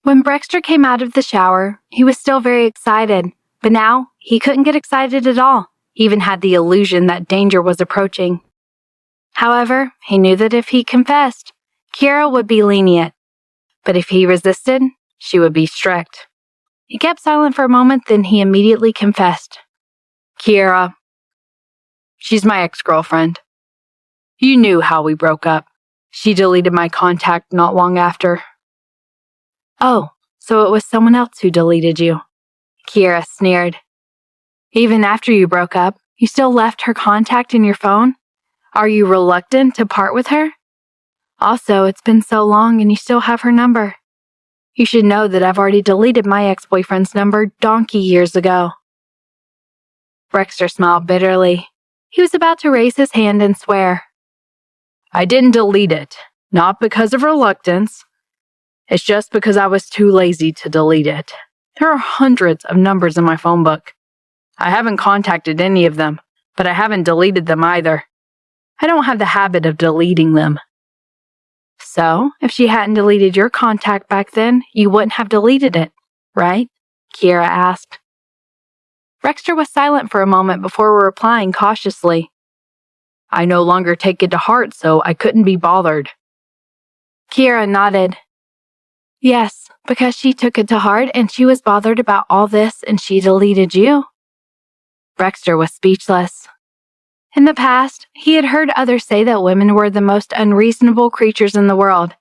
When Brexter came out of the shower, he was still very excited, but now he couldn't get excited at all. He even had the illusion that danger was approaching. However, he knew that if he confessed, Kiera would be lenient, but if he resisted, she would be strict. He kept silent for a moment, then he immediately confessed. Kiera, she's my ex-girlfriend. You knew how we broke up. She deleted my contact not long after. Oh, so it was someone else who deleted you. Kiera sneered. Even after you broke up, you still left her contact in your phone? Are you reluctant to part with her? Also, it's been so long and you still have her number. You should know that I've already deleted my ex-boyfriend's number donkey years ago. Brexter smiled bitterly. He was about to raise his hand and swear. I didn't delete it, not because of reluctance. It's just because I was too lazy to delete it. There are hundreds of numbers in my phone book. I haven't contacted any of them, but I haven't deleted them either. I don't have the habit of deleting them. So, if she hadn't deleted your contact back then, you wouldn't have deleted it, right? Kiera asked. Brexter was silent for a moment before replying cautiously. I no longer take it to heart, so I couldn't be bothered. Kiera nodded. Yes, because she took it to heart and she was bothered about all this and she deleted you. Brexter was speechless. In the past, he had heard others say that women were the most unreasonable creatures in the world.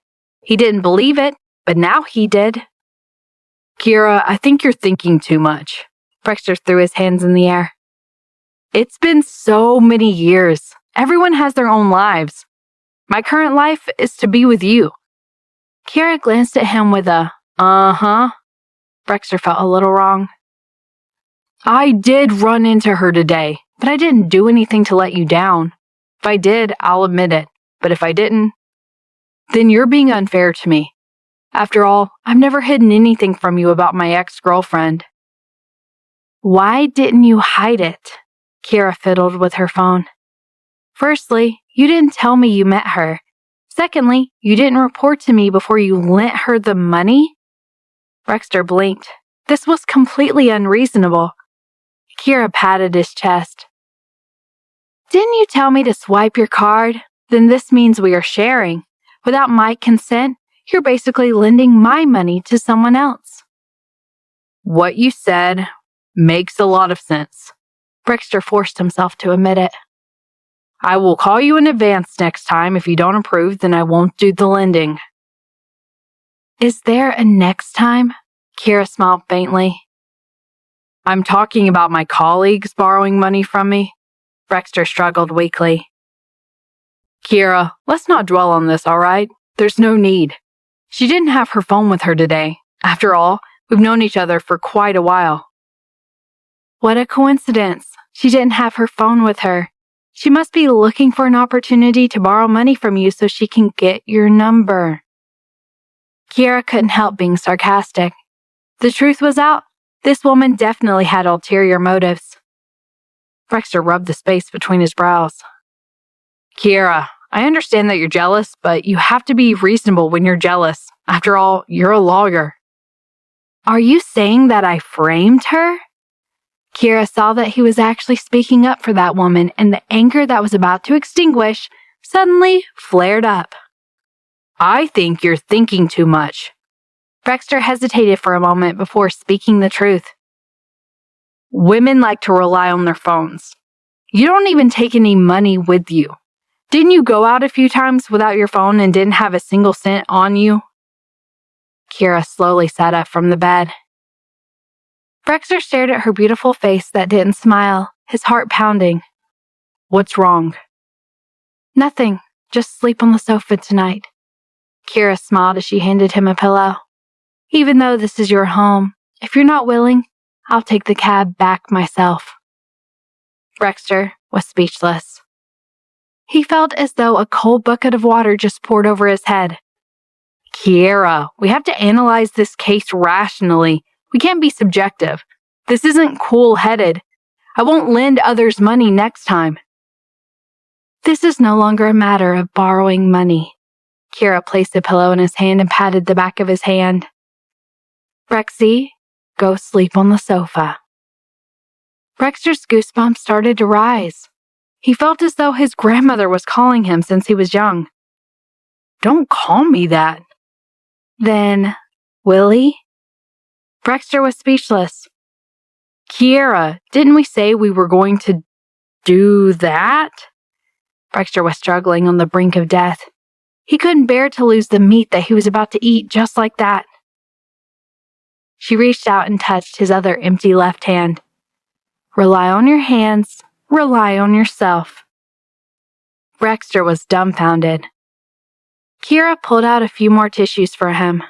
He didn't believe it, but now he did. Kiera, I think you're thinking too much. Brexter threw his hands in the air. It's been so many years. Everyone has their own lives. My current life is to be with you. Kiera glanced at him with a, uh-huh. Brexter felt a little wrong. I did run into her today, but I didn't do anything to let you down. If I did, I'll admit it. But if I didn't, then you're being unfair to me. After all, I've never hidden anything from you about my ex-girlfriend. Why didn't you hide it? Kiera fiddled with her phone. Firstly, you didn't tell me you met her. Secondly, you didn't report to me before you lent her the money? Brexter blinked. This was completely unreasonable. Kiera patted his chest. Didn't you tell me to swipe your card? Then this means we are sharing. Without my consent, you're basically lending my money to someone else. What you said makes a lot of sense. Brexter forced himself to admit it. I will call you in advance next time. If you don't approve, then I won't do the lending. Is there a next time? Kiera smiled faintly. I'm talking about my colleagues borrowing money from me. Brexter struggled weakly. Kiera, let's not dwell on this, all right? There's no need. She didn't have her phone with her today. After all, we've known each other for quite a while. What a coincidence. She didn't have her phone with her. She must be looking for an opportunity to borrow money from you so she can get your number. Kiera couldn't help being sarcastic. The truth was out. This woman definitely had ulterior motives. Brexter rubbed the space between his brows. Kiera, I understand that you're jealous, but you have to be reasonable when you're jealous. After all, you're a lawyer. Are you saying that I framed her? Kiera saw that he was actually speaking up for that woman, and the anger that was about to extinguish suddenly flared up. I think you're thinking too much. Brexter hesitated for a moment before speaking the truth. Women like to rely on their phones. You don't even take any money with you. Didn't you go out a few times without your phone and didn't have a single cent on you? Kiera slowly sat up from the bed. Brexter stared at her beautiful face that didn't smile, his heart pounding. What's wrong? Nothing. Just sleep on the sofa tonight. Kiera smiled as she handed him a pillow. Even though this is your home, if you're not willing, I'll take the cab back myself. Brexter was speechless. He felt as though a cold bucket of water just poured over his head. Kiera, we have to analyze this case rationally. We can't be subjective. This isn't cool-headed. I won't lend others money next time. This is no longer a matter of borrowing money. Kiera placed a pillow in his hand and patted the back of his hand. Rexy, go sleep on the sofa." Rexter's goosebumps started to rise. He felt as though his grandmother was calling him since he was young. "Don't call me that." "Then, Willie?" Rexter was speechless. "Kiera, didn't we say we were going to do that?" Rexter was struggling on the brink of death. He couldn't bear to lose the meat that he was about to eat just like that. She reached out and touched his other empty left hand. "Rely on your hands. Rely on yourself." Rexter was dumbfounded. Kiera pulled out a few more tissues for him.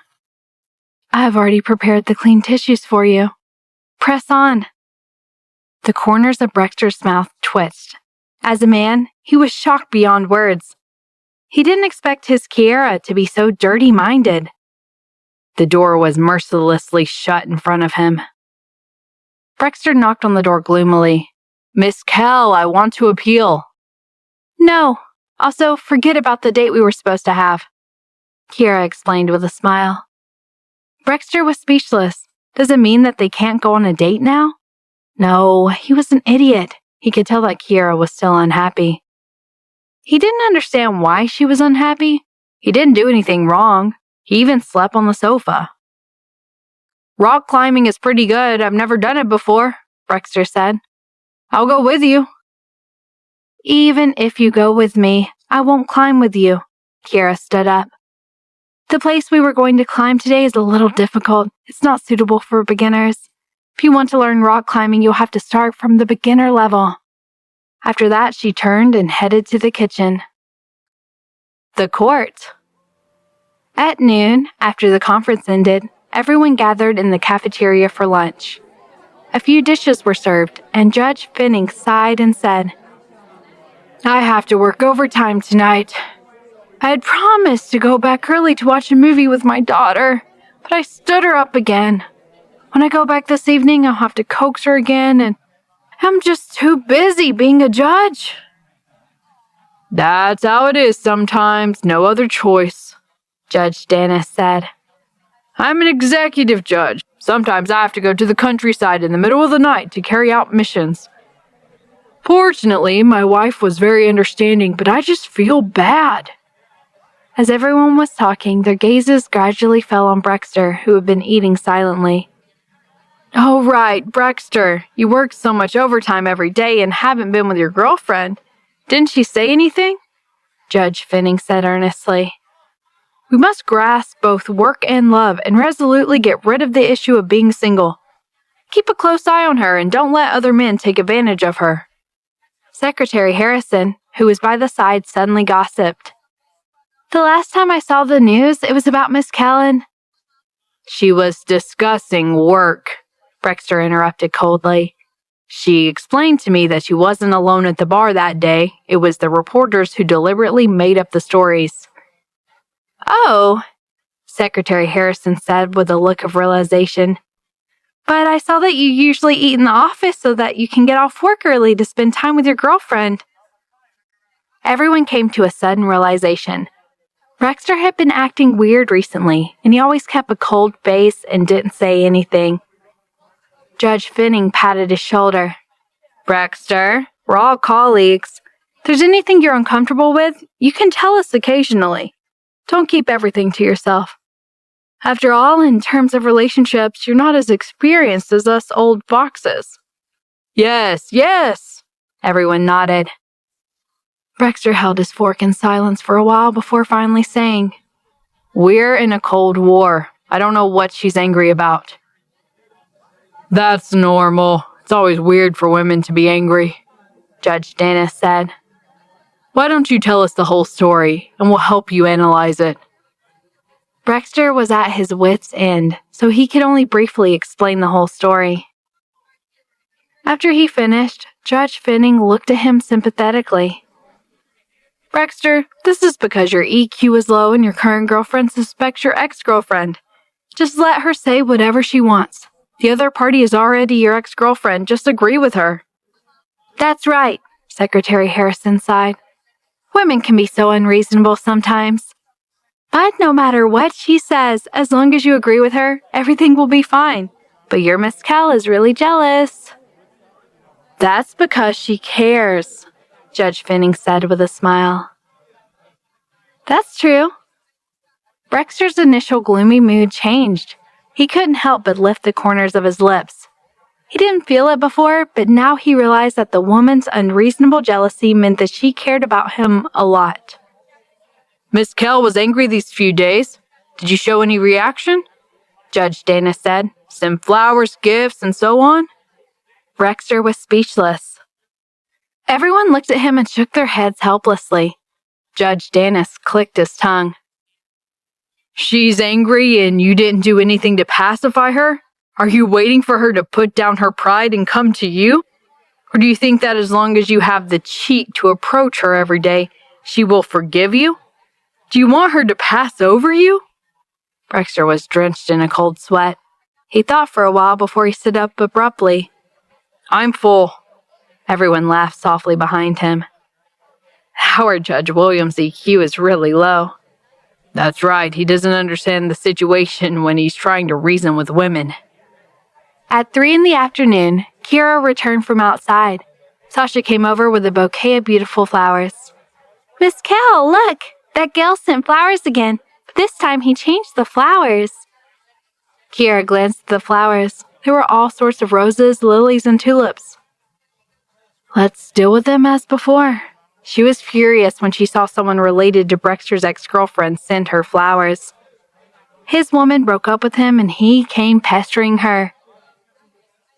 "I've already prepared the clean tissues for you. Press on." The corners of Rexter's mouth twitched. As a man, he was shocked beyond words. He didn't expect his Kiera to be so dirty-minded. The door was mercilessly shut in front of him. Rexter knocked on the door gloomily. "Miss Kell, I want to appeal." "No. Also, forget about the date we were supposed to have," Kiera explained with a smile. Rexter was speechless. Does it mean that they can't go on a date now? No, he was an idiot. He could tell that Kiera was still unhappy. He didn't understand why she was unhappy. He didn't do anything wrong. He even slept on the sofa. "Rock climbing is pretty good. I've never done it before," Rexter said. "I'll go with you." "Even if you go with me, I won't climb with you," Kiera stood up. "The place we were going to climb today is a little difficult. It's not suitable for beginners. If you want to learn rock climbing, you'll have to start from the beginner level." After that, she turned and headed to the kitchen. The court. At noon, after the conference ended, everyone gathered in the cafeteria for lunch. A few dishes were served, and Judge Finning sighed and said, "I have to work overtime tonight. I had promised to go back early to watch a movie with my daughter, but I stood her up again. When I go back this evening, I'll have to coax her again, and I'm just too busy being a judge." "That's how it is sometimes, no other choice," Judge Dennis said. "I'm an executive judge. Sometimes I have to go to the countryside in the middle of the night to carry out missions. Fortunately, my wife was very understanding, but I just feel bad." As everyone was talking, their gazes gradually fell on Brexter, who had been eating silently. "Oh, right, Brexter. You work so much overtime every day and haven't been with your girlfriend. Didn't she say anything?" Judge Finning said earnestly. "We must grasp both work and love and resolutely get rid of the issue of being single. Keep a close eye on her and don't let other men take advantage of her." Secretary Harrison, who was by the side, suddenly gossiped. "The last time I saw the news, it was about Miss Kellen." "She was discussing work," Brexter interrupted coldly. "She explained to me that she wasn't alone at the bar that day. It was the reporters who deliberately made up the stories." "Oh," Secretary Harrison said with a look of realization. "But I saw that you usually eat in the office so that you can get off work early to spend time with your girlfriend." Everyone came to a sudden realization. Rexter had been acting weird recently, and he always kept a cold face and didn't say anything. Judge Finning patted his shoulder. "Brexter, we're all colleagues. If there's anything you're uncomfortable with, you can tell us occasionally. Don't keep everything to yourself. After all, in terms of relationships, you're not as experienced as us old foxes." "Yes, yes," everyone nodded. Brexter held his fork in silence for a while before finally saying, "We're in a cold war. I don't know what she's angry about." "That's normal. It's always weird for women to be angry," Judge Dennis said. "Why don't you tell us the whole story, and we'll help you analyze it?" Brexter was at his wits' end, so he could only briefly explain the whole story. After he finished, Judge Finning looked at him sympathetically. "Brexter, this is because your EQ is low and your current girlfriend suspects your ex-girlfriend. Just let her say whatever she wants. The other party is already your ex-girlfriend. Just agree with her." "That's right," Secretary Harrison sighed. "Women can be so unreasonable sometimes." But no matter what she says, as long as you agree with her, everything will be fine. But your Miss Cal is really jealous." "That's because she cares," Judge Finning said with a smile. "That's true." Brexter's initial gloomy mood changed. He couldn't help but lift the corners of his lips. He didn't feel it before, but now he realized that the woman's unreasonable jealousy meant that she cared about him a lot. "Miss Kell was angry these few days. Did you show any reaction?" Judge Dana said. "Send flowers, gifts, and so on?" Brexter was speechless. Everyone looked at him and shook their heads helplessly. Judge Danis clicked his tongue. "She's angry and you didn't do anything to pacify her? Are you waiting for her to put down her pride and come to you? Or do you think that as long as you have the cheek to approach her every day, she will forgive you? Do you want her to pass over you?" Brexter was drenched in a cold sweat. He thought for a while before he stood up abruptly. "I'm full." Everyone laughed softly behind him. "Howard Judge Williams' EQ is really low." "That's right, he doesn't understand the situation when he's trying to reason with women." At 3 in the afternoon, Kira returned from outside. Sasha came over with a bouquet of beautiful flowers. "Miss Cal, look! That Gale sent flowers again. This time he changed the flowers." Kira glanced at the flowers. There were all sorts of roses, lilies, and tulips. "Let's deal with them as before." She was furious when she saw someone related to Brexter's ex-girlfriend send her flowers. His woman broke up with him and he came pestering her.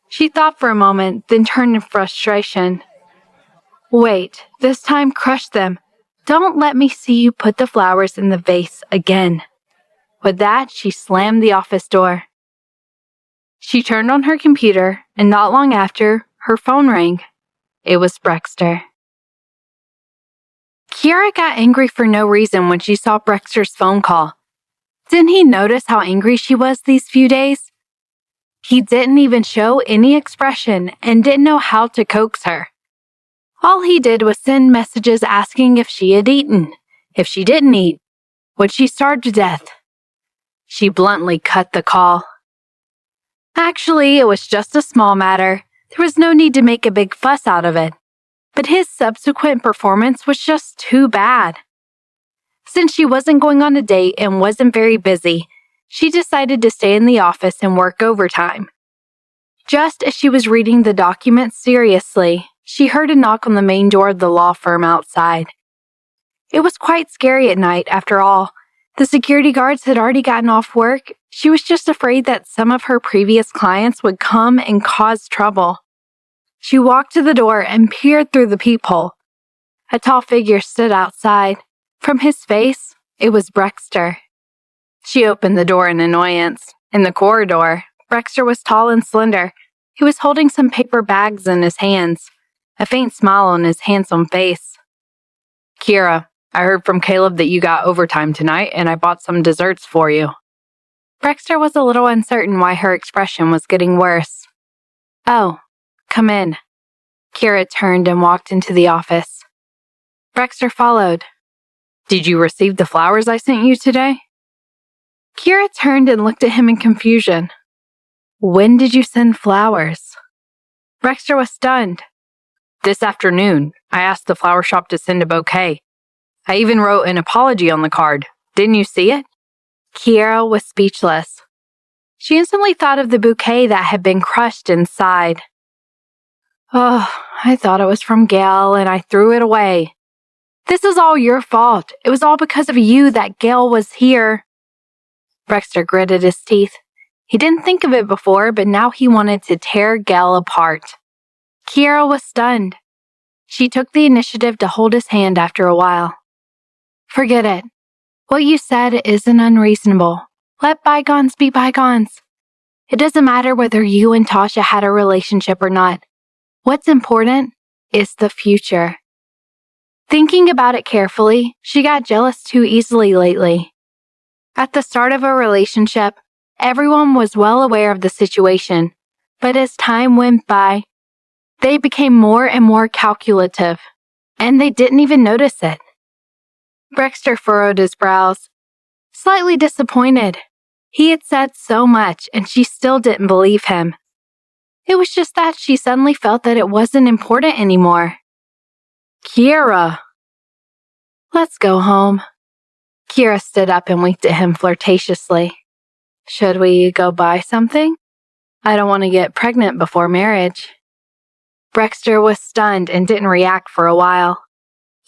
She thought for a moment, then turned in frustration. "Wait, this time crush them. Don't let me see you put the flowers in the vase again." With that, she slammed the office door. She turned on her computer, and not long after, her phone rang. It was Brexter. Kiara got angry for no reason when she saw Brexter's phone call. Didn't he notice how angry she was these few days? He didn't even show any expression and didn't know how to coax her. All he did was send messages asking if she had eaten. If she didn't eat, would she starve to death? She bluntly cut the call. Actually, it was just a small matter. There was no need to make a big fuss out of it. But his subsequent performance was just too bad. Since she wasn't going on a date and wasn't very busy, she decided to stay in the office and work overtime. Just as she was reading the documents seriously, she heard a knock on the main door of the law firm outside. It was quite scary at night, after all. The security guards had already gotten off work. She was just afraid that some of her previous clients would come and cause trouble. She walked to the door and peered through the peephole. A tall figure stood outside. From his face, it was Brexter. She opened the door in annoyance. In the corridor, Brexter was tall and slender. He was holding some paper bags in his hands, a faint smile on his handsome face. "Kira, I heard from Caleb that you got overtime tonight, and I bought some desserts for you." Brexter was a little uncertain why her expression was getting worse. "Oh, come in." Kira turned and walked into the office. Brexter followed. "Did you receive the flowers I sent you today?" Kira turned and looked at him in confusion. "When did you send flowers?" Brexter was stunned. "This afternoon. I asked the flower shop to send a bouquet. I even wrote an apology on the card. Didn't you see it?" Kira was speechless. She instantly thought of the bouquet that had been crushed inside. "Oh, I thought it was from Gail and I threw it away. This is all your fault. It was all because of you that Gail was here." Brexter gritted his teeth. He didn't think of it before, but now he wanted to tear Gail apart. Kira was stunned. She took the initiative to hold his hand after a while. "Forget it. What you said isn't unreasonable. Let bygones be bygones. It doesn't matter whether you and Tasha had a relationship or not. What's important is the future." Thinking about it carefully, she got jealous too easily lately. At the start of a relationship, everyone was well aware of the situation, but as time went by, they became more and more calculative, and they didn't even notice it. Brexter furrowed his brows. slightly disappointed. He had said so much, and she still didn't believe him. It was just that she suddenly felt that it wasn't important anymore. Kiera! Let's go home. Kiera stood up and winked at him flirtatiously. Should we go buy something? I don't want to get pregnant before marriage. Brexter was stunned and didn't react for a while.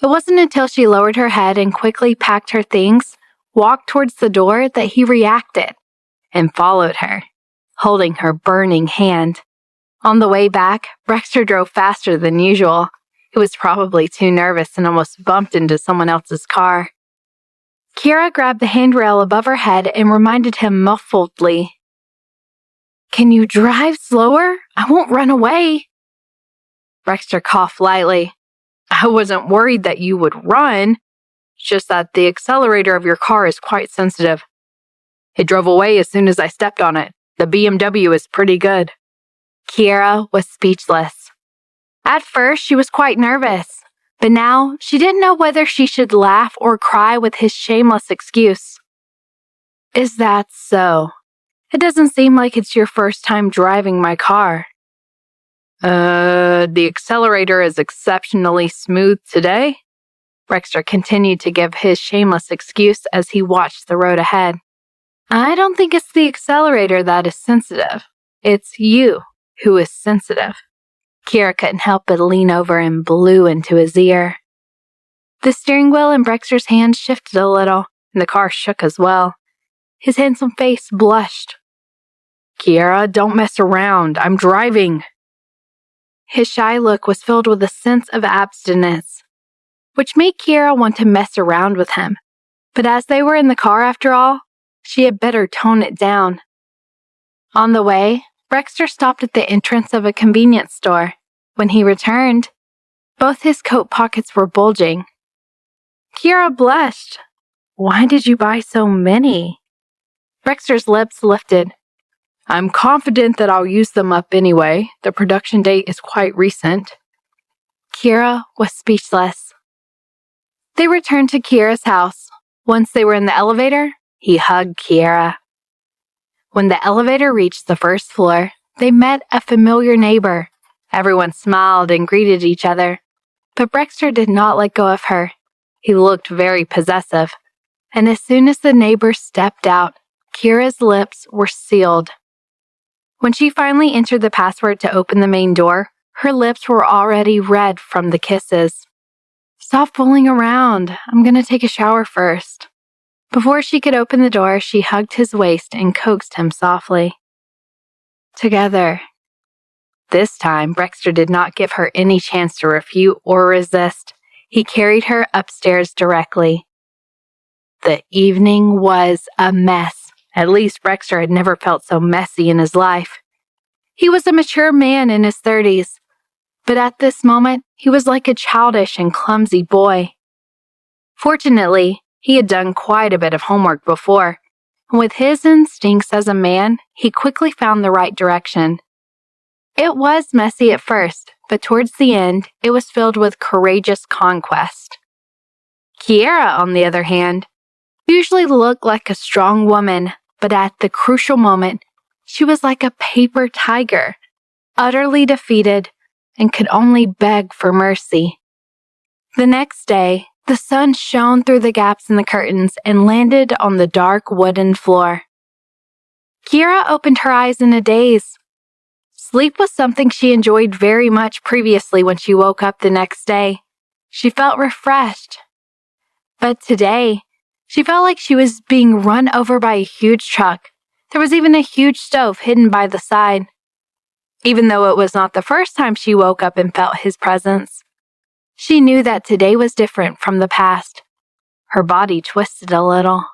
It wasn't until she lowered her head and quickly packed her things, walked towards the door, that he reacted and followed her, holding her burning hand. On the way back, Brexter drove faster than usual. He was probably too nervous and almost bumped into someone else's car. Kiera grabbed the handrail above her head and reminded him muffledly, "Can you drive slower? I won't run away." Brexter coughed lightly. "I wasn't worried that you would run. It's just that the accelerator of your car is quite sensitive. It drove away as soon as I stepped on it. The BMW is pretty good." Kiera was speechless. At first, she was quite nervous, but now she didn't know whether she should laugh or cry with his shameless excuse. "Is that so? It doesn't seem like it's your first time driving my car." The accelerator is exceptionally smooth today." Brexter continued to give his shameless excuse as he watched the road ahead. "I don't think it's the accelerator that is sensitive. It's you who is sensitive." Kiera couldn't help but lean over and blew into his ear. The steering wheel in Brexter's hand shifted a little, and the car shook as well. His handsome face blushed. "Kiera, don't mess around. I'm driving." His shy look was filled with a sense of abstinence, which made Kiera want to mess around with him. But as they were in the car after all, she had better tone it down. On the way, Brexter stopped at the entrance of a convenience store. When he returned, both his coat pockets were bulging. Kiera blushed. "Why did you buy so many?" Brexter's lips lifted. "I'm confident that I'll use them up anyway. The production date is quite recent." Kiera was speechless. They returned to Kiera's house. Once they were in the elevator, he hugged Kiera. When the elevator reached the first floor, they met a familiar neighbor. Everyone smiled and greeted each other, but Brexter did not let go of her. He looked very possessive, and as soon as the neighbor stepped out, Kiera's lips were sealed. When she finally entered the password to open the main door, her lips were already red from the kisses. "Stop fooling around. I'm going to take a shower first." Before she could open the door, she hugged his waist and coaxed him softly. Together. This time, Brexter did not give her any chance to refute or resist. He carried her upstairs directly. The evening was a mess. At least Brexter had never felt so messy in his life. He was a mature man in his 30s, but at this moment, he was like a childish and clumsy boy. Fortunately, he had done quite a bit of homework before, and with his instincts as a man, he quickly found the right direction. It was messy at first, but towards the end, it was filled with courageous conquest. Kiera, on the other hand, usually looked like a strong woman, but at the crucial moment, she was like a paper tiger, utterly defeated, and could only beg for mercy. The next day, the sun shone through the gaps in the curtains and landed on the dark wooden floor. Kiera opened her eyes in a daze. Sleep was something she enjoyed very much previously when she woke up the next day. She felt refreshed. But today, she felt like she was being run over by a huge truck. There was even a huge stove hidden by the side. Even though it was not the first time she woke up and felt his presence, she knew that today was different from the past. Her body twisted a little.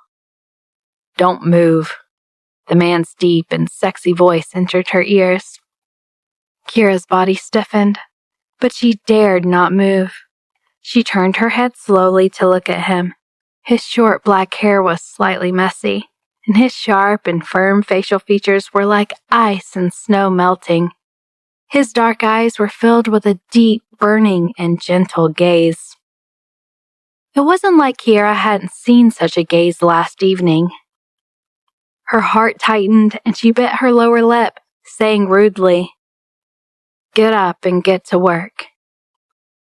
"Don't move." The man's deep and sexy voice entered her ears. Kiera's body stiffened, but she dared not move. She turned her head slowly to look at him. His short black hair was slightly messy, and his sharp and firm facial features were like ice and snow melting. His dark eyes were filled with a deep, burning, and gentle gaze. It wasn't like Kiera hadn't seen such a gaze last evening. Her heart tightened and she bit her lower lip, saying rudely, "Get up and get to work."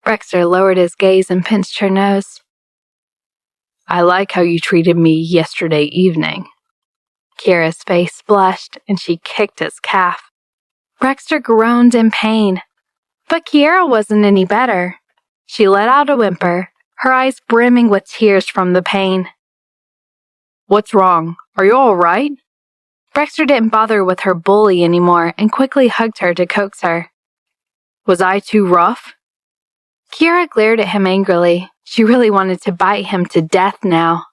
Brexter lowered his gaze and pinched her nose. "I like how you treated me yesterday evening." Kiera's face blushed and she kicked his calf. Brexter groaned in pain, but Kiera wasn't any better. She let out a whimper, her eyes brimming with tears from the pain. "What's wrong? Are you all right?" Brexter didn't bother with her bully anymore and quickly hugged her to coax her. "Was I too rough?" Kiera glared at him angrily. She really wanted to bite him to death now.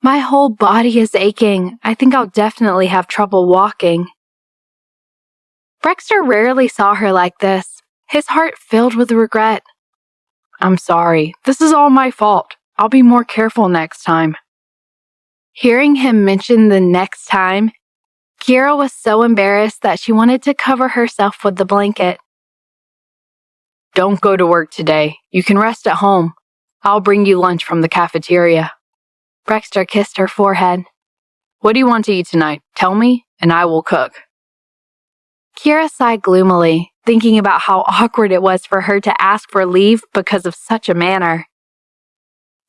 "My whole body is aching. I think I'll definitely have trouble walking." Brexter rarely saw her like this, his heart filled with regret. "I'm sorry. This is all my fault. I'll be more careful next time." Hearing him mention the next time, Kiera was so embarrassed that she wanted to cover herself with the blanket. "Don't go to work today. You can rest at home. I'll bring you lunch from the cafeteria." Brexter kissed her forehead. "What do you want to eat tonight? Tell me, and I will cook." Kiera sighed gloomily, thinking about how awkward it was for her to ask for leave because of such a manner.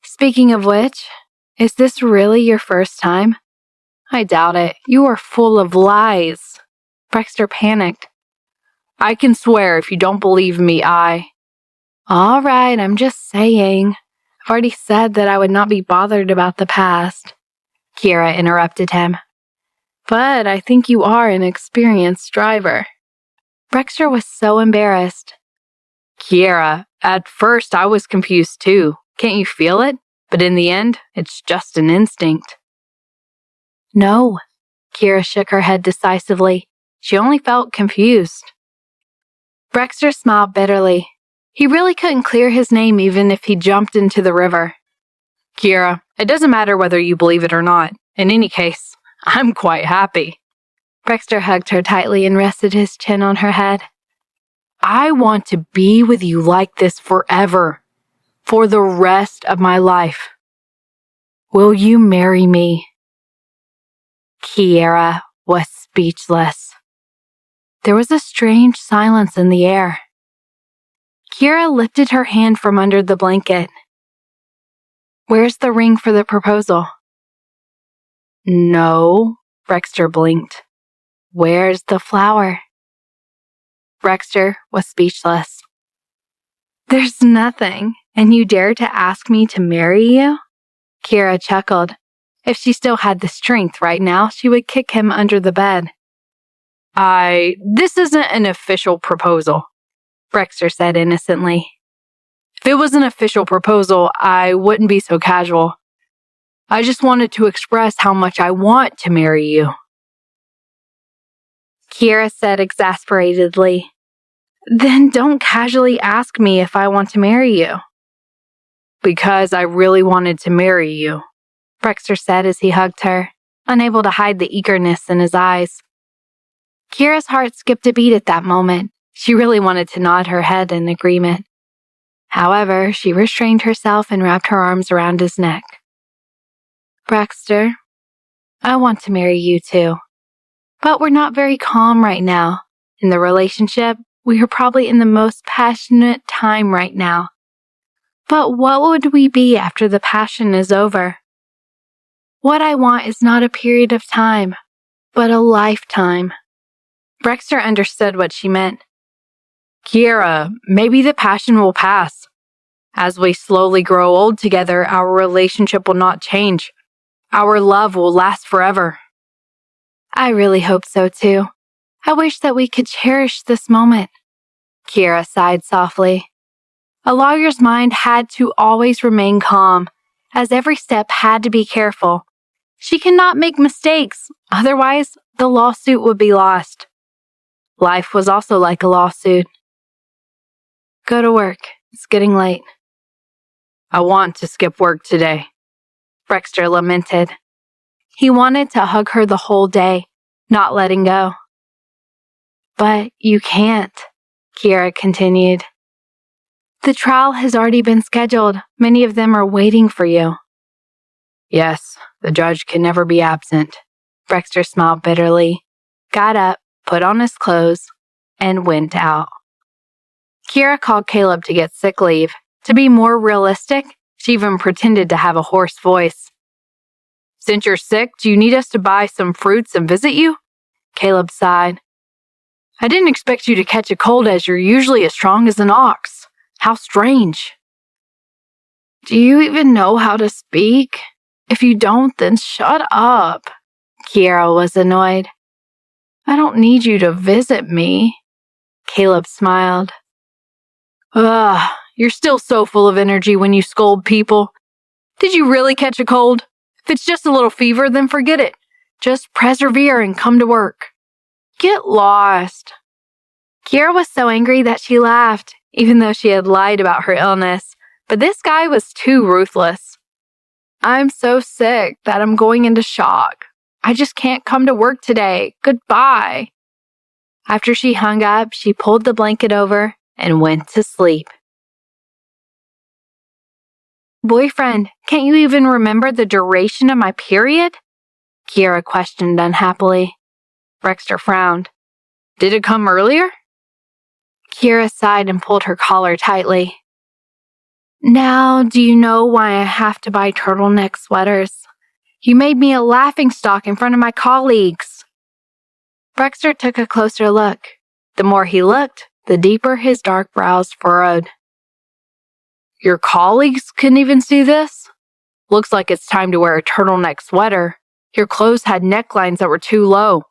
"Speaking of which, is this really your first time?" "I doubt it. You are full of lies." Brexter panicked. "I can swear if you don't believe me, All right, I'm just saying. I've already said that I would not be bothered about the past." Kiera interrupted him. "But I think you are an experienced driver." Brexter was so embarrassed. "Kiera, at first I was confused too. Can't you feel it? But in the end, it's just an instinct." "No." Kiera shook her head decisively. She only felt confused. Brexter smiled bitterly. He really couldn't clear his name even if he jumped into the river. "Kiera, it doesn't matter whether you believe it or not. In any case, I'm quite happy." Brexter hugged her tightly and rested his chin on her head. "I want to be with you like this forever, for the rest of my life. Will you marry me?" Kiera was speechless. There was a strange silence in the air. Kiera lifted her hand from under the blanket. "Where's the ring for the proposal?" "No," Brexter blinked. "Where's the flower?" Brexter was speechless. "There's nothing, and you dare to ask me to marry you?" Kiera chuckled. If she still had the strength right now, she would kick him under the bed. This isn't an official proposal," Brexter said innocently. "If it was an official proposal, I wouldn't be so casual. I just wanted to express how much I want to marry you." Kiera said exasperatedly, "Then don't casually ask me if I want to marry you." "Because I really wanted to marry you," Brexter said as he hugged her, unable to hide the eagerness in his eyes. Kiera's heart skipped a beat at that moment. She really wanted to nod her head in agreement. However, she restrained herself and wrapped her arms around his neck. "Brexter, I want to marry you too. But we're not very calm right now. In the relationship, we are probably in the most passionate time right now. But what would we be after the passion is over? What I want is not a period of time, but a lifetime." Brexter understood what she meant. "Kiera, maybe the passion will pass. As we slowly grow old together, our relationship will not change. Our love will last forever." "I really hope so too. I wish that we could cherish this moment." Kiera sighed softly. A lawyer's mind had to always remain calm, as every step had to be careful. She cannot make mistakes, otherwise the lawsuit would be lost. Life was also like a lawsuit. "Go to work. It's getting late." "I want to skip work today," Brexter lamented. He wanted to hug her the whole day, not letting go. "But you can't," Kiera continued. The trial has already been scheduled. Many of them are waiting for you. Yes, the judge can never be absent. Brexter smiled bitterly, got up, put on his clothes, and went out. Kira called Caleb to get sick leave. To be more realistic, she even pretended to have a hoarse voice. Since you're sick, do you need us to buy some fruits and visit you? Caleb sighed. I didn't expect you to catch a cold as you're usually as strong as an ox. How strange. Do you even know how to speak? If you don't, then shut up. Kira was annoyed. I don't need you to visit me. Caleb smiled. Ugh, you're still so full of energy when you scold people. Did you really catch a cold? If it's just a little fever, then forget it. Just persevere and come to work. Get lost. Kira was so angry that she laughed, even though she had lied about her illness. But this guy was too ruthless. I'm so sick that I'm going into shock. I just can't come to work today. Goodbye. After she hung up, she pulled the blanket over and went to sleep. Boyfriend, can't you even remember the duration of my period? Kira questioned unhappily. Brexter frowned. Did it come earlier? Kira sighed and pulled her collar tightly. Now, do you know why I have to buy turtleneck sweaters? You made me a laughingstock in front of my colleagues. Brexter took a closer look. The more he looked, the deeper his dark brows furrowed. Your colleagues couldn't even see this? Looks like it's time to wear a turtleneck sweater. Your clothes had necklines that were too low.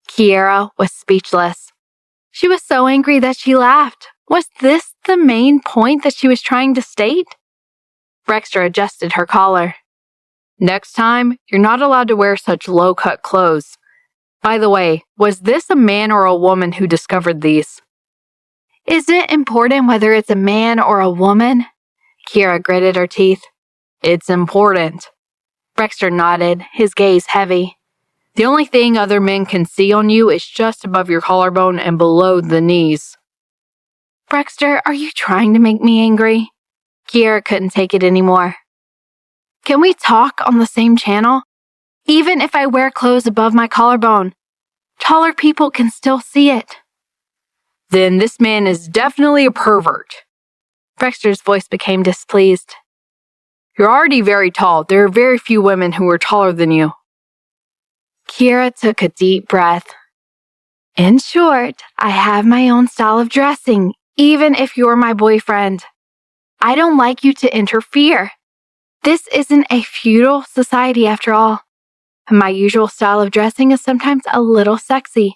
Kira was speechless. She was so angry that she laughed. Was this the main point that she was trying to state? Brexter adjusted her collar. Next time, you're not allowed to wear such low-cut clothes. By the way, was this a man or a woman who discovered these? Is it important whether it's a man or a woman? Kira gritted her teeth. It's important. Brexter nodded, his gaze heavy. The only thing other men can see on you is just above your collarbone and below the knees. Brexter, are you trying to make me angry? Kira couldn't take it anymore. Can we talk on the same channel? Even if I wear clothes above my collarbone, taller people can still see it. Then this man is definitely a pervert. Brexter's voice became displeased. You're already very tall. There are very few women who are taller than you. Kira took a deep breath. In short, I have my own style of dressing, even if you're my boyfriend. I don't like you to interfere. This isn't a feudal society after all. My usual style of dressing is sometimes a little sexy,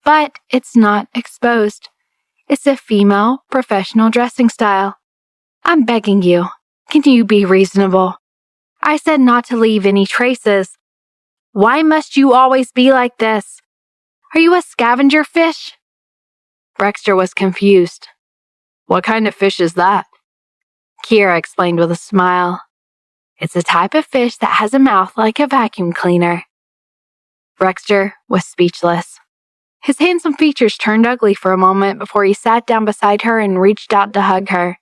but it's not exposed. It's a female professional dressing style. I'm begging you, can you be reasonable? I said not to leave any traces. Why must you always be like this? Are you a scavenger fish? Brexter was confused. What kind of fish is that? Kira explained with a smile. It's a type of fish that has a mouth like a vacuum cleaner. Brexter was speechless. His handsome features turned ugly for a moment before he sat down beside her and reached out to hug her.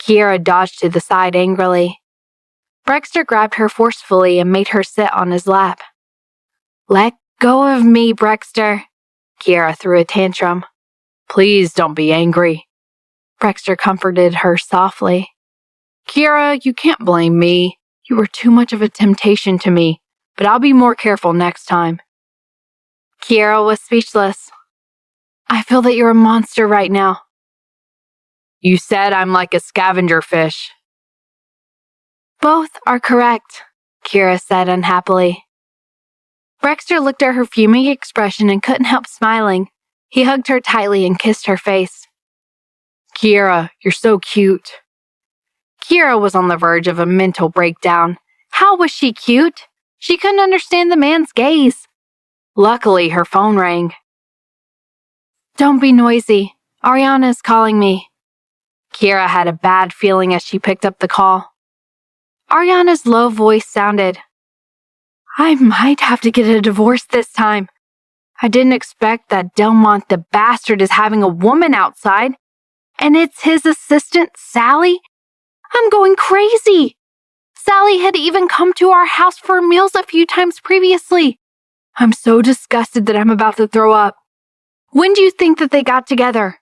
Kira dodged to the side angrily. Brexter grabbed her forcefully and made her sit on his lap. Let go of me, Brexter. Kira threw a tantrum. Please don't be angry. Brexter comforted her softly. Kira, you can't blame me. You were too much of a temptation to me, but I'll be more careful next time. Kira was speechless. I feel that you're a monster right now. You said I'm like a scavenger fish. Both are correct, Kira said unhappily. Brexter looked at her fuming expression and couldn't help smiling. He hugged her tightly and kissed her face. Kira, you're so cute. Kira was on the verge of a mental breakdown. How was she cute? She couldn't understand the man's gaze. Luckily, her phone rang. Don't be noisy. Ariana is calling me. Kira had a bad feeling as she picked up the call. Ariana's low voice sounded. I might have to get a divorce this time. I didn't expect that Delmont the bastard is having a woman outside. And it's his assistant, Sally? I'm going crazy. Sally had even come to our house for meals a few times previously. I'm so disgusted that I'm about to throw up. When do you think that they got together?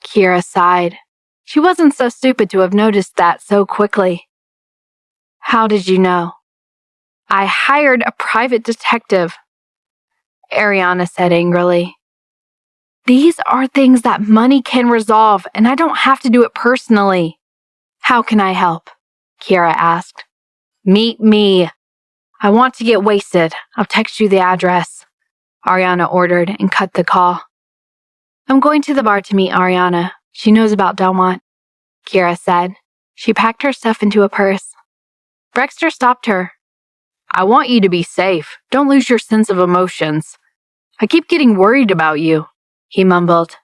Kira sighed. She wasn't so stupid to have noticed that so quickly. How did you know? I hired a private detective, Ariana said angrily. These are things that money can resolve, and I don't have to do it personally. How can I help? Kira asked. Meet me. I want to get wasted. I'll text you the address, Ariana ordered and cut the call. I'm going to the bar to meet Ariana. She knows about Delmont, Kira said. She packed her stuff into a purse. Brexter stopped her. I want you to be safe. Don't lose your sense of emotions. I keep getting worried about you, he mumbled.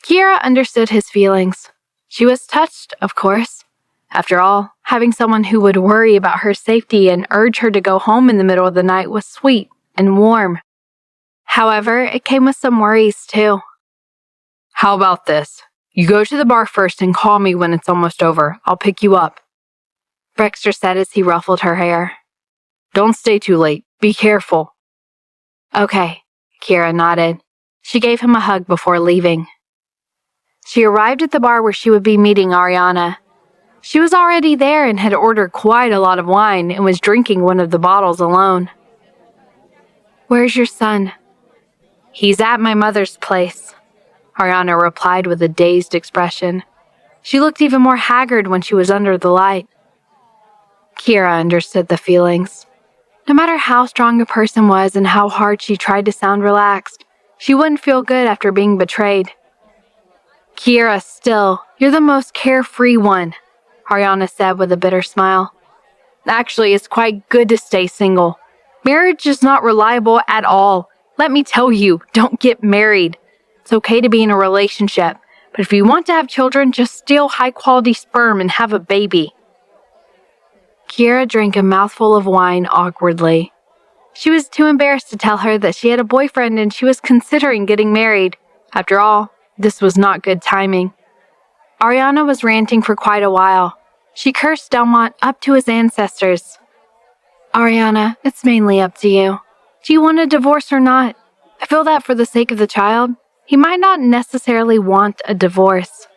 Kira understood his feelings. She was touched, of course. After all, having someone who would worry about her safety and urge her to go home in the middle of the night was sweet and warm. However, it came with some worries, too. How about this? You go to the bar first and call me when it's almost over. I'll pick you up, Brexter said as he ruffled her hair. Don't stay too late. Be careful. Okay, Kira nodded. She gave him a hug before leaving. She arrived at the bar where she would be meeting Ariana. She was already there and had ordered quite a lot of wine and was drinking one of the bottles alone. Where's your son? He's at my mother's place, Ariana replied with a dazed expression. She looked even more haggard when she was under the light. Kira understood the feelings. No matter how strong a person was and how hard she tried to sound relaxed, she wouldn't feel good after being betrayed. Kira, still, you're the most carefree one, Ariana said with a bitter smile. Actually, it's quite good to stay single. Marriage is not reliable at all. Let me tell you, don't get married. It's okay to be in a relationship, but if you want to have children, just steal high-quality sperm and have a baby. Kira drank a mouthful of wine awkwardly. She was too embarrassed to tell her that she had a boyfriend and she was considering getting married. After all, this was not good timing. Ariana was ranting for quite a while. She cursed Delmont up to his ancestors. Ariana, it's mainly up to you. Do you want a divorce or not? I feel that for the sake of the child, he might not necessarily want a divorce.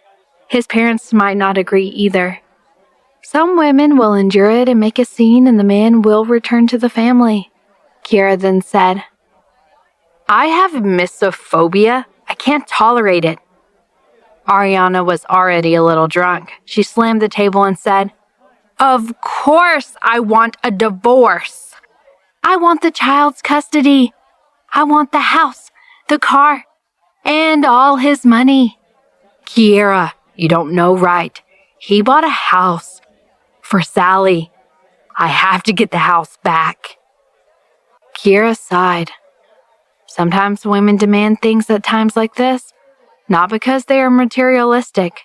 His parents might not agree either. Some women will endure it and make a scene and the man will return to the family, Kira then said. I have misophobia. I can't tolerate it. Ariana was already a little drunk. She slammed the table and said, Of course I want a divorce. I want the child's custody. I want the house, the car, and all his money. Kira, you don't know right. He bought a house for Sally. I have to get the house back. Kira sighed. Sometimes women demand things at times like this, not because they are materialistic.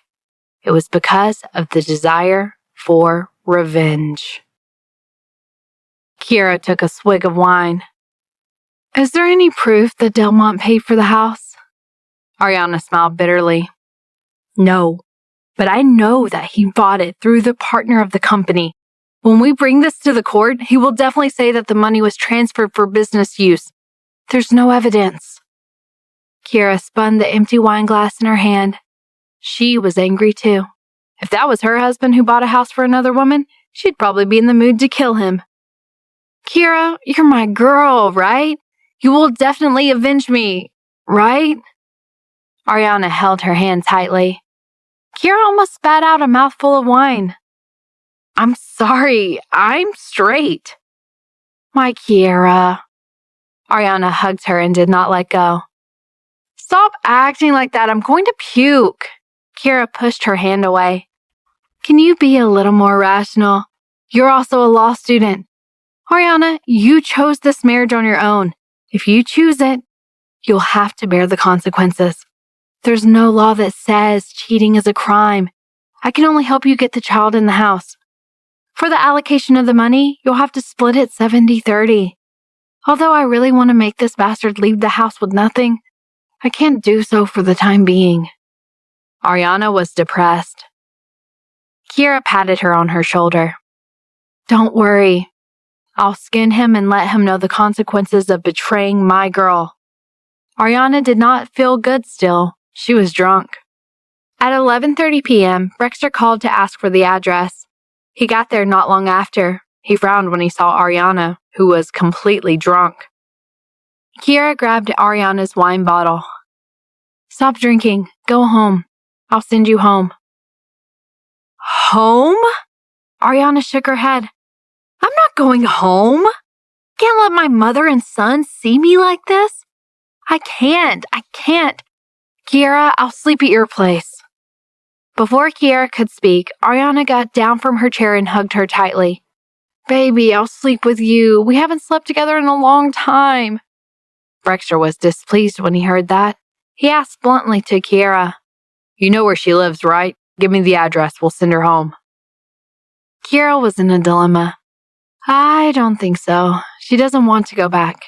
It was because of the desire for revenge. Kira took a swig of wine. Is there any proof that Delmont paid for the house? Ariana smiled bitterly. No, but I know that he bought it through the partner of the company. When we bring this to the court, he will definitely say that the money was transferred for business use. There's no evidence. Kira spun the empty wine glass in her hand. She was angry too. If that was her husband who bought a house for another woman, she'd probably be in the mood to kill him. Kira, you're my girl, right? You will definitely avenge me, right? Ariana held her hand tightly. Kira almost spat out a mouthful of wine. I'm sorry, I'm straight. My Kira. Ariana hugged her and did not let go. Stop acting like that, I'm going to puke. Kira pushed her hand away. Can you be a little more rational? You're also a law student. Ariana, you chose this marriage on your own. If you choose it, you'll have to bear the consequences. There's no law that says cheating is a crime. I can only help you get the child in the house. For the allocation of the money, you'll have to split it 70-30. Although I really want to make this bastard leave the house with nothing, I can't do so for the time being. Ariana was depressed. Kiera patted her on her shoulder. Don't worry. I'll skin him and let him know the consequences of betraying my girl. Ariana did not feel good still. She was drunk. At 11:30 p.m., Brexter called to ask for the address. He got there not long after. He frowned when he saw Ariana, who was completely drunk. Kiera grabbed Ariana's wine bottle. Stop drinking. Go home. I'll send you home. Home? Ariana shook her head. I'm not going home. Can't let my mother and son see me like this. I can't. Kiera, I'll sleep at your place. Before Kiera could speak, Ariana got down from her chair and hugged her tightly. Baby, I'll sleep with you. We haven't slept together in a long time. Brexter was displeased when he heard that. He asked bluntly to Kiera, You know where she lives, right? Give me the address. We'll send her home. Kiera was in a dilemma. I don't think so. She doesn't want to go back.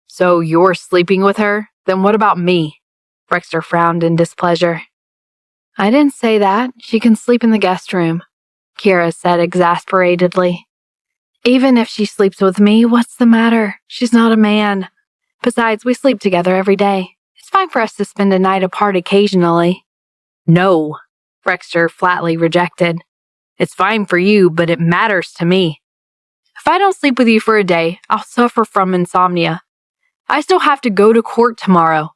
So you're sleeping with her? Then what about me? Brexter frowned in displeasure. I didn't say that. She can sleep in the guest room, Kiera said exasperatedly. Even if she sleeps with me, what's the matter? She's not a man. Besides, we sleep together every day. It's fine for us to spend a night apart occasionally. No, Brexter flatly rejected. It's fine for you, but it matters to me. If I don't sleep with you for a day, I'll suffer from insomnia. I still have to go to court tomorrow.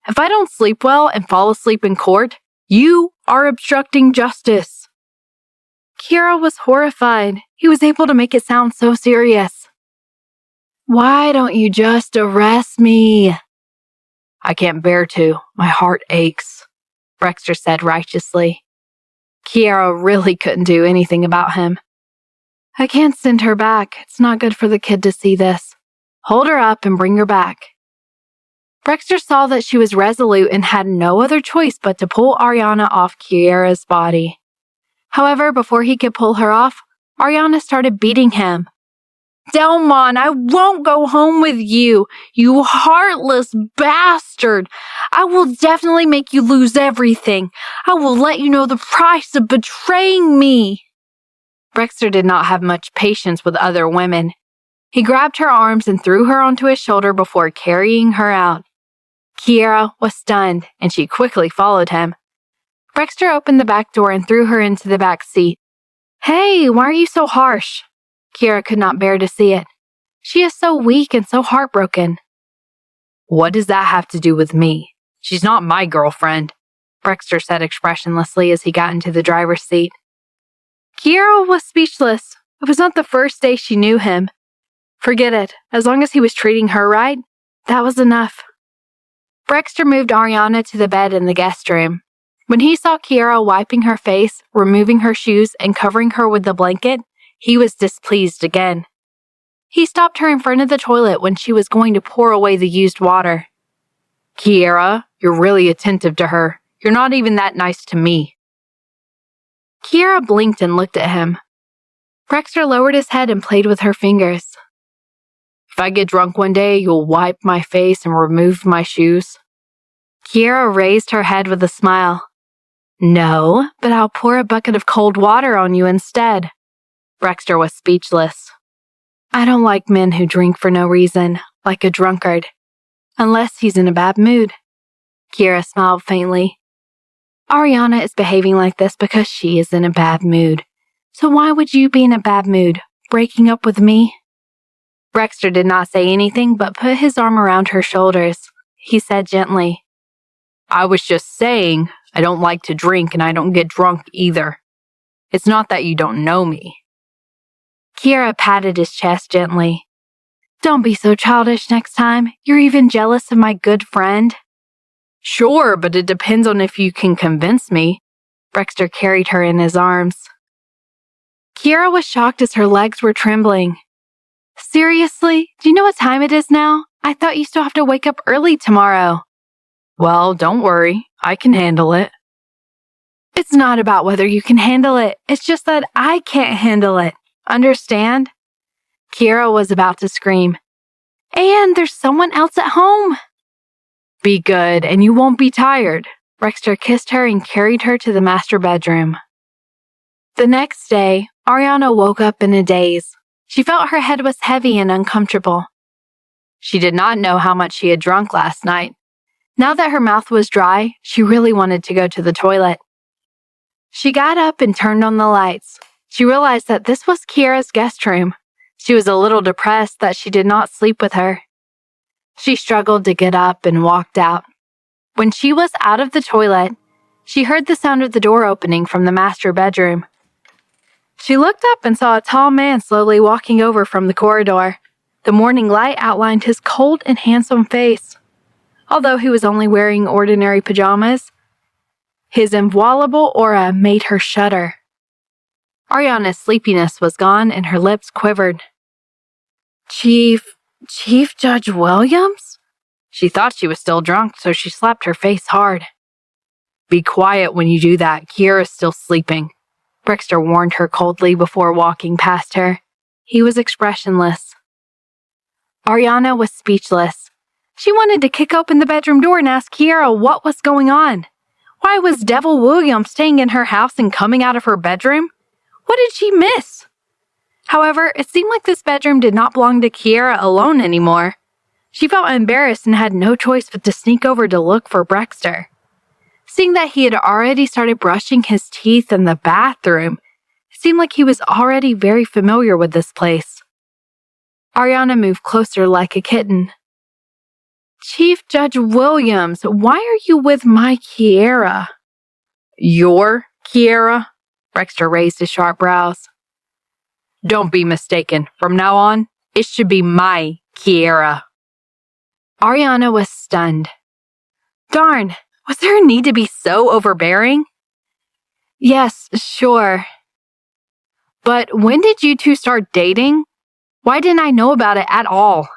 If I don't sleep well and fall asleep in court, you are obstructing justice. Kiera was horrified. He was able to make it sound so serious. Why don't you just arrest me? I can't bear to. My heart aches, Brexter said righteously. Kiera really couldn't do anything about him. I can't send her back. It's not good for the kid to see this. Hold her up and bring her back. Brexter saw that she was resolute and had no other choice but to pull Ariana off Kiera's body. However, before he could pull her off, Ariana started beating him. Delmon, I won't go home with you, you heartless bastard. I will definitely make you lose everything. I will let you know the price of betraying me. Brexter did not have much patience with other women. He grabbed her arms and threw her onto his shoulder before carrying her out. Kiera was stunned, and she quickly followed him. Brexter opened the back door and threw her into the back seat. Hey, why are you so harsh? Kiera could not bear to see it. She is so weak and so heartbroken. What does that have to do with me? She's not my girlfriend, Brexter said expressionlessly as he got into the driver's seat. Kiera was speechless. It was not the first day she knew him. Forget it. As long as he was treating her right, that was enough. Brexter moved Ariana to the bed in the guest room. When he saw Kiera wiping her face, removing her shoes, and covering her with the blanket, he was displeased again. He stopped her in front of the toilet when she was going to pour away the used water. Kiera, you're really attentive to her. You're not even that nice to me. Kiera blinked and looked at him. Brexter lowered his head and played with her fingers. If I get drunk one day, you'll wipe my face and remove my shoes. Kiera raised her head with a smile. No, but I'll pour a bucket of cold water on you instead. Brexter was speechless. I don't like men who drink for no reason, like a drunkard. Unless he's in a bad mood. Kiera smiled faintly. Ariana is behaving like this because she is in a bad mood. So why would you be in a bad mood, breaking up with me? Brexter did not say anything but put his arm around her shoulders. He said gently, I was just saying I don't like to drink and I don't get drunk either. It's not that you don't know me. Kiera patted his chest gently. Don't be so childish next time. You're even jealous of my good friend. Sure, but it depends on if you can convince me. Brexter carried her in his arms. Kiera was shocked as her legs were trembling. Seriously? Do you know what time it is now? I thought you still have to wake up early tomorrow. Well, don't worry. I can handle it. It's not about whether you can handle it. It's just that I can't handle it. Understand? Kiera was about to scream. And there's someone else at home. Be good and you won't be tired. Rexter kissed her and carried her to the master bedroom. The next day, Ariana woke up in a daze. She felt her head was heavy and uncomfortable. She did not know how much she had drunk last night. Now that her mouth was dry, she really wanted to go to the toilet. She got up and turned on the lights. She realized that this was Kiera's guest room. She was a little depressed that she did not sleep with her. She struggled to get up and walked out. When she was out of the toilet, she heard the sound of the door opening from the master bedroom. She looked up and saw a tall man slowly walking over from the corridor. The morning light outlined his cold and handsome face. Although he was only wearing ordinary pajamas, his inviolable aura made her shudder. Ariana's sleepiness was gone and her lips quivered. Chief Judge Williams? She thought she was still drunk, so she slapped her face hard. Be quiet when you do that. Kiera's still sleeping, Brexter warned her coldly before walking past her. He was expressionless. Ariana was speechless. She wanted to kick open the bedroom door and ask Kiera what was going on. Why was Devil Williams staying in her house and coming out of her bedroom? What did she miss? However, it seemed like this bedroom did not belong to Kiera alone anymore. She felt embarrassed and had no choice but to sneak over to look for Brexter. Seeing that he had already started brushing his teeth in the bathroom, it seemed like he was already very familiar with this place. Ariana moved closer like a kitten. Chief Judge Williams, why are you with my Kiera? Your Kiera? Brexter raised his sharp brows. Don't be mistaken. From now on, it should be my Kiera. Ariana was stunned. Darn, was there a need to be so overbearing? Yes, sure. But when did you two start dating? Why didn't I know about it at all?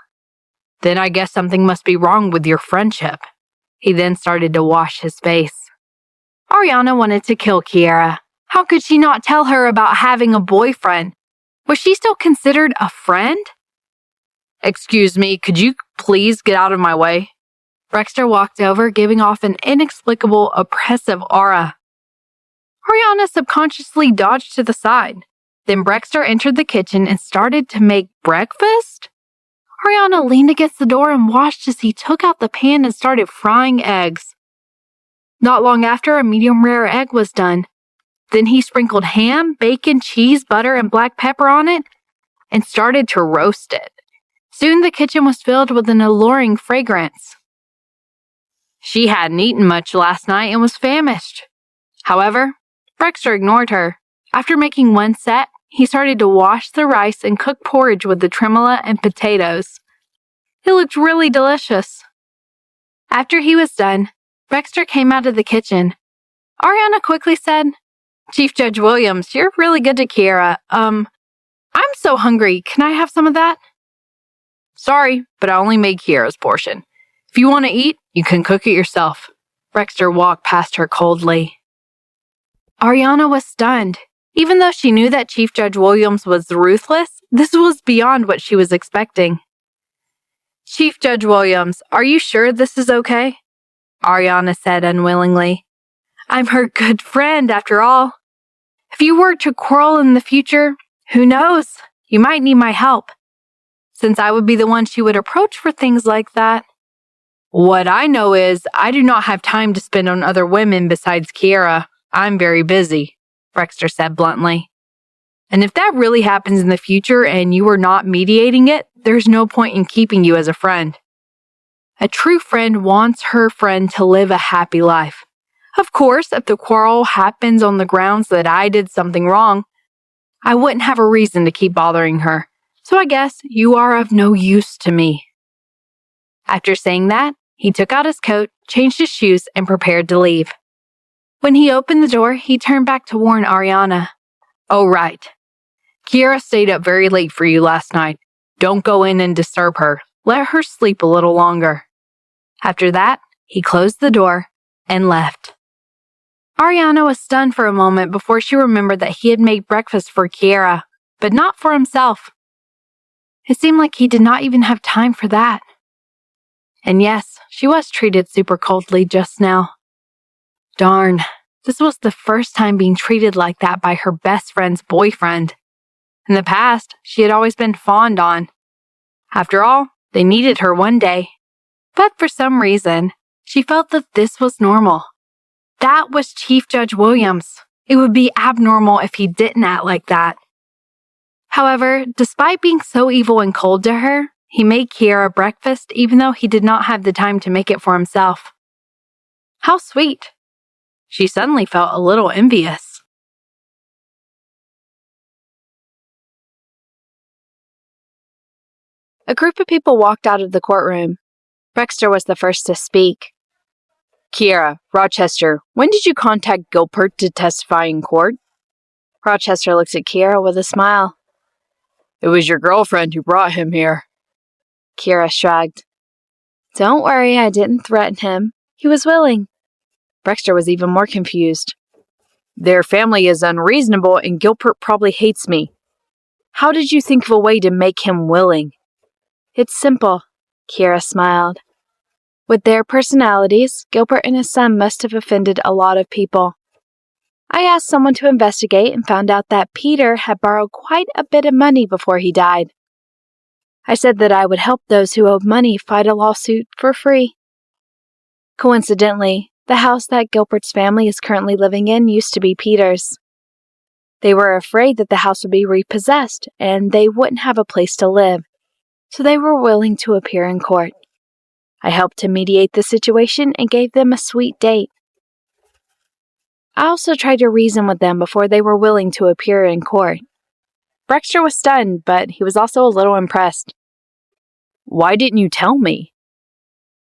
Then I guess something must be wrong with your friendship. He then started to wash his face. Ariana wanted to kill Kiera. How could she not tell her about having a boyfriend? Was she still considered a friend? Excuse me, could you please get out of my way? Brexter walked over, giving off an inexplicable, oppressive aura. Ariana subconsciously dodged to the side. Then Brexter entered the kitchen and started to make breakfast? Ariana leaned against the door and watched as he took out the pan and started frying eggs. Not long after, a medium-rare egg was done. Then he sprinkled ham, bacon, cheese, butter, and black pepper on it and started to roast it. Soon the kitchen was filled with an alluring fragrance. She hadn't eaten much last night and was famished. However, Brexter ignored her. After making one set, he started to wash the rice and cook porridge with the tremolo and potatoes. It looked really delicious. After he was done, Brexter came out of the kitchen. Ariana quickly said, Chief Judge Williams, you're really good to Kiera. I'm so hungry. Can I have some of that? Sorry, but I only made Kiera's portion. If you want to eat, you can cook it yourself. Brexter walked past her coldly. Ariana was stunned. Even though she knew that Chief Judge Williams was ruthless, this was beyond what she was expecting. Chief Judge Williams, are you sure this is okay? Ariana said unwillingly. I'm her good friend, after all. If you were to quarrel in the future, who knows? You might need my help, since I would be the one she would approach for things like that. What I know is I do not have time to spend on other women besides Kiera. I'm very busy, Brexter said bluntly. And if that really happens in the future and you are not mediating it, there's no point in keeping you as a friend. A true friend wants her friend to live a happy life. Of course, if the quarrel happens on the grounds that I did something wrong, I wouldn't have a reason to keep bothering her. So I guess you are of no use to me. After saying that, he took out his coat, changed his shoes, and prepared to leave. When he opened the door, he turned back to warn Ariana. Oh, right. Kiera stayed up very late for you last night. Don't go in and disturb her. Let her sleep a little longer. After that, he closed the door and left. Ariana was stunned for a moment before she remembered that he had made breakfast for Kiera, but not for himself. It seemed like he did not even have time for that. And yes, she was treated super coldly just now. Darn, this was the first time being treated like that by her best friend's boyfriend. In the past, she had always been fawned on. After all, they needed her one day. But for some reason, she felt that this was normal. That was Chief Judge Williams. It would be abnormal if he didn't act like that. However, despite being so evil and cold to her, he made Kiera breakfast even though he did not have the time to make it for himself. How sweet! She suddenly felt a little envious. A group of people walked out of the courtroom. Brexter was the first to speak. Kiera, Rochester, when did you contact Gilbert to testify in court? Rochester looked at Kiera with a smile. It was your girlfriend who brought him here. Kiera shrugged. Don't worry, I didn't threaten him. He was willing. Brexter was even more confused. Their family is unreasonable and Gilbert probably hates me. How did you think of a way to make him willing? It's simple, Kiera smiled. With their personalities, Gilbert and his son must have offended a lot of people. I asked someone to investigate and found out that Peter had borrowed quite a bit of money before he died. I said that I would help those who owed money fight a lawsuit for free. Coincidentally, the house that Gilbert's family is currently living in used to be Peter's. They were afraid that the house would be repossessed and they wouldn't have a place to live, so they were willing to appear in court. I helped to mediate the situation and gave them a sweet date. I also tried to reason with them before they were willing to appear in court. Brexter was stunned, but he was also a little impressed. Why didn't you tell me?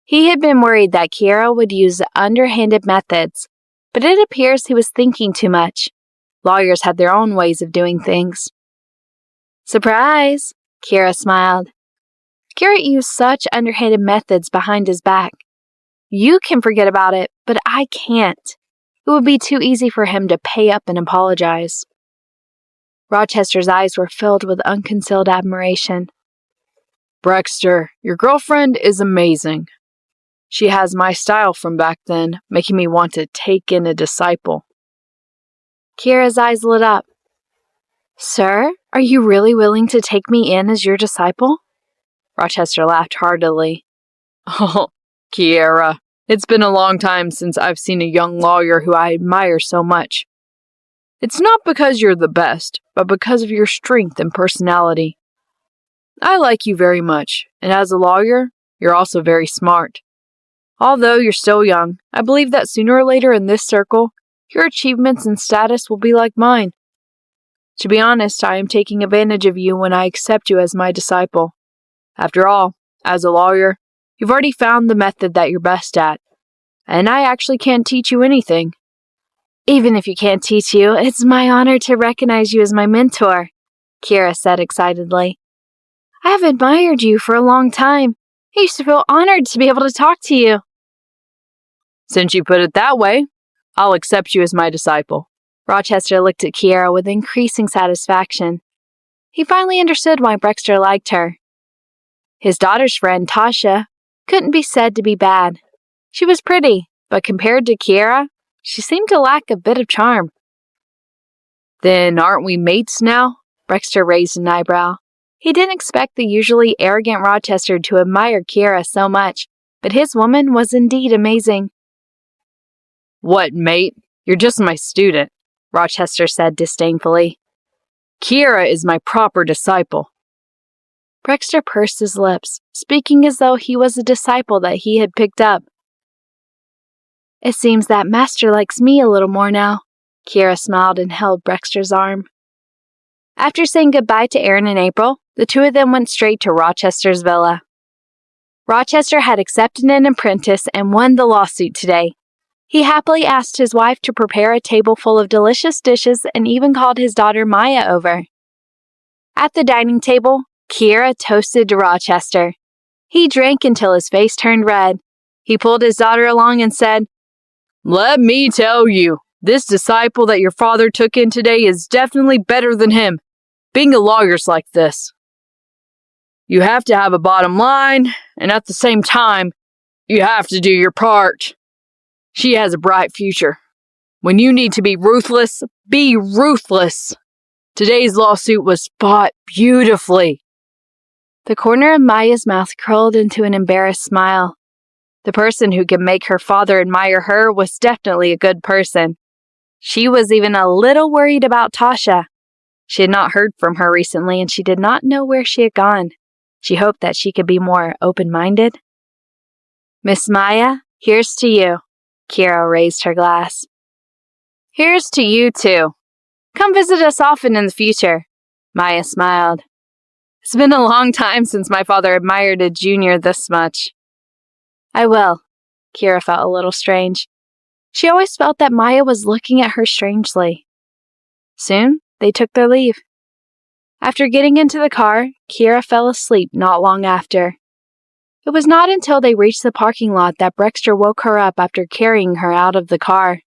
He had been worried that Kiera would use underhanded methods, but it appears he was thinking too much. Lawyers had their own ways of doing things. Surprise! Kiera smiled. Garrett used such underhanded methods behind his back. You can forget about it, but I can't. It would be too easy for him to pay up and apologize. Rochester's eyes were filled with unconcealed admiration. Brexter, your girlfriend is amazing. She has my style from back then, making me want to take in a disciple. Kiera's eyes lit up. Sir, are you really willing to take me in as your disciple? Rochester laughed heartily. Oh, Kiera, it's been a long time since I've seen a young lawyer who I admire so much. It's not because you're the best, but because of your strength and personality. I like you very much, and as a lawyer, you're also very smart. Although you're still young, I believe that sooner or later in this circle, your achievements and status will be like mine. To be honest, I am taking advantage of you when I accept you as my disciple. After all, as a lawyer, you've already found the method that you're best at, and I actually can't teach you anything. Even if you can't teach you, it's my honor to recognize you as my mentor, Kiera said excitedly. I have admired you for a long time. I used to feel honored to be able to talk to you. Since you put it that way, I'll accept you as my disciple. Rochester looked at Kiera with increasing satisfaction. He finally understood why Brexter liked her. His daughter's friend, Tasha, couldn't be said to be bad. She was pretty, but compared to Kiera, she seemed to lack a bit of charm. Then aren't we mates now? Brexter raised an eyebrow. He didn't expect the usually arrogant Rochester to admire Kiera so much, but his woman was indeed amazing. What, mate? You're just my student, Rochester said disdainfully. Kiera is my proper disciple. Brexter pursed his lips, speaking as though he was a disciple that he had picked up. It seems that Master likes me a little more now. Kiera smiled and held Brexter's arm. After saying goodbye to Aaron and April, the two of them went straight to Rochester's villa. Rochester had accepted an apprentice and won the lawsuit today. He happily asked his wife to prepare a table full of delicious dishes and even called his daughter Maya over. At the dining table, Kiera toasted to Rochester. He drank until his face turned red. He pulled his daughter along and said, Let me tell you, this disciple that your father took in today is definitely better than him. Being a lawyer's like this. You have to have a bottom line, and at the same time, you have to do your part. She has a bright future, When you need to be ruthless, be ruthless. Today's lawsuit was fought beautifully. The corner of Maya's mouth curled into an embarrassed smile. The person who could make her father admire her was definitely a good person. She was even a little worried about Tasha. She had not heard from her recently, and she did not know where she had gone. She hoped that she could be more open-minded. Miss Maya, here's to you. Kira raised her glass. Here's to you, too. Come visit us often in the future. Maya smiled. It's been a long time since my father admired a junior this much. I will. Kira felt a little strange. She always felt that Maya was looking at her strangely. Soon, they took their leave. After getting into the car, Kira fell asleep not long after. It was not until they reached the parking lot that Brexter woke her up after carrying her out of the car.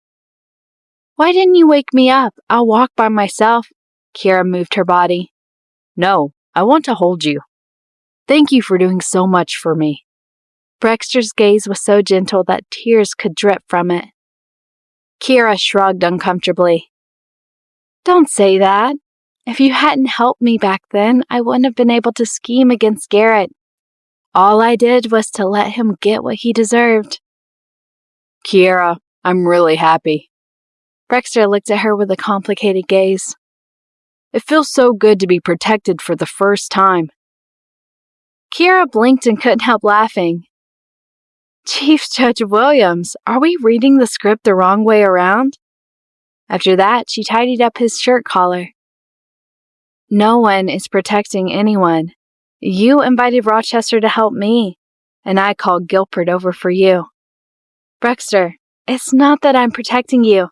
Why didn't you wake me up? I'll walk by myself. Kira moved her body. No, I want to hold you. Thank you for doing so much for me. Brexter's gaze was so gentle that tears could drip from it. Kira shrugged uncomfortably. Don't say that. If you hadn't helped me back then, I wouldn't have been able to scheme against Garrett. All I did was to let him get what he deserved. Kira, I'm really happy. Brexter looked at her with a complicated gaze. It feels so good to be protected for the first time. Kira blinked and couldn't help laughing. Chief Judge Williams, are we reading the script the wrong way around? After that, she tidied up his shirt collar. No one is protecting anyone. You invited Rochester to help me, and I called Gilbert over for you. Brexter, it's not that I'm protecting you.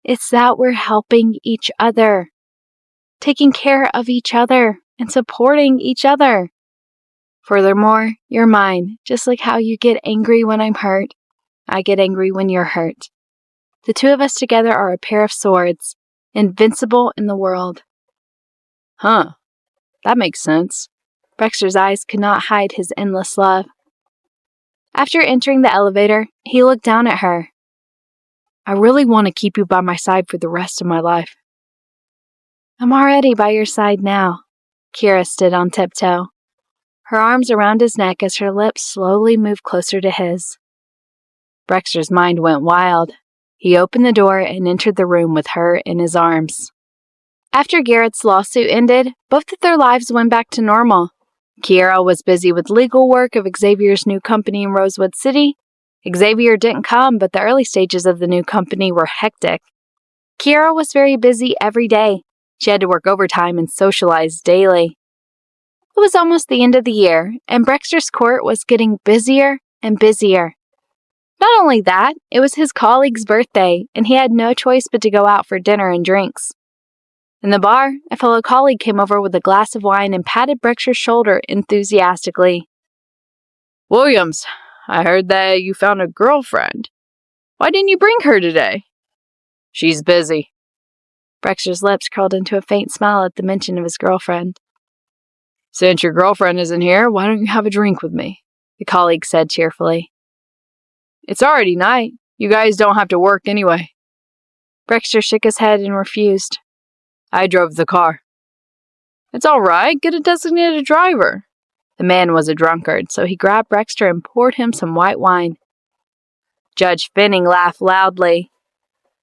It's that we're helping each other, taking care of each other, and supporting each other. Furthermore, you're mine, just like how you get angry when I'm hurt. I get angry when you're hurt. The two of us together are a pair of swords, invincible in the world. Huh, that makes sense. Brexter's eyes could not hide his endless love. After entering the elevator, he looked down at her. I really want to keep you by my side for the rest of my life. I'm already by your side now. Kira stood on tiptoe, her arms around his neck as her lips slowly moved closer to his. Brexter's mind went wild. He opened the door and entered the room with her in his arms. After Garrett's lawsuit ended, both of their lives went back to normal. Kira was busy with legal work of Xavier's new company in Rosewood City. Xavier didn't come, but the early stages of the new company were hectic. Kira was very busy every day. She had to work overtime and socialize daily. It was almost the end of the year, and Brexter's court was getting busier and busier. Not only that, it was his colleague's birthday, and he had no choice but to go out for dinner and drinks. In the bar, a fellow colleague came over with a glass of wine and patted Brexter's shoulder enthusiastically. Williams, I heard that you found a girlfriend. Why didn't you bring her today? She's busy. Brexter's lips curled into a faint smile at the mention of his girlfriend. Since your girlfriend isn't here, why don't you have a drink with me? The colleague said cheerfully. It's already night. You guys don't have to work anyway. Brexter shook his head and refused. I drove the car. It's all right. Get a designated driver. The man was a drunkard, so he grabbed Brexter and poured him some white wine. Judge Finning laughed loudly.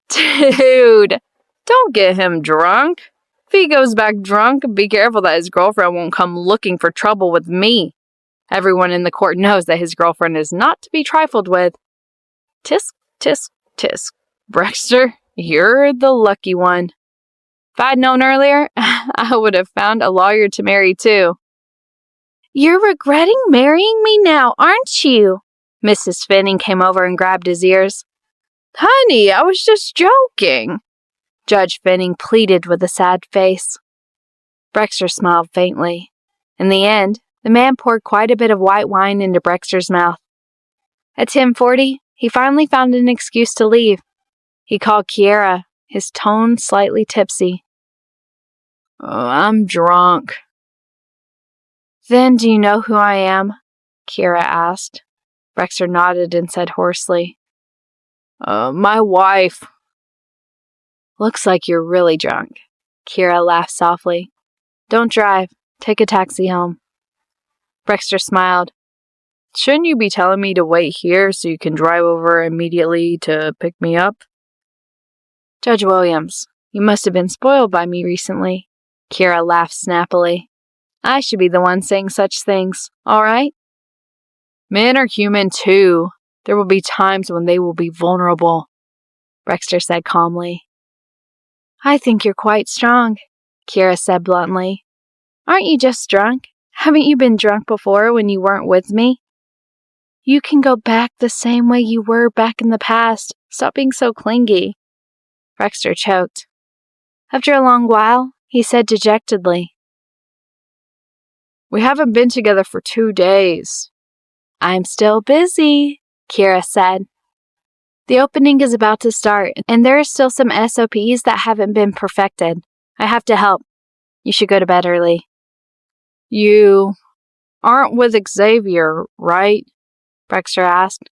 Dude, don't get him drunk. If he goes back drunk, be careful that his girlfriend won't come looking for trouble with me. Everyone in the court knows that his girlfriend is not to be trifled with. Tisk, tisk, tisk. Brexter, you're the lucky one. If I'd known earlier, I would have found a lawyer to marry too. You're regretting marrying me now, aren't you? Mrs. Finning came over and grabbed his ears. Honey, I was just joking. Judge Finning pleaded with a sad face. Brexter smiled faintly. In the end, the man poured quite a bit of white wine into Brexter's mouth. At 10:40, he finally found an excuse to leave. He called Kiera, his tone slightly tipsy. Oh, I'm drunk. Then do you know who I am? Kiera asked. Brexter nodded and said hoarsely, My wife. Looks like you're really drunk. Kira laughed softly. Don't drive. Take a taxi home. Brexter smiled. Shouldn't you be telling me to wait here so you can drive over immediately to pick me up? Judge Williams, you must have been spoiled by me recently. Kira laughed snappily. I should be the one saying such things, all right? Men are human too. There will be times when they will be vulnerable, Brexter said calmly. I think you're quite strong, Kira said bluntly. Aren't you just drunk? Haven't you been drunk before when you weren't with me? You can go back the same way you were back in the past. Stop being so clingy. Brexter choked. After a long while, he said dejectedly, We haven't been together for 2 days. I'm still busy, Kira said. The opening is about to start, and there are still some SOPs that haven't been perfected. I have to help. You should go to bed early. You aren't with Xavier, right? Brexter asked.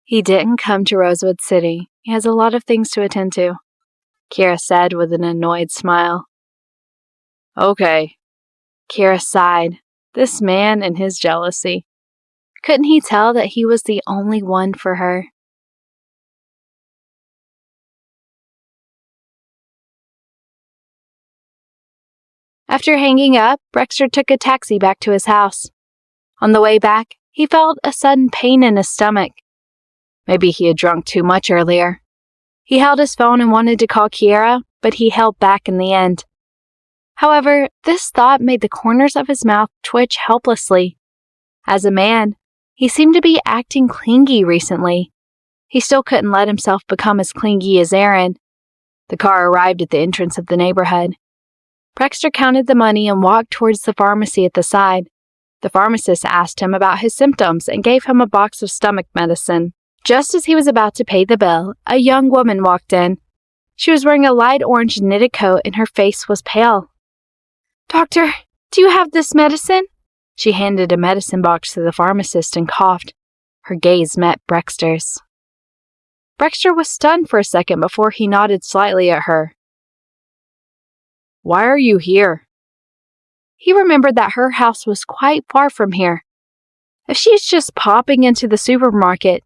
He didn't come to Rosewood City. He has a lot of things to attend to, Kira said with an annoyed smile. Okay. Kira sighed. This man and his jealousy. Couldn't he tell that he was the only one for her? After hanging up, Brexter took a taxi back to his house. On the way back, he felt a sudden pain in his stomach. Maybe he had drunk too much earlier. He held his phone and wanted to call Kiera, but he held back in the end. However, this thought made the corners of his mouth twitch helplessly. As a man, he seemed to be acting clingy recently. He still couldn't let himself become as clingy as Aaron. The car arrived at the entrance of the neighborhood. Brexter counted the money and walked towards the pharmacy at the side. The pharmacist asked him about his symptoms and gave him a box of stomach medicine. Just as he was about to pay the bill, a young woman walked in. She was wearing a light orange knitted coat and her face was pale. Doctor, do you have this medicine? She handed a medicine box to the pharmacist and coughed. Her gaze met Brexter's. Brexter was stunned for a second before he nodded slightly at her. Why are you here? He remembered that her house was quite far from here. If she is just popping into the supermarket,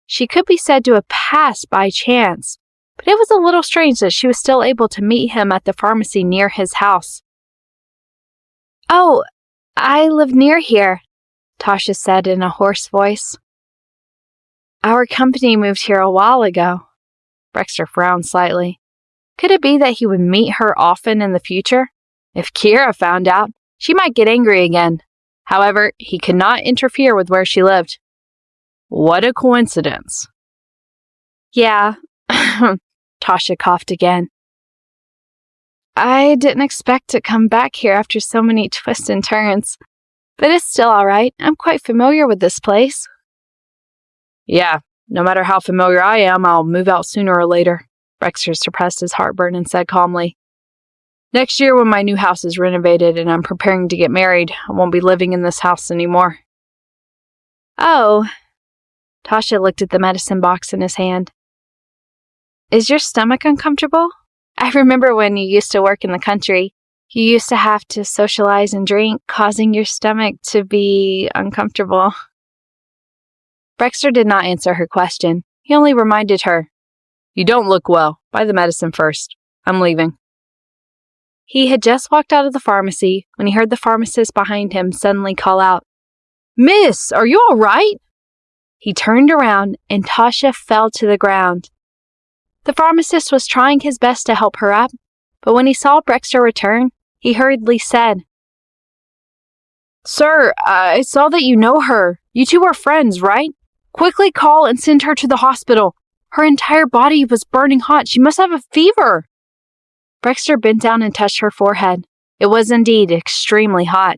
she could be said to have passed by chance, but it was a little strange that she was still able to meet him at the pharmacy near his house. Oh, I live near here, Tasha said in a hoarse voice. Our company moved here a while ago. Brexter frowned slightly. Could it be that he would meet her often in the future? If Kira found out, she might get angry again. However, he could not interfere with where she lived. What a coincidence. Yeah, Tasha coughed again. I didn't expect to come back here after so many twists and turns, but it's still all right. I'm quite familiar with this place. Yeah, no matter how familiar I am, I'll move out sooner or later. Brexter suppressed his heartburn and said calmly, Next year when my new house is renovated and I'm preparing to get married, I won't be living in this house anymore. Oh. Tasha looked at the medicine box in his hand. Is your stomach uncomfortable? I remember when you used to work in the country, you used to have to socialize and drink, causing your stomach to be uncomfortable. Brexter did not answer her question. He only reminded her, You don't look well. Buy the medicine first. I'm leaving. He had just walked out of the pharmacy when he heard the pharmacist behind him suddenly call out, Miss, are you all right? He turned around and Tasha fell to the ground. The pharmacist was trying his best to help her up, but when he saw Brexter return, he hurriedly said, Sir, I saw that you know her. You two are friends, right? Quickly call and send her to the hospital. Her entire body was burning hot. She must have a fever. Brexter bent down and touched her forehead. It was indeed extremely hot.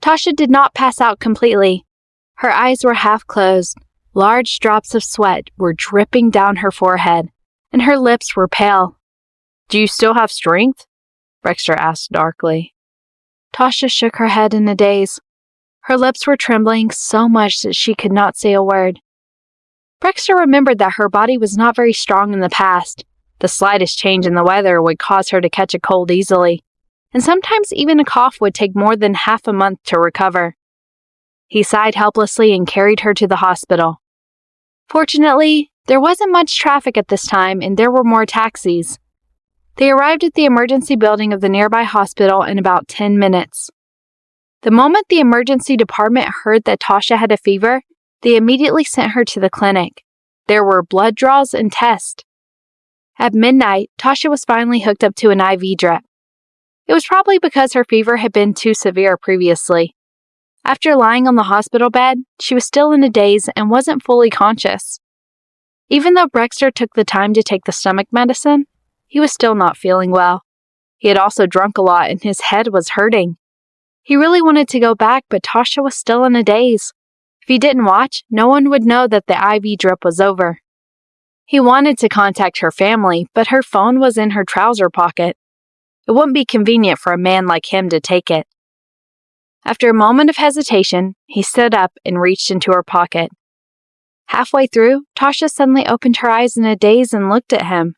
Tasha did not pass out completely. Her eyes were half closed. Large drops of sweat were dripping down her forehead, and her lips were pale. Do you still have strength? Brexter asked darkly. Tasha shook her head in a daze. Her lips were trembling so much that she could not say a word. Brexter remembered that her body was not very strong in the past, The slightest change in the weather would cause her to catch a cold easily, and sometimes even a cough would take more than half a month to recover. He sighed helplessly and carried her to the hospital. Fortunately, there wasn't much traffic at this time and there were more taxis. They arrived at the emergency building of the nearby hospital in about 10 minutes. The moment the emergency department heard that Tasha had a fever, they immediately sent her to the clinic. There were blood draws and tests. At midnight, Tasha was finally hooked up to an IV drip. It was probably because her fever had been too severe previously. After lying on the hospital bed, she was still in a daze and wasn't fully conscious. Even though Brexter took the time to take the stomach medicine, he was still not feeling well. He had also drunk a lot and his head was hurting. He really wanted to go back, but Tasha was still in a daze. If he didn't watch, no one would know that the IV drip was over. He wanted to contact her family, but her phone was in her trouser pocket. It wouldn't be convenient for a man like him to take it. After a moment of hesitation, he stood up and reached into her pocket. Halfway through, Tasha suddenly opened her eyes in a daze and looked at him.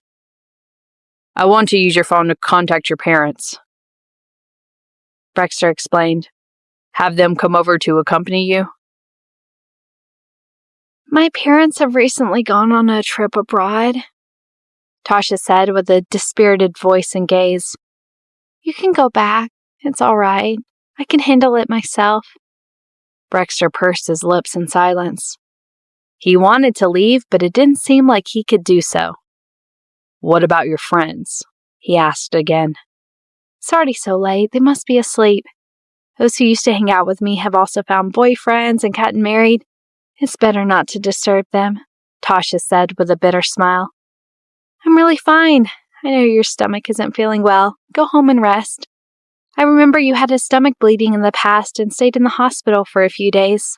"I want to use your phone to contact your parents," Brexter explained. "Have them come over to accompany you?" "My parents have recently gone on a trip abroad," Tasha said with a dispirited voice and gaze. "You can go back. It's all right. I can handle it myself." Brexter pursed his lips in silence. He wanted to leave, but it didn't seem like he could do so. "What about your friends?" he asked again. "It's already so late. They must be asleep. Those who used to hang out with me have also found boyfriends and gotten married. It's better not to disturb them," Tasha said with a bitter smile. "I'm really fine. I know your stomach isn't feeling well. Go home and rest. I remember you had a stomach bleeding in the past and stayed in the hospital for a few days."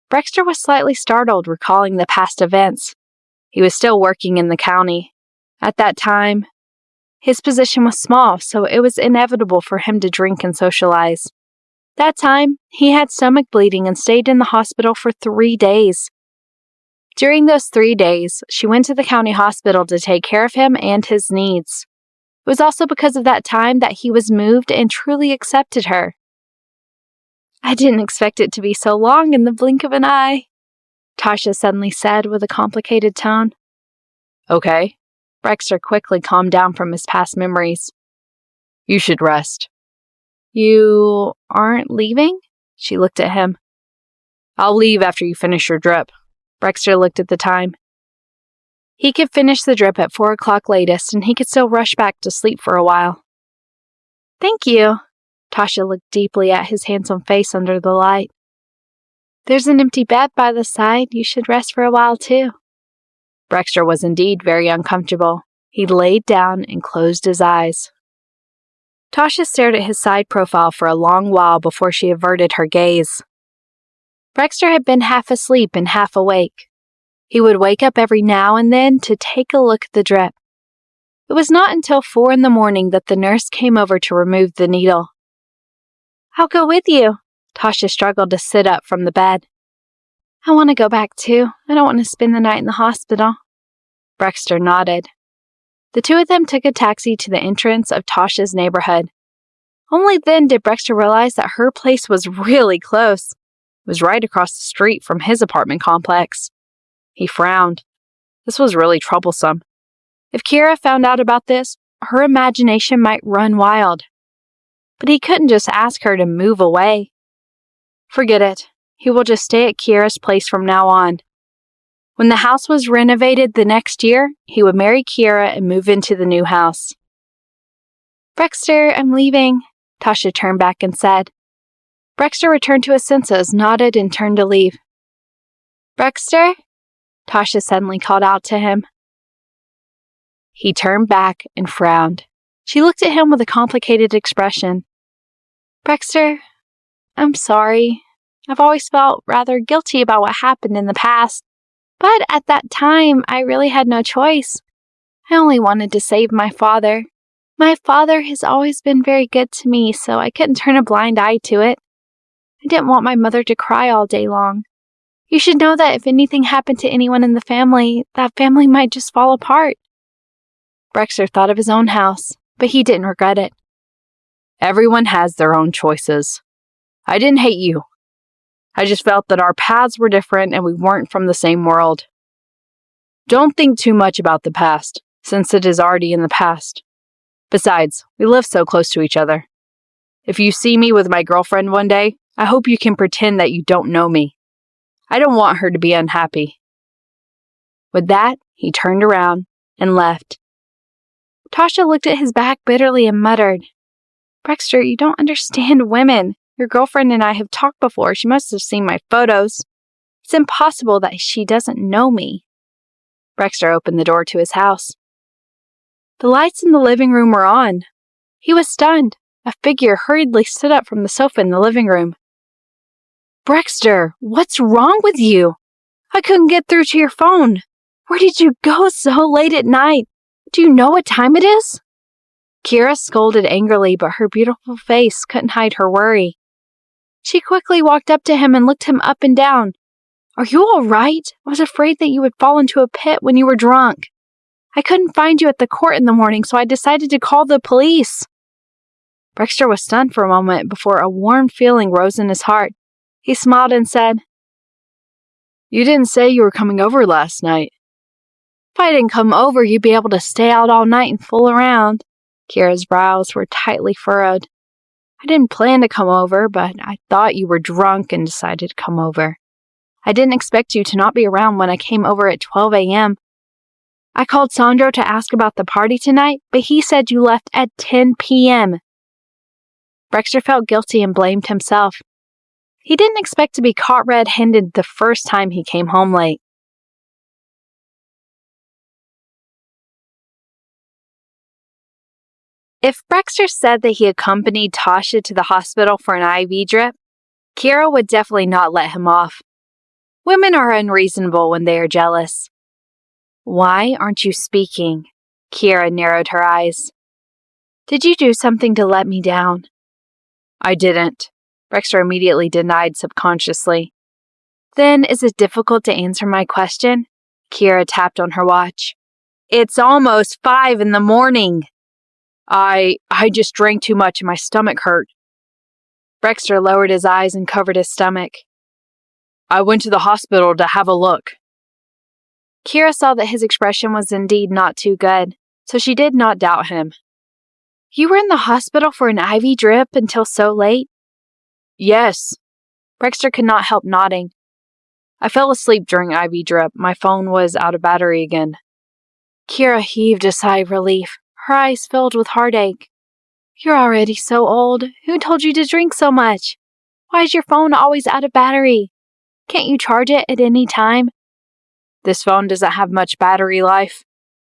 Brexter was slightly startled, recalling the past events. He was still working in the county. At that time, his position was small, so it was inevitable for him to drink and socialize. That time, he had stomach bleeding and stayed in the hospital for 3 days. During those 3 days, she went to the county hospital to take care of him and his needs. It was also because of that time that he was moved and truly accepted her. "I didn't expect it to be so long in the blink of an eye," Tasha suddenly said with a complicated tone. "Okay." Brexter quickly calmed down from his past memories. "You should rest." "You aren't leaving?" She looked at him. "I'll leave after you finish your drip." Brexter looked at the time. He could finish the drip at 4 o'clock latest, and he could still rush back to sleep for a while. "Thank you." Tasha looked deeply at his handsome face under the light. "There's an empty bed by the side. You should rest for a while, too." Brexter was indeed very uncomfortable. He laid down and closed his eyes. Tasha stared at his side profile for a long while before she averted her gaze. Brexter had been half asleep and half awake. He would wake up every now and then to take a look at the drip. It was not until 4 in the morning that the nurse came over to remove the needle. "I'll go with you." Tasha struggled to sit up from the bed. "I want to go back too. I don't want to spend the night in the hospital." Brexter nodded. The two of them took a taxi to the entrance of Tasha's neighborhood. Only then did Brexter realize that her place was really close. It was right across the street from his apartment complex. He frowned. This was really troublesome. If Kira found out about this, her imagination might run wild. But he couldn't just ask her to move away. Forget it. He will just stay at Kira's place from now on. When the house was renovated the next year, he would marry Kira and move into the new house. "Brexter, I'm leaving," Tasha turned back and said. Brexter returned to his senses, nodded, and turned to leave. "Brexter?" Tasha suddenly called out to him. He turned back and frowned. She looked at him with a complicated expression. "Brexter, I'm sorry. I've always felt rather guilty about what happened in the past. But at that time, I really had no choice. I only wanted to save my father. My father has always been very good to me, so I couldn't turn a blind eye to it. I didn't want my mother to cry all day long. You should know that if anything happened to anyone in the family, that family might just fall apart. Brexter thought of his own house, but he didn't regret it. Everyone has their own choices. I didn't hate you. I just felt that our paths were different and we weren't from the same world. Don't think too much about the past, since it is already in the past. Besides, we live so close to each other. If you see me with my girlfriend one day, I hope you can pretend that you don't know me. I don't want her to be unhappy." With that, he turned around and left. Tasha looked at his back bitterly and muttered, "Brexter, you don't understand women. Your girlfriend and I have talked before. She must have seen my photos. It's impossible that she doesn't know me." Brexter opened the door to his house. The lights in the living room were on. He was stunned. A figure hurriedly stood up from the sofa in the living room. "Brexter, what's wrong with you? I couldn't get through to your phone. Where did you go so late at night? Do you know what time it is?" Kira scolded angrily, but her beautiful face couldn't hide her worry. She quickly walked up to him and looked him up and down. "Are you all right? I was afraid that you would fall into a pit when you were drunk. I couldn't find you at the court in the morning, so I decided to call the police." Brexter was stunned for a moment before a warm feeling rose in his heart. He smiled and said, "You didn't say you were coming over last night." "If I didn't come over, you'd be able to stay out all night and fool around." Kira's brows were tightly furrowed. "I didn't plan to come over, but I thought you were drunk and decided to come over. I didn't expect you to not be around when I came over at 12 a.m. I called Sandro to ask about the party tonight, but he said you left at 10 p.m. Brexter felt guilty and blamed himself. He didn't expect to be caught red-handed the first time he came home late. If Brexter said that he accompanied Tasha to the hospital for an IV drip, Kira would definitely not let him off. Women are unreasonable when they are jealous. "Why aren't you speaking?" Kira narrowed her eyes. "Did you do something to let me down?" "I didn't," Brexter immediately denied subconsciously. "Then is it difficult to answer my question?" Kira tapped on her watch. "It's almost 5 in the morning." I just drank too much and my stomach hurt." Brexter lowered his eyes and covered his stomach. "I went to the hospital to have a look." Kira saw that his expression was indeed not too good, so she did not doubt him. "You were in the hospital for an IV drip until so late?" "Yes." Brexter could not help nodding. "I fell asleep during IV drip. My phone was out of battery again." Kira heaved a sigh of relief. Her eyes filled with heartache. "You're already so old. Who told you to drink so much? Why is your phone always out of battery? Can't you charge it at any time?" "This phone doesn't have much battery life,"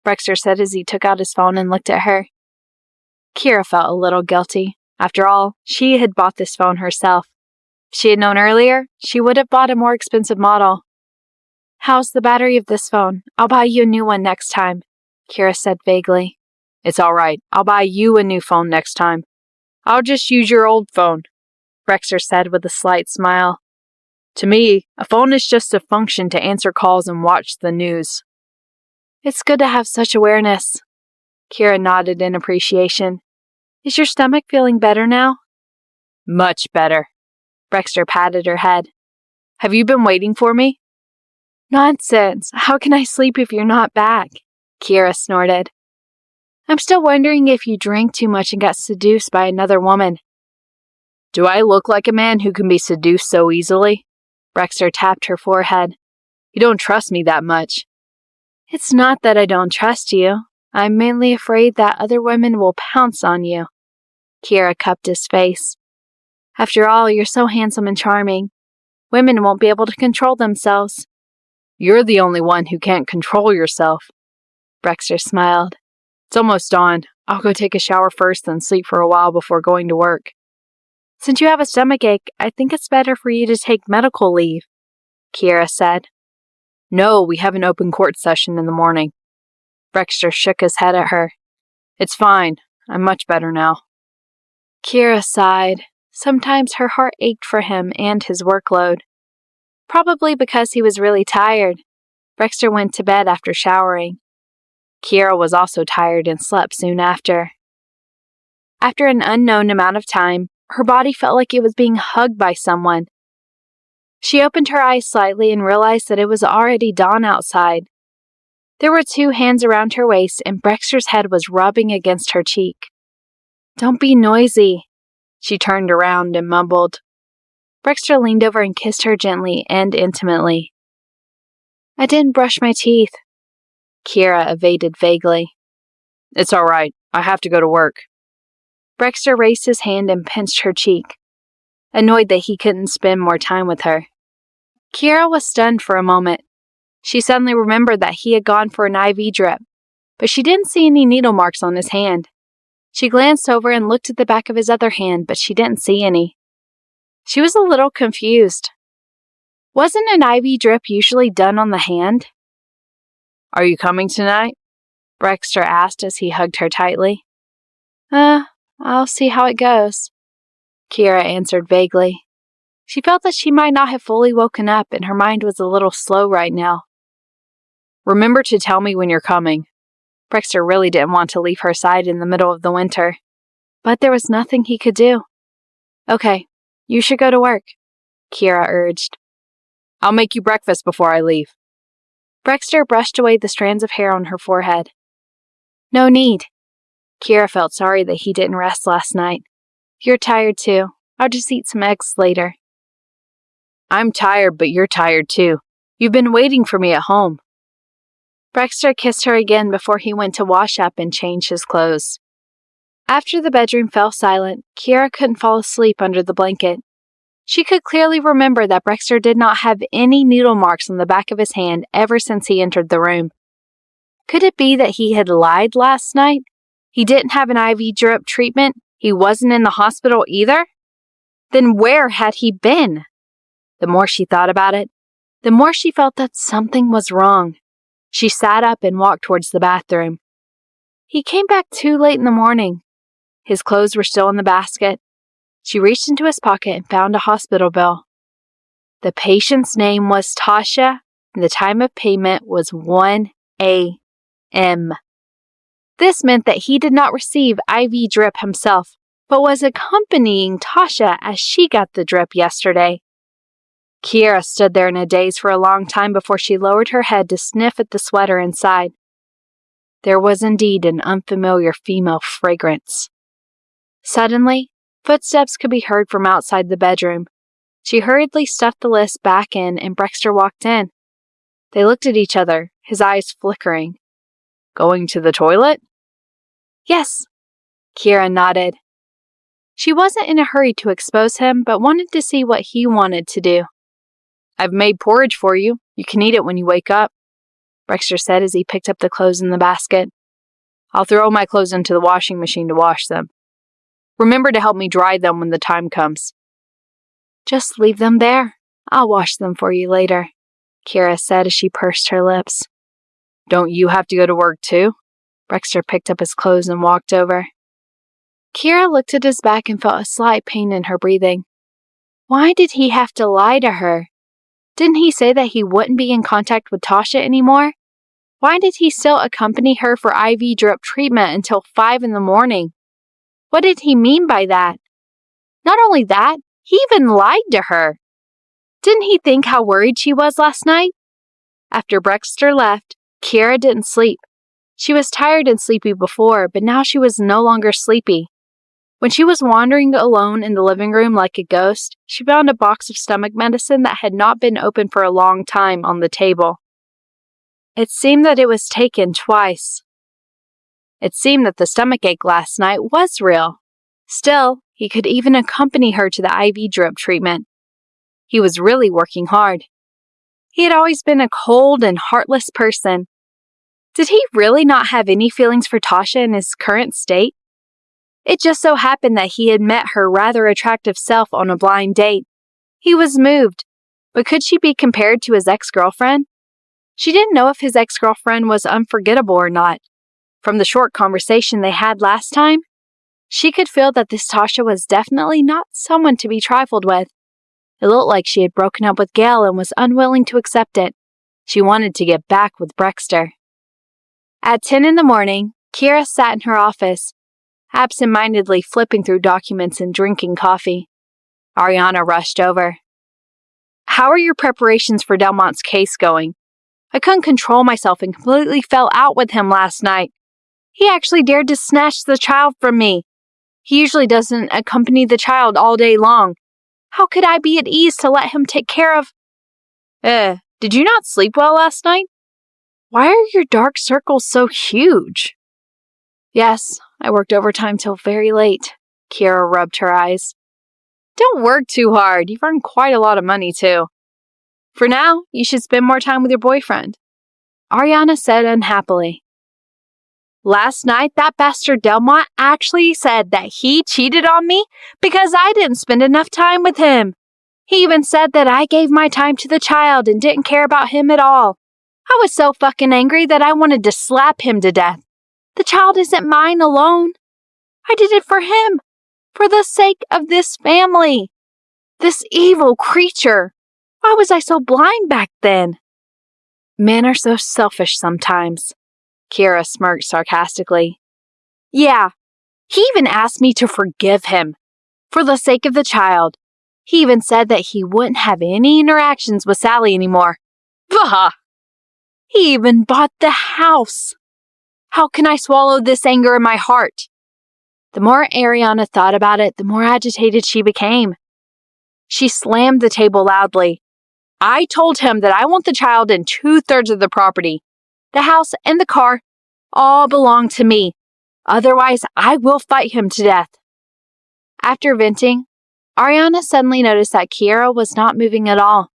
Brexter said as he took out his phone and looked at her. Kira felt a little guilty. After all, she had bought this phone herself. If she had known earlier, she would have bought a more expensive model. "How's the battery of this phone? I'll buy you a new one next time," Kira said vaguely. "It's all right. I'll buy you a new phone next time. I'll just use your old phone," Brexter said with a slight smile. "To me, a phone is just a function to answer calls and watch the news." "It's good to have such awareness." Kira nodded in appreciation. "Is your stomach feeling better now?" "Much better." Brexter patted her head. "Have you been waiting for me?" "Nonsense. How can I sleep if you're not back?" Kira snorted. "I'm still wondering if you drank too much and got seduced by another woman." "Do I look like a man who can be seduced so easily?" Brexter tapped her forehead. "You don't trust me that much." "It's not that I don't trust you. I'm mainly afraid that other women will pounce on you." Kira cupped his face. "After all, you're so handsome and charming. Women won't be able to control themselves." "You're the only one who can't control yourself." Brexter smiled. "It's almost dawn. I'll go take a shower first, then sleep for a while before going to work." "Since you have a stomachache, I think it's better for you to take medical leave," Kira said. "No, we have an open court session in the morning." Brexter shook his head at her. "It's fine. I'm much better now." Kira sighed. Sometimes her heart ached for him and his workload. Probably because he was really tired. Brexter went to bed after showering. Kiera was also tired and slept soon after. After an unknown amount of time, her body felt like it was being hugged by someone. She opened her eyes slightly and realized that it was already dawn outside. There were 2 hands around her waist, and Brexter's head was rubbing against her cheek. "Don't be noisy." She turned around and mumbled. Brexter leaned over and kissed her gently and intimately. "I didn't brush my teeth." Kiera evaded vaguely. "It's all right. I have to go to work." Brexter raised his hand and pinched her cheek, annoyed that he couldn't spend more time with her. Kiera was stunned for a moment. She suddenly remembered that he had gone for an IV drip, but she didn't see any needle marks on his hand. She glanced over and looked at the back of his other hand, but she didn't see any. She was a little confused. Wasn't an IV drip usually done on the hand? "Are you coming tonight?" Brexter asked as he hugged her tightly. I'll see how it goes," Kiera answered vaguely. She felt that she might not have fully woken up, and her mind was a little slow right now. "Remember to tell me when you're coming." Brexter really didn't want to leave her side in the middle of the winter, but there was nothing he could do. "Okay, you should go to work," Kiera urged. "I'll make you breakfast before I leave." Brexter brushed away the strands of hair on her forehead. "No need." Kiera felt sorry that he didn't rest last night. "You're tired too. I'll just eat some eggs later." "I'm tired, but you're tired too. You've been waiting for me at home." Brexter kissed her again before he went to wash up and change his clothes. After the bedroom fell silent, Kiera couldn't fall asleep under the blanket. She could clearly remember that Brexter did not have any needle marks on the back of his hand ever since he entered the room. Could it be that he had lied last night? He didn't have an IV drip treatment? He wasn't in the hospital either? Then where had he been? The more she thought about it, the more she felt that something was wrong. She sat up and walked towards the bathroom. He came back too late in the morning. His clothes were still in the basket. She reached into his pocket and found a hospital bill. The patient's name was Tasha, and the time of payment was 1 a.m. This meant that he did not receive IV drip himself, but was accompanying Tasha as she got the drip yesterday. Kiera stood there in a daze for a long time before she lowered her head to sniff at the sweater inside. There was indeed an unfamiliar female fragrance. Suddenly, footsteps could be heard from outside the bedroom. She hurriedly stuffed the list back in, and Brexter walked in. They looked at each other, his eyes flickering. "Going to the toilet?" "Yes," Kiera nodded. She wasn't in a hurry to expose him, but wanted to see what he wanted to do. "I've made porridge for you. You can eat it when you wake up," Brexter said as he picked up the clothes in the basket. "I'll throw my clothes into the washing machine to wash them. Remember to help me dry them when the time comes." "Just leave them there. I'll wash them for you later," Kiera said as she pursed her lips. "Don't you have to go to work too?" Brexter picked up his clothes and walked over. Kiera looked at his back and felt a slight pain in her breathing. Why did he have to lie to her? Didn't he say that he wouldn't be in contact with Tasha anymore? Why did he still accompany her for IV drip treatment until 5 in the morning? What did he mean by that? Not only that, he even lied to her. Didn't he think how worried she was last night? After Brexter left, Kiera didn't sleep. She was tired and sleepy before, but now she was no longer sleepy. When she was wandering alone in the living room like a ghost, she found a box of stomach medicine that had not been opened for a long time on the table. It seemed that it was taken twice. It seemed that the stomachache last night was real. Still, he could even accompany her to the IV drip treatment. He was really working hard. He had always been a cold and heartless person. Did he really not have any feelings for Tasha in his current state? It just so happened that he had met her rather attractive self on a blind date. He was moved, but could she be compared to his ex-girlfriend? She didn't know if his ex-girlfriend was unforgettable or not. From the short conversation they had last time, she could feel that this Tasha was definitely not someone to be trifled with. It looked like she had broken up with Gail and was unwilling to accept it. She wanted to get back with Brexter. At 10 in the morning, Kira sat in her office, absent-mindedly flipping through documents and drinking coffee. Ariana rushed over. "How are your preparations for Delmont's case going? I couldn't control myself and completely fell out with him last night. He actually dared to snatch the child from me. He usually doesn't accompany the child all day long. How could I be at ease to let him take care of—" Did you not sleep well last night? Why are your dark circles so huge?" "Yes, I worked overtime till very late." Kira rubbed her eyes. "Don't work too hard. You've earned quite a lot of money, too. For now, you should spend more time with your boyfriend," Ariana said unhappily. "Last night, that bastard Delmont actually said that he cheated on me because I didn't spend enough time with him. He even said that I gave my time to the child and didn't care about him at all. I was so fucking angry that I wanted to slap him to death. The child isn't mine alone. I did it for him, for the sake of this family. This evil creature. Why was I so blind back then?" "Men are so selfish sometimes," Kira smirked sarcastically. "Yeah, he even asked me to forgive him, for the sake of the child. He even said that he wouldn't have any interactions with Sally anymore. Bah! He even bought the house. How can I swallow this anger in my heart?" The more Ariana thought about it, the more agitated she became. She slammed the table loudly. "I told him that I want the child and 2/3 of the property. The house and the car all belong to me. Otherwise, I will fight him to death." After venting, Ariana suddenly noticed that Kira was not moving at all.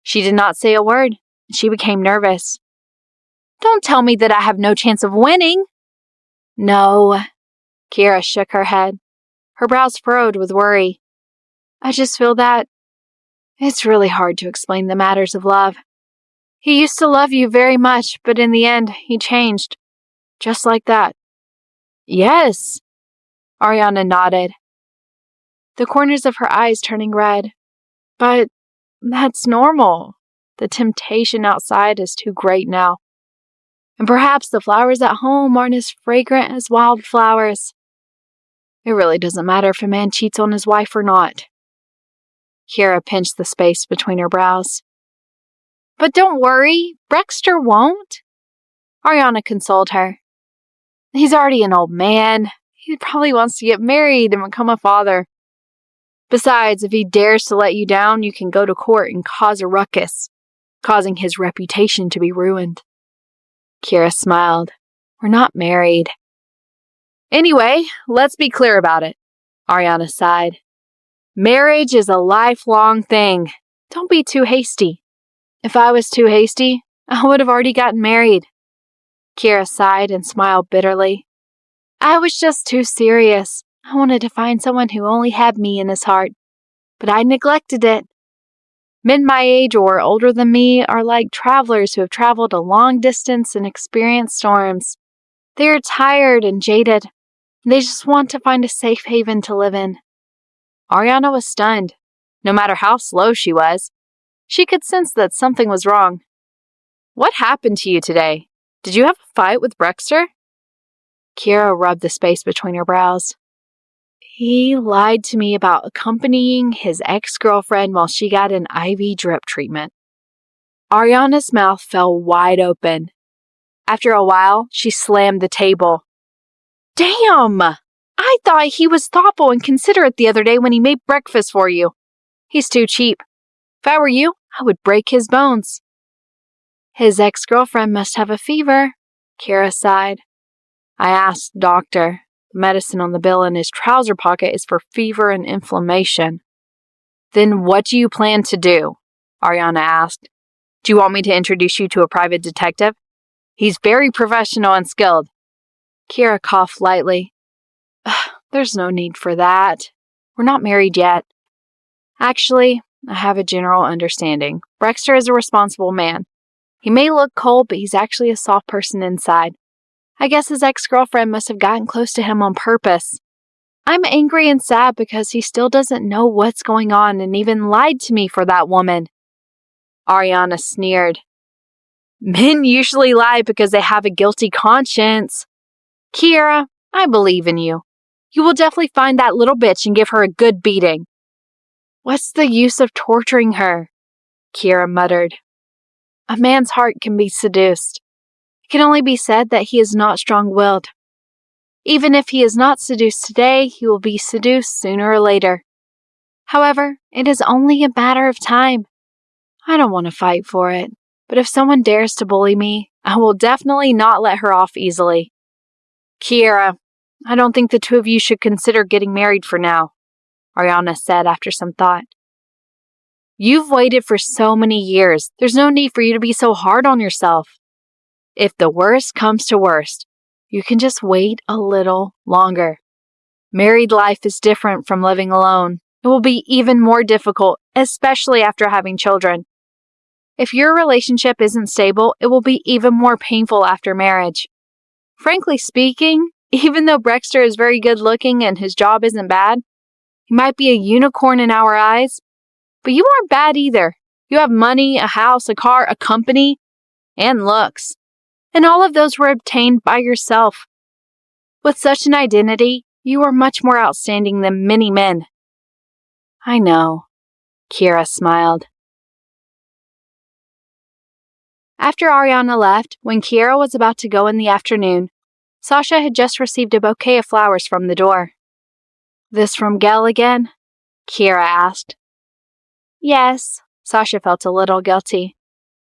She did not say a word, and she became nervous. "Don't tell me that I have no chance of winning." "No." Kira shook her head. Her brows furrowed with worry. "I just feel that it's really hard to explain the matters of love. He used to love you very much, but in the end, he changed. Just like that." "Yes." Ariana nodded, the corners of her eyes turning red. "But that's normal. The temptation outside is too great now. And perhaps the flowers at home aren't as fragrant as wildflowers. It really doesn't matter if a man cheats on his wife or not." Kira pinched the space between her brows. "But don't worry, Brexter won't," Ariana consoled her. "He's already an old man. He probably wants to get married and become a father. Besides, if he dares to let you down, you can go to court and cause a ruckus, causing his reputation to be ruined." Kira smiled. "We're not married." "Anyway, let's be clear about it," Ariana sighed. "Marriage is a lifelong thing. Don't be too hasty." "If I was too hasty, I would have already gotten married." Kira sighed and smiled bitterly. "I was just too serious. I wanted to find someone who only had me in his heart, but I neglected it. Men my age or older than me are like travelers who have traveled a long distance and experienced storms. They are tired and jaded. They just want to find a safe haven to live in." Ariana was stunned. No matter how slow she was, she could sense that something was wrong. "What happened to you today? Did you have a fight with Brexter?" Kira rubbed the space between her brows. "He lied to me about accompanying his ex-girlfriend while she got an IV drip treatment." Ariana's mouth fell wide open. After a while, she slammed the table. "Damn! I thought he was thoughtful and considerate the other day when he made breakfast for you. He's too cheap. If I were you, I would break his bones." "His ex-girlfriend must have a fever," Kira sighed. "I asked the doctor. The medicine on the bill in his trouser pocket is for fever and inflammation." "Then what do you plan to do?" Ariana asked. "Do you want me to introduce you to a private detective? He's very professional and skilled." Kira coughed lightly. "There's no need for that. We're not married yet. Actually, I have a general understanding. Brexter is a responsible man. He may look cold, but he's actually a soft person inside. I guess his ex-girlfriend must have gotten close to him on purpose. I'm angry and sad because he still doesn't know what's going on and even lied to me for that woman." Ariana sneered. Men usually lie because they have a guilty conscience. Kiera, I believe in you. You will definitely find that little bitch and give her a good beating. What's the use of torturing her? Kiera muttered. A man's heart can be seduced. It can only be said that he is not strong-willed. Even if he is not seduced today, he will be seduced sooner or later. However, it is only a matter of time. I don't want to fight for it, but if someone dares to bully me, I will definitely not let her off easily. Kiera, I don't think the two of you should consider getting married for now, Ariana said after some thought. You've waited for so many years. There's no need for you to be so hard on yourself. If the worst comes to worst, you can just wait a little longer. Married life is different from living alone. It will be even more difficult, especially after having children. If your relationship isn't stable, it will be even more painful after marriage. Frankly speaking, even though Brexter is very good looking and his job isn't bad, he might be a unicorn in our eyes, but you aren't bad either. You have money, a house, a car, a company, and looks. And all of those were obtained by yourself. With such an identity, you are much more outstanding than many men. I know, Kiera smiled. After Ariana left, when Kiera was about to go in the afternoon, Sasha had just received a bouquet of flowers from the door. This from Gail again? Kiera asked. Yes, Sasha felt a little guilty.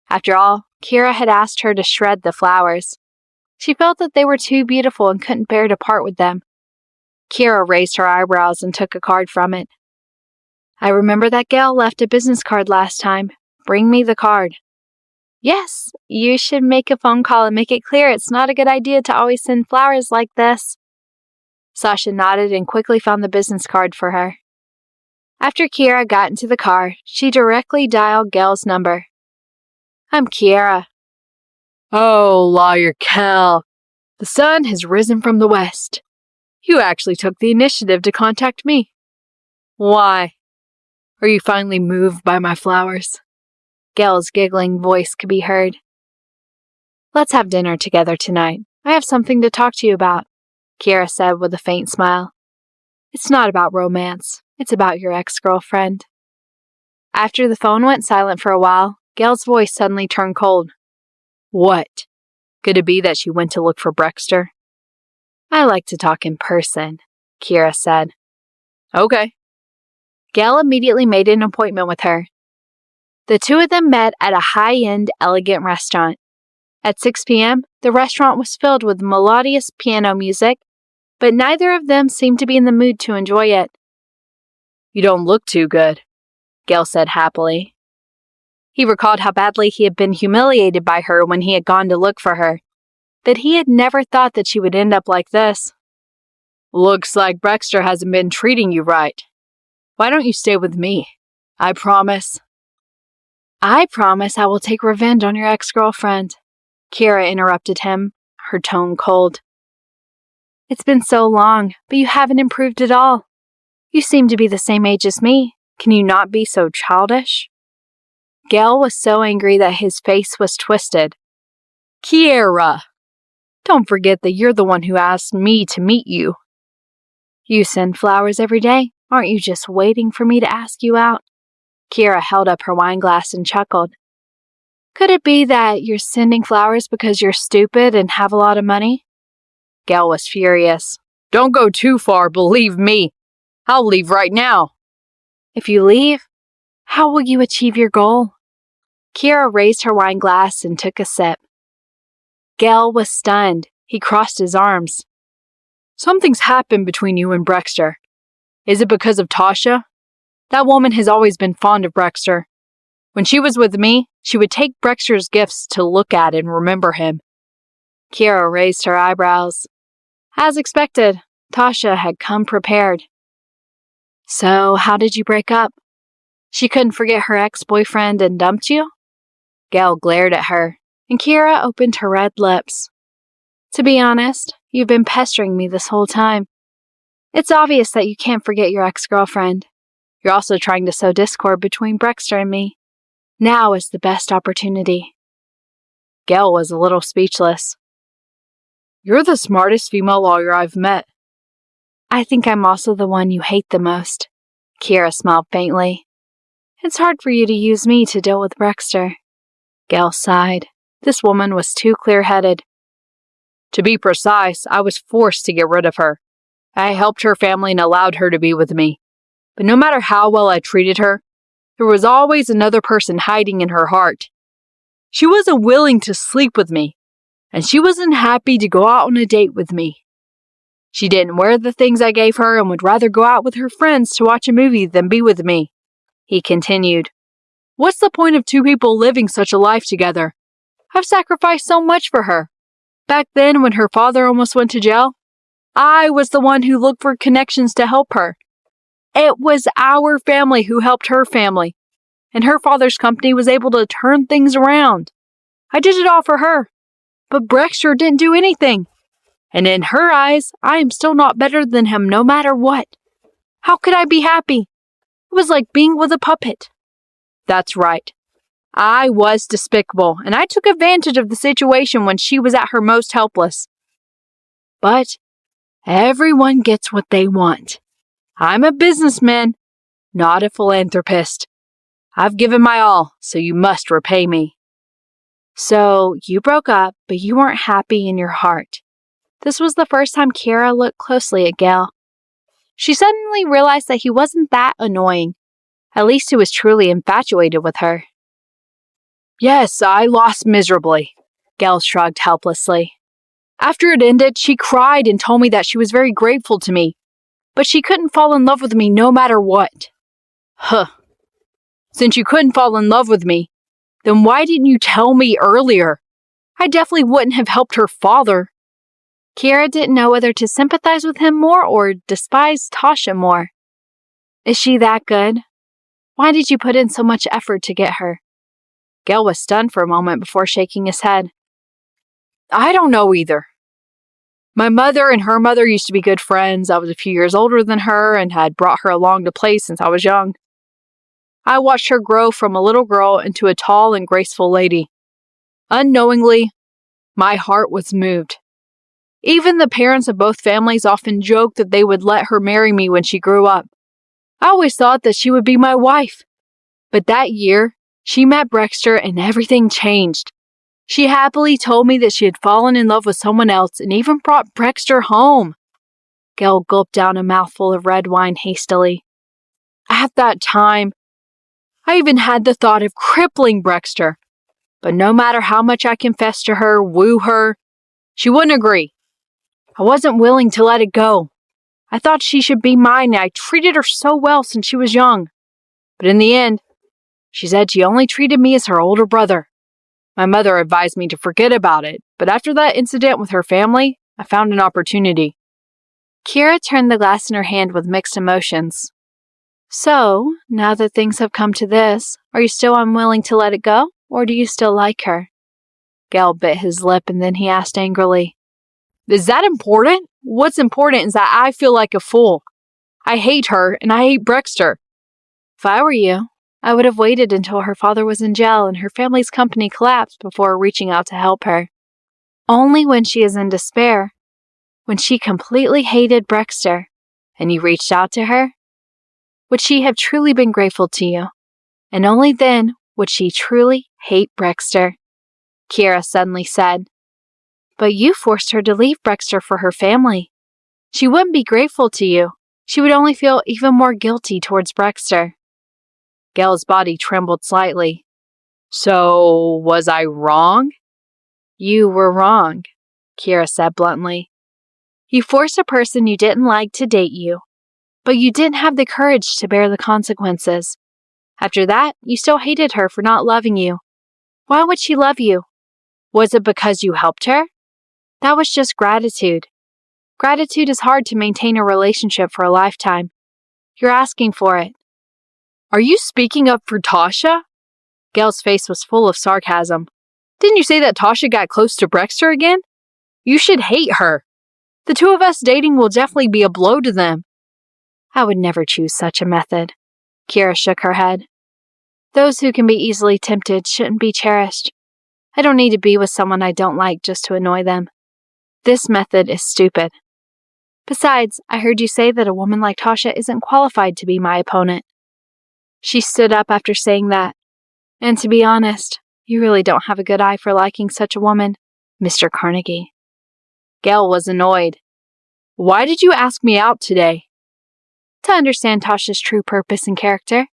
After all, Kiera had asked her to shred the flowers. She felt that they were too beautiful and couldn't bear to part with them. Kiera raised her eyebrows and took a card from it. I remember that Gail left a business card last time. Bring me the card. Yes, you should make a phone call and make it clear it's not a good idea to always send flowers like this. Sasha nodded and quickly found the business card for her. After Kiera got into the car, she directly dialed Gail's number. I'm Kiera. Oh, Lawyer Kel. The sun has risen from the west. You actually took the initiative to contact me. Why? Are you finally moved by my flowers? Gail's giggling voice could be heard. Let's have dinner together tonight. I have something to talk to you about, Kiera said with a faint smile. It's not about romance. It's about your ex-girlfriend. After the phone went silent for a while, Gail's voice suddenly turned cold. What? Could it be that she went to look for Brexter? I like to talk in person, Kiera said. Okay. Gail immediately made an appointment with her. The two of them met at a high-end, elegant restaurant. At 6 p.m., the restaurant was filled with melodious piano music, but neither of them seemed to be in the mood to enjoy it. You don't look too good, Gail said happily. He recalled how badly he had been humiliated by her when he had gone to look for her, but he had never thought that she would end up like this. Looks like Brexter hasn't been treating you right. Why don't you stay with me? I promise I will take revenge on your ex-girlfriend, Kiera interrupted him, her tone cold. It's been so long, but you haven't improved at all. You seem to be the same age as me. Can you not be so childish? Gail was so angry that his face was twisted. Kiera! Don't forget that you're the one who asked me to meet you. You send flowers every day. Aren't you just waiting for me to ask you out? Kiera held up her wine glass and chuckled. Could it be that you're sending flowers because you're stupid and have a lot of money? Gail was furious. Don't go too far, believe me. I'll leave right now. If you leave, how will you achieve your goal? Kiera raised her wine glass and took a sip. Gail was stunned. He crossed his arms. Something's happened between you and Brexter. Is it because of Tasha? That woman has always been fond of Brexter. When she was with me, she would take Brexter's gifts to look at and remember him. Kiera raised her eyebrows. As expected, Tasha had come prepared. So, how did you break up? She couldn't forget her ex-boyfriend and dumped you? Gail glared at her, and Kiera opened her red lips. To be honest, you've been pestering me this whole time. It's obvious that you can't forget your ex-girlfriend. You're also trying to sow discord between Brexter and me. Now is the best opportunity. Gail was a little speechless. You're the smartest female lawyer I've met. I think I'm also the one you hate the most. Kira smiled faintly. It's hard for you to use me to deal with Brexter. Gail sighed. This woman was too clear-headed. To be precise, I was forced to get rid of her. I helped her family and allowed her to be with me. But no matter how well I treated her, there was always another person hiding in her heart. She wasn't willing to sleep with me, and she wasn't happy to go out on a date with me. She didn't wear the things I gave her and would rather go out with her friends to watch a movie than be with me. He continued, What's the point of two people living such a life together? I've sacrificed so much for her. Back then, when her father almost went to jail, I was the one who looked for connections to help her. It was our family who helped her family, and her father's company was able to turn things around. I did it all for her, but Brexter didn't do anything. And in her eyes, I am still not better than him no matter what. How could I be happy? It was like being with a puppet. That's right. I was despicable, and I took advantage of the situation when she was at her most helpless. But everyone gets what they want. I'm a businessman, not a philanthropist. I've given my all, so you must repay me. So you broke up, but you weren't happy in your heart. This was the first time Kira looked closely at Gail. She suddenly realized that he wasn't that annoying. At least he was truly infatuated with her. Yes, I lost miserably, Gail shrugged helplessly. After it ended, she cried and told me that she was very grateful to me, but she couldn't fall in love with me no matter what. Huh. Since you couldn't fall in love with me, then why didn't you tell me earlier? I definitely wouldn't have helped her father. Kira didn't know whether to sympathize with him more or despise Tasha more. Is she that good? Why did you put in so much effort to get her? Gail was stunned for a moment before shaking his head. I don't know either. My mother and her mother used to be good friends. I was a few years older than her and had brought her along to play since I was young. I watched her grow from a little girl into a tall and graceful lady. Unknowingly, my heart was moved. Even the parents of both families often joked that they would let her marry me when she grew up. I always thought that she would be my wife. But that year, she met Brexter and everything changed. She happily told me that she had fallen in love with someone else and even brought Brexter home. Gail gulped down a mouthful of red wine hastily. At that time, I even had the thought of crippling Brexter. But no matter how much I confessed to her, woo her, she wouldn't agree. I wasn't willing to let it go. I thought she should be mine, and I treated her so well since she was young. But in the end, she said she only treated me as her older brother. My mother advised me to forget about it, but after that incident with her family, I found an opportunity. Kira turned the glass in her hand with mixed emotions. So, now that things have come to this, are you still unwilling to let it go, or do you still like her? Gail bit his lip and then he asked angrily, Is that important? What's important is that I feel like a fool. I hate her and I hate Brexter. If I were you, I would have waited until her father was in jail and her family's company collapsed before reaching out to help her. Only when she is in despair, when she completely hated Brexter, and you reached out to her, would she have truly been grateful to you. And only then would she truly hate Brexter. Kira suddenly said, But you forced her to leave Brexter for her family. She wouldn't be grateful to you. She would only feel even more guilty towards Brexter. Gail's body trembled slightly. So, was I wrong? You were wrong, Kira said bluntly. You forced a person you didn't like to date you, but you didn't have the courage to bear the consequences. After that, you still hated her for not loving you. Why would she love you? Was it because you helped her? That was just gratitude. Gratitude is hard to maintain a relationship for a lifetime. You're asking for it. Are you speaking up for Tasha? Gail's face was full of sarcasm. Didn't you say that Tasha got close to Brexter again? You should hate her. The two of us dating will definitely be a blow to them. I would never choose such a method. Kira shook her head. Those who can be easily tempted shouldn't be cherished. I don't need to be with someone I don't like just to annoy them. This method is stupid. Besides, I heard you say that a woman like Tasha isn't qualified to be my opponent. She stood up after saying that. And to be honest, you really don't have a good eye for liking such a woman, Mr. Carnegie. Gail was annoyed. Why did you ask me out today? To understand Tasha's true purpose and character.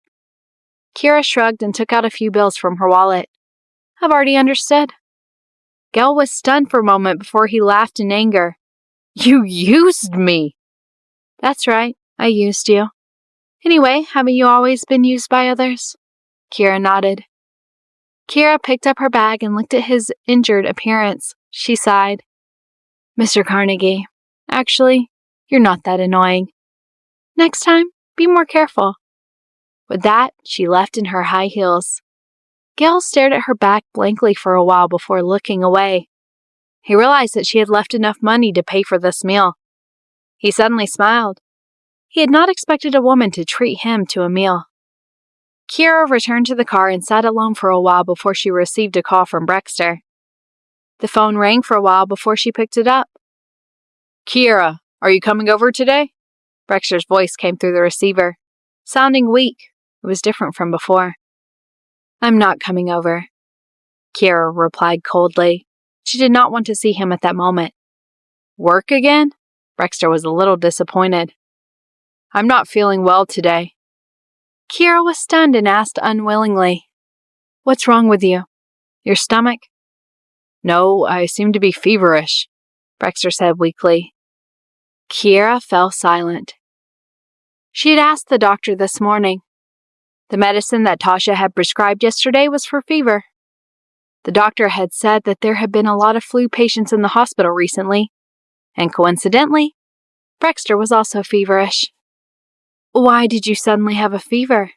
Kira shrugged and took out a few bills from her wallet. I've already understood. Gail was stunned for a moment before he laughed in anger. You used me! That's right, I used you. Anyway, haven't you always been used by others? Kira nodded. Kira picked up her bag and looked at his injured appearance. She sighed. Mr. Carnegie, actually, you're not that annoying. Next time, be more careful. With that, she left in her high heels. Gail stared at her back blankly for a while before looking away. He realized that she had left enough money to pay for this meal. He suddenly smiled. He had not expected a woman to treat him to a meal. Kira returned to the car and sat alone for a while before she received a call from Brexter. The phone rang for a while before she picked it up. Kira, are you coming over today? Brexter's voice came through the receiver, sounding weak. It was different from before. I'm not coming over, Kira replied coldly. She did not want to see him at that moment. Work again? Brexter was a little disappointed. I'm not feeling well today. Kira was stunned and asked unwillingly, What's wrong with you? Your stomach? No, I seem to be feverish, Brexter said weakly. Kira fell silent. She had asked the doctor this morning. The medicine that Tasha had prescribed yesterday was for fever. The doctor had said that there had been a lot of flu patients in the hospital recently, and coincidentally, Brexter was also feverish. Why did you suddenly have a fever?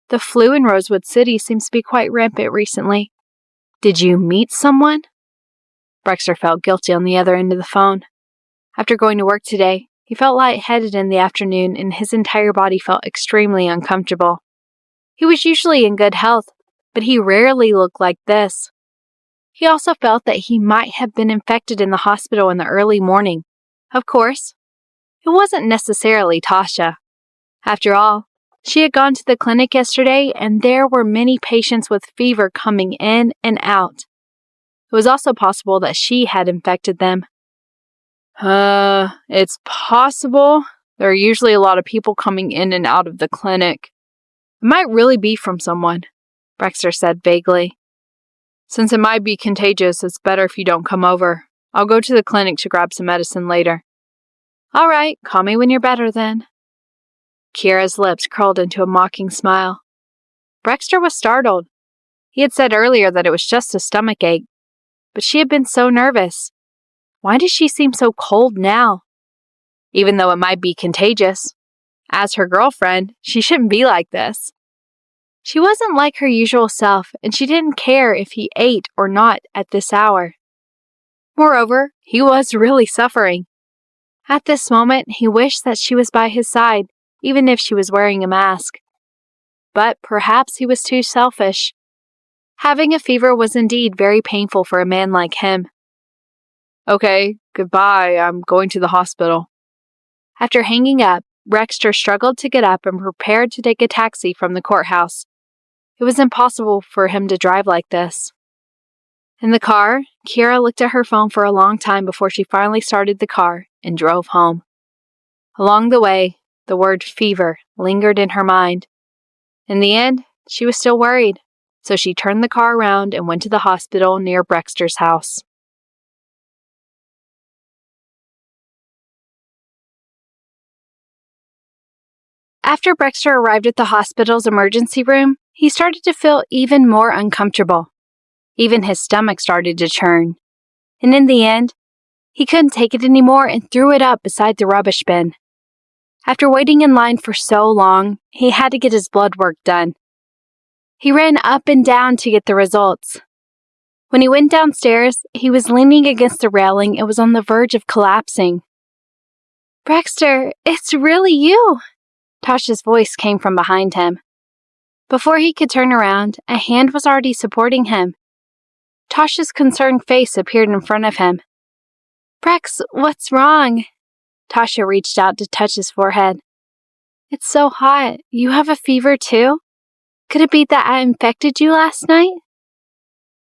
The flu in Rosewood City seems to be quite rampant recently. Did you meet someone? Brexter felt guilty on the other end of the phone. After going to work today, he felt lightheaded in the afternoon and his entire body felt extremely uncomfortable. He was usually in good health, but he rarely looked like this. He also felt that he might have been infected in the hospital in the early morning. Of course, it wasn't necessarily Tasha. After all, she had gone to the clinic yesterday and there were many patients with fever coming in and out. It was also possible that she had infected them. It's possible. There are usually a lot of people coming in and out of the clinic. It might really be from someone, Brexter said vaguely. Since it might be contagious, it's better if you don't come over. I'll go to the clinic to grab some medicine later. All right, call me when you're better then. Kira's lips curled into a mocking smile. Brexter was startled. He had said earlier that it was just a stomach ache, but she had been so nervous. Why did she seem so cold now? Even though it might be contagious, as her girlfriend, she shouldn't be like this. She wasn't like her usual self, and she didn't care if he ate or not at this hour. Moreover, he was really suffering. At this moment, he wished that she was by his side, even if she was wearing a mask. But perhaps he was too selfish. Having a fever was indeed very painful for a man like him. Okay, goodbye. I'm going to the hospital. After hanging up, Brexter struggled to get up and prepared to take a taxi from the courthouse. It was impossible for him to drive like this. In the car, Kira looked at her phone for a long time before she finally started the car and drove home. Along the way, the word fever lingered in her mind. In the end, she was still worried, so she turned the car around and went to the hospital near Brexter's house. After Brexter arrived at the hospital's emergency room, he started to feel even more uncomfortable. Even his stomach started to churn. And in the end, he couldn't take it anymore and threw it up beside the rubbish bin. After waiting in line for so long, he had to get his blood work done. He ran up and down to get the results. When he went downstairs, he was leaning against the railing and was on the verge of collapsing. Brexter, it's really you! Tasha's voice came from behind him. Before he could turn around, a hand was already supporting him. Tasha's concerned face appeared in front of him. Brex, what's wrong? Tasha reached out to touch his forehead. It's so hot. You have a fever too? Could it be that I infected you last night?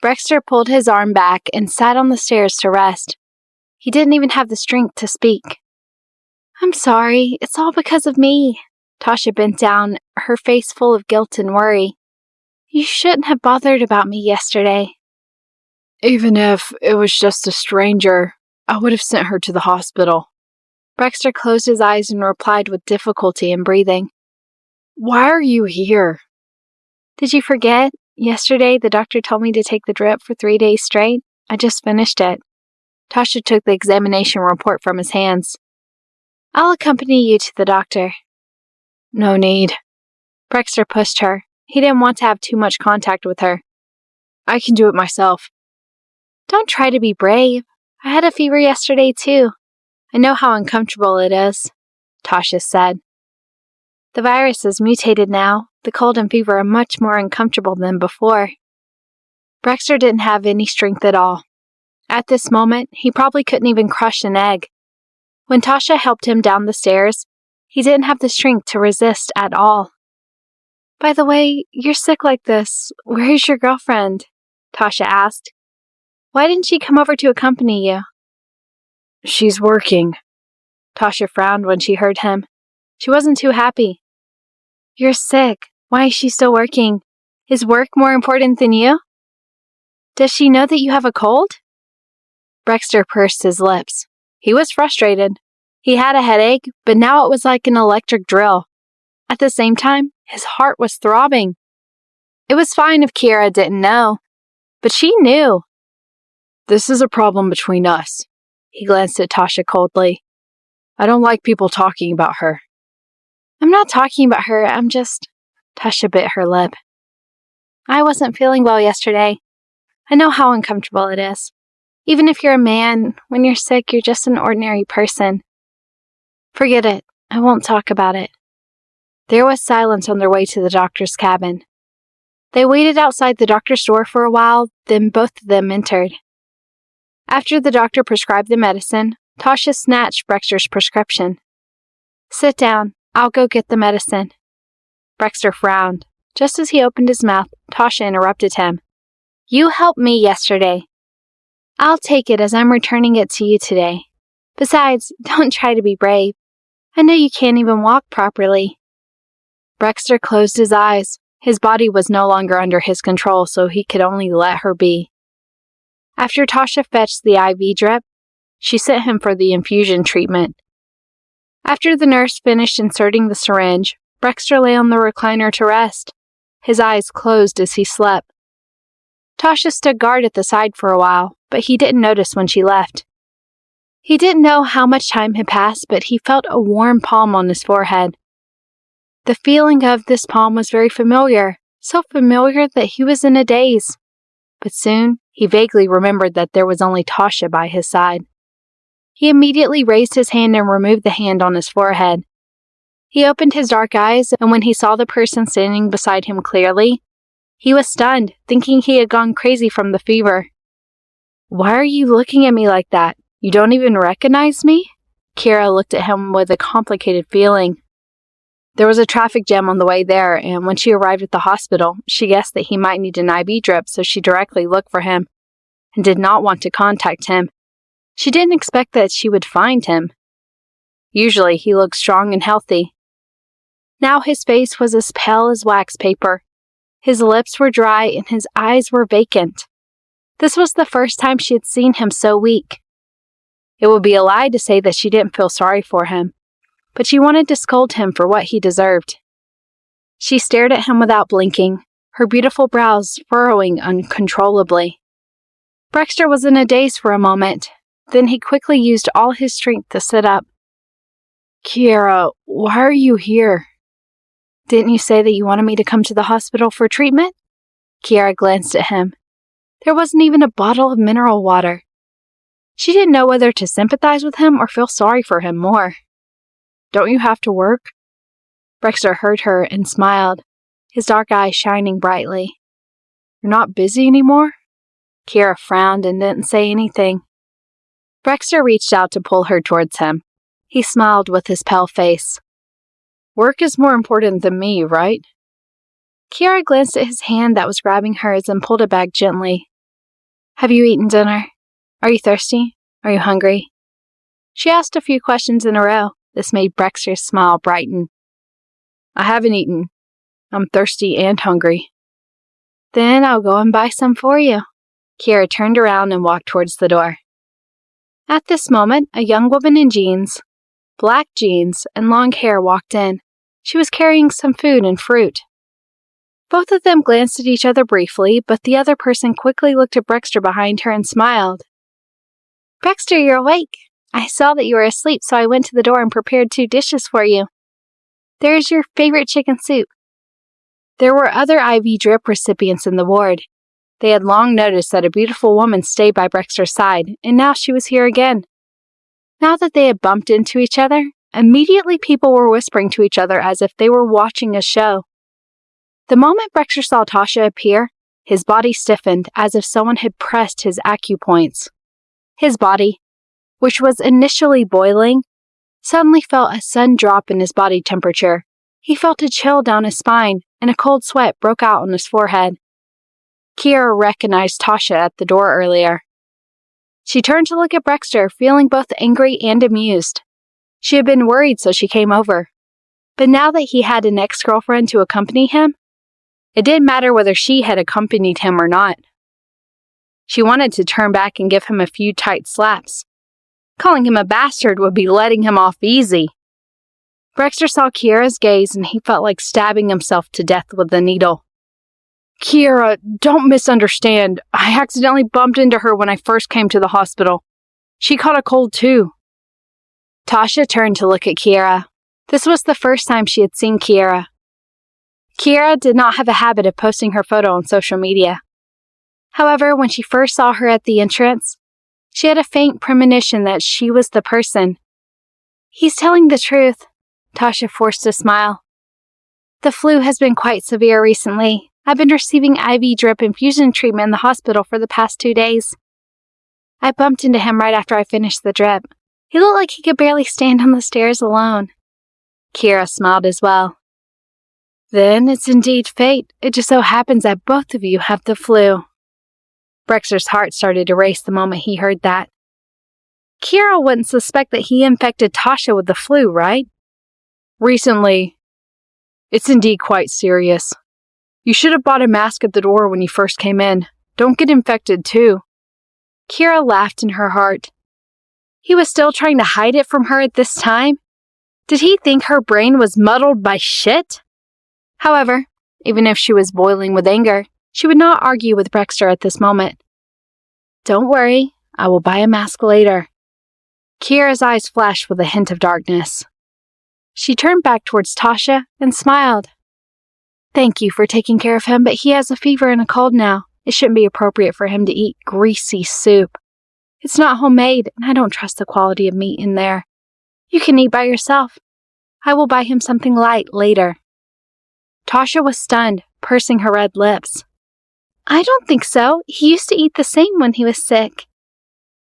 Brexter pulled his arm back and sat on the stairs to rest. He didn't even have the strength to speak. I'm sorry. It's all because of me. Tasha bent down, her face full of guilt and worry. You shouldn't have bothered about me yesterday. Even if it was just a stranger, I would have sent her to the hospital. Brexter closed his eyes and replied with difficulty in breathing. Why are you here? Did you forget? Yesterday, the doctor told me to take the drip for 3 days straight. I just finished it. Tasha took the examination report from his hands. I'll accompany you to the doctor. No need. Brexter pushed her. He didn't want to have too much contact with her. I can do it myself. Don't try to be brave. I had a fever yesterday too. I know how uncomfortable it is, Tasha said. The virus is mutated now. The cold and fever are much more uncomfortable than before. Brexter didn't have any strength at all. At this moment, he probably couldn't even crush an egg. When Tasha helped him down the stairs, he didn't have the strength to resist at all. By the way, you're sick like this. Where is your girlfriend? Tasha asked. Why didn't she come over to accompany you? She's working. Tasha frowned when she heard him. She wasn't too happy. You're sick. Why is she still working? Is work more important than you? Does she know that you have a cold? Brexter pursed his lips. He was frustrated. He had a headache, but now it was like an electric drill. At the same time, his heart was throbbing. It was fine if Kiera didn't know, but she knew. This is a problem between us. He glanced at Tasha coldly. I don't like people talking about her. I'm not talking about her, I'm just... Tasha bit her lip. I wasn't feeling well yesterday. I know how uncomfortable it is. Even if you're a man, when you're sick, you're just an ordinary person. Forget it. I won't talk about it. There was silence on their way to the doctor's cabin. They waited outside the doctor's door for a while, then both of them entered. After the doctor prescribed the medicine, Tasha snatched Brexter's prescription. Sit down. I'll go get the medicine. Brexter frowned. Just as he opened his mouth, Tasha interrupted him. You helped me yesterday. I'll take it as I'm returning it to you today. Besides, don't try to be brave. I know you can't even walk properly. Brexter closed his eyes. His body was no longer under his control, so he could only let her be. After Tasha fetched the IV drip, she sent him for the infusion treatment. After the nurse finished inserting the syringe, Brexter lay on the recliner to rest. His eyes closed as he slept. Tasha stood guard at the side for a while, but he didn't notice when she left. He didn't know how much time had passed, but he felt a warm palm on his forehead. The feeling of this palm was very familiar, so familiar that he was in a daze. But soon, he vaguely remembered that there was only Tasha by his side. He immediately raised his hand and removed the hand on his forehead. He opened his dark eyes, and when he saw the person standing beside him clearly, he was stunned, thinking he had gone crazy from the fever. Why are you looking at me like that? You don't even recognize me? Kiera looked at him with a complicated feeling. There was a traffic jam on the way there, and when she arrived at the hospital, she guessed that he might need an IV drip, so she directly looked for him and did not want to contact him. She didn't expect that she would find him. Usually, he looked strong and healthy. Now his face was as pale as wax paper. His lips were dry and his eyes were vacant. This was the first time she had seen him so weak. It would be a lie to say that she didn't feel sorry for him, but she wanted to scold him for what he deserved. She stared at him without blinking, her beautiful brows furrowing uncontrollably. Brexter was in a daze for a moment. Then he quickly used all his strength to sit up. Kiera, why are you here? Didn't you say that you wanted me to come to the hospital for treatment? Kiera glanced at him. There wasn't even a bottle of mineral water. She didn't know whether to sympathize with him or feel sorry for him more. Don't you have to work? Brexter heard her and smiled, his dark eyes shining brightly. You're not busy anymore? Kiera frowned and didn't say anything. Brexter reached out to pull her towards him. He smiled with his pale face. Work is more important than me, right? Kiera glanced at his hand that was grabbing hers and pulled it back gently. Have you eaten dinner? Are you thirsty? Are you hungry? She asked a few questions in a row. This made Brexter's smile brighten. I haven't eaten. I'm thirsty and hungry. Then I'll go and buy some for you. Kiera turned around and walked towards the door. At this moment, a young woman in jeans, black jeans, and long hair walked in. She was carrying some food and fruit. Both of them glanced at each other briefly, but the other person quickly looked at Brexter behind her and smiled. Brexter, you're awake. I saw that you were asleep, so I went to the door and prepared 2 dishes for you. There is your favorite chicken soup. There were other IV drip recipients in the ward. They had long noticed that a beautiful woman stayed by Brexter's side, and now she was here again. Now that they had bumped into each other, immediately people were whispering to each other as if they were watching a show. The moment Brexter saw Tasha appear, his body stiffened as if someone had pressed his acupoints. His body, which was initially boiling, suddenly felt a sudden drop in his body temperature. He felt a chill down his spine, and a cold sweat broke out on his forehead. Kiera recognized Tasha at the door earlier. She turned to look at Brexter, feeling both angry and amused. She had been worried, so she came over. But now that he had an ex-girlfriend to accompany him, it didn't matter whether she had accompanied him or not. She wanted to turn back and give him a few tight slaps. Calling him a bastard would be letting him off easy. Brexter saw Kiera's gaze and he felt like stabbing himself to death with a needle. Kiera, don't misunderstand. I accidentally bumped into her when I first came to the hospital. She caught a cold too. Tasha turned to look at Kiera. This was the first time she had seen Kiera. Kiera did not have a habit of posting her photo on social media. However, when she first saw her at the entrance, she had a faint premonition that she was the person. He's telling the truth. Tasha forced a smile. The flu has been quite severe recently. I've been receiving IV drip infusion treatment in the hospital for the past 2 days. I bumped into him right after I finished the drip. He looked like he could barely stand on the stairs alone. Kiera smiled as well. Then it's indeed fate. It just so happens that both of you have the flu. Brexter's heart started to race the moment he heard that. Kiera wouldn't suspect that he infected Tasha with the flu, right? Recently. It's indeed quite serious. You should have bought a mask at the door when you first came in. Don't get infected, too. Kiera laughed in her heart. He was still trying to hide it from her at this time? Did he think her brain was muddled by shit? However, even if she was boiling with anger, she would not argue with Brexter at this moment. Don't worry, I will buy a mask later. Kiera's eyes flashed with a hint of darkness. She turned back towards Tasha and smiled. Thank you for taking care of him, but he has a fever and a cold now. It shouldn't be appropriate for him to eat greasy soup. It's not homemade, and I don't trust the quality of meat in there. You can eat by yourself. I will buy him something light later. Tasha was stunned, pursing her red lips. I don't think so. He used to eat the same when he was sick.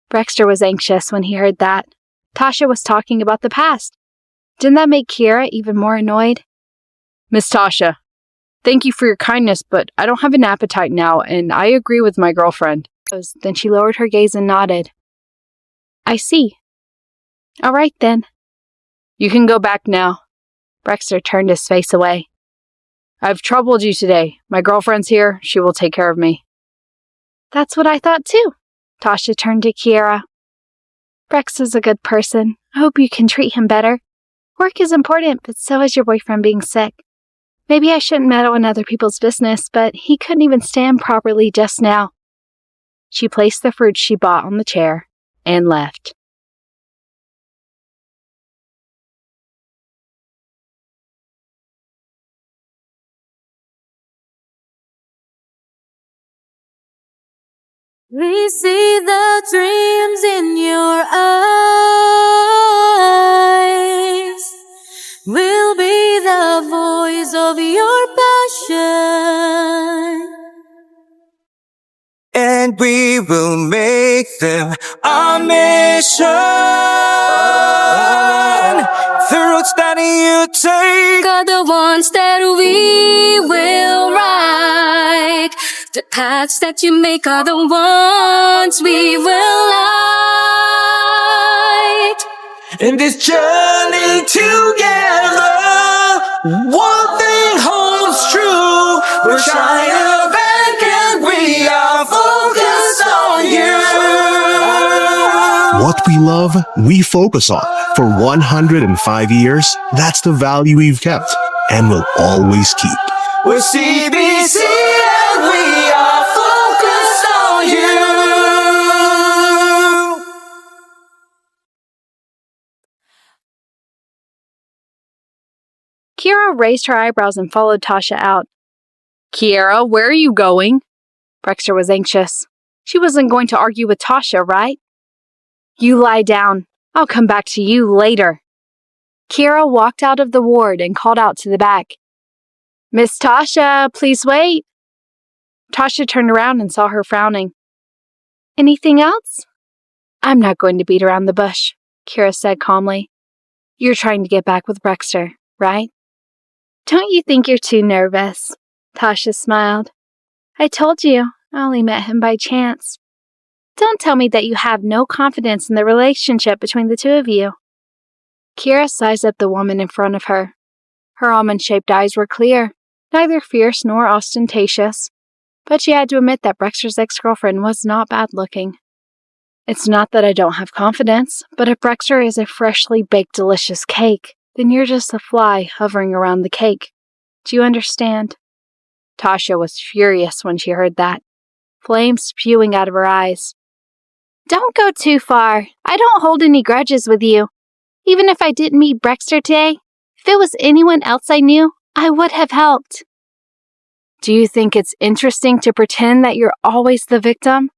Brexter was anxious when he heard that. Tasha was talking about the past. Didn't that make Kiera even more annoyed? Miss Tasha, thank you for your kindness, but I don't have an appetite now, and I agree with my girlfriend. Then she lowered her gaze and nodded. I see. All right, then. You can go back now. Brexter turned his face away. I've troubled you today. My girlfriend's here. She will take care of me. That's what I thought, too. Tasha turned to Kiera. Brex is a good person. I hope you can treat him better. Work is important, but so is your boyfriend being sick. Maybe I shouldn't meddle in other people's business, but he couldn't even stand properly just now. She placed the fruit she bought on the chair and left. We see the dreams in your eyes. We'll be the voice of your passion. And we will make them our mission. The roads that you take are the ones that we will ride. The paths that you make are the ones we will light. in this journey together. One thing holds true, we're trying back and we are focused on you. What we love, we focus on. For 105 years, that's the value we've kept and will always keep. We're CBC and we are focused on you. Kiera raised her eyebrows and followed Tasha out. Kiera, where are you going? Brexter was anxious. She wasn't going to argue with Tasha, right? You lie down. I'll come back to you later. Kiera walked out of the ward and called out to the back. Miss Tasha, please wait. Tasha turned around and saw her frowning. Anything else? I'm not going to beat around the bush, Kiera said calmly. You're trying to get back with Brexter, right? Don't you think you're too nervous? Tasha smiled. I told you, I only met him by chance. Don't tell me that you have no confidence in the relationship between the two of you. Kiera sized up the woman in front of her. Her almond-shaped eyes were clear, neither fierce nor ostentatious, but she had to admit that Brexter's ex-girlfriend was not bad-looking. It's not that I don't have confidence, but if Brexter is a freshly baked delicious cake, then you're just a fly hovering around the cake. Do you understand? Tasha was furious when she heard that, flames spewing out of her eyes. Don't go too far. I don't hold any grudges with you. Even if I didn't meet Brexter today, if it was anyone else I knew, I would have helped. Do you think it's interesting to pretend that you're always the victim?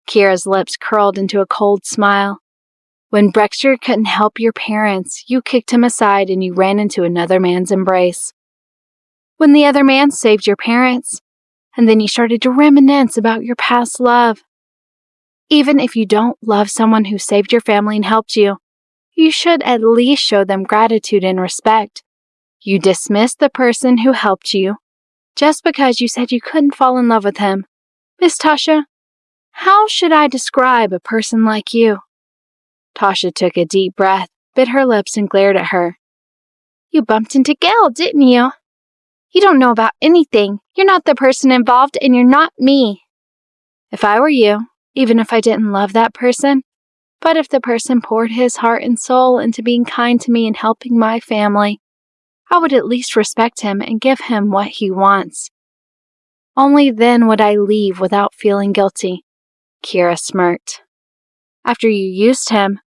Kiera's lips curled into a cold smile. When Brexter couldn't help your parents, you kicked him aside and you ran into another man's embrace. When the other man saved your parents, and then you started to reminisce about your past love. Even if you don't love someone who saved your family and helped you, you should at least show them gratitude and respect. You dismissed the person who helped you just because you said you couldn't fall in love with him. Miss Tasha, how should I describe a person like you? Tasha took a deep breath, bit her lips, and glared at her. You bumped into Gail, didn't you? You don't know about anything. You're not the person involved, and you're not me. If I were you, even if I didn't love that person, but if the person poured his heart and soul into being kind to me and helping my family, I would at least respect him and give him what he wants. Only then would I leave without feeling guilty. Kiera smirked. After you used him,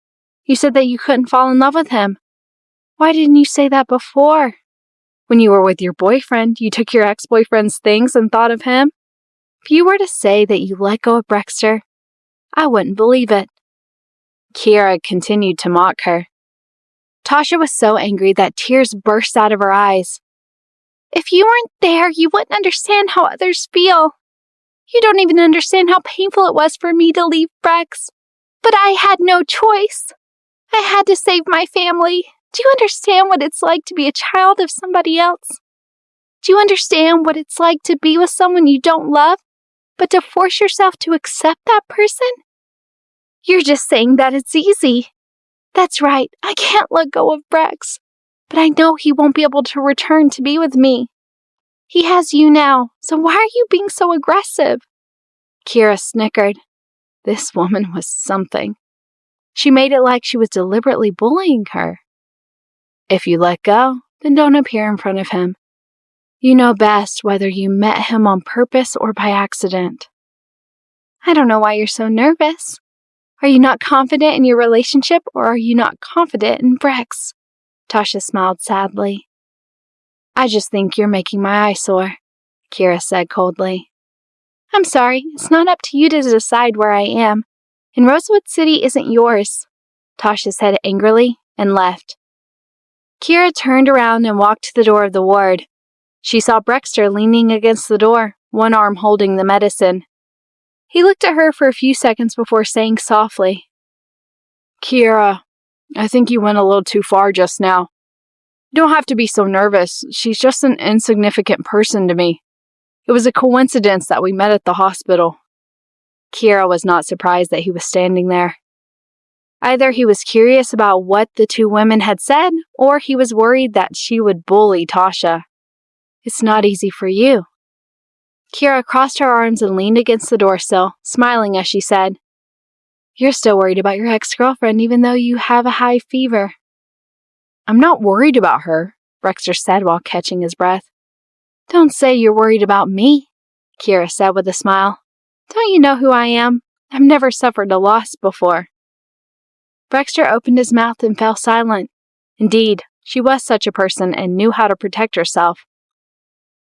you said that you couldn't fall in love with him. Why didn't you say that before? When you were with your boyfriend, you took your ex-boyfriend's things and thought of him? If you were to say that you let go of Brexter, I wouldn't believe it. Kiera continued to mock her. Tasha was so angry that tears burst out of her eyes. If you weren't there, you wouldn't understand how others feel. You don't even understand how painful it was for me to leave Brex. But I had no choice. I had to save my family. Do you understand what it's like to be a child of somebody else? Do you understand what it's like to be with someone you don't love, but to force yourself to accept that person? You're just saying that it's easy. That's right, I can't let go of Brex, but I know he won't be able to return to be with me. He has you now, so why are you being so aggressive? Kiera snickered. This woman was something. She made it like she was deliberately bullying her. If you let go, then don't appear in front of him. You know best whether you met him on purpose or by accident. I don't know why you're so nervous. Are you not confident in your relationship, or are you not confident in Brex? Tasha smiled sadly. I just think you're making my eyes sore, Kiera said coldly. I'm sorry, it's not up to you to decide where I am, and Rosewood City isn't yours, Tasha said angrily and left. Kiera turned around and walked to the door of the ward. She saw Brexter leaning against the door, one arm holding the medicine. He looked at her for a few seconds before saying softly, "Kiera, I think you went a little too far just now. You don't have to be so nervous. She's just an insignificant person to me. It was a coincidence that we met at the hospital." Kiera was not surprised that he was standing there. Either he was curious about what the two women had said, or he was worried that she would bully Tasha. "It's not easy for you." Kiera crossed her arms and leaned against the doorsill, smiling as she said, "You're still worried about your ex-girlfriend even though you have a high fever." "I'm not worried about her," Brexter said while catching his breath. "Don't say you're worried about me," Kiera said with a smile. "Don't you know who I am? I've never suffered a loss before." Brexter opened his mouth and fell silent. Indeed, she was such a person and knew how to protect herself.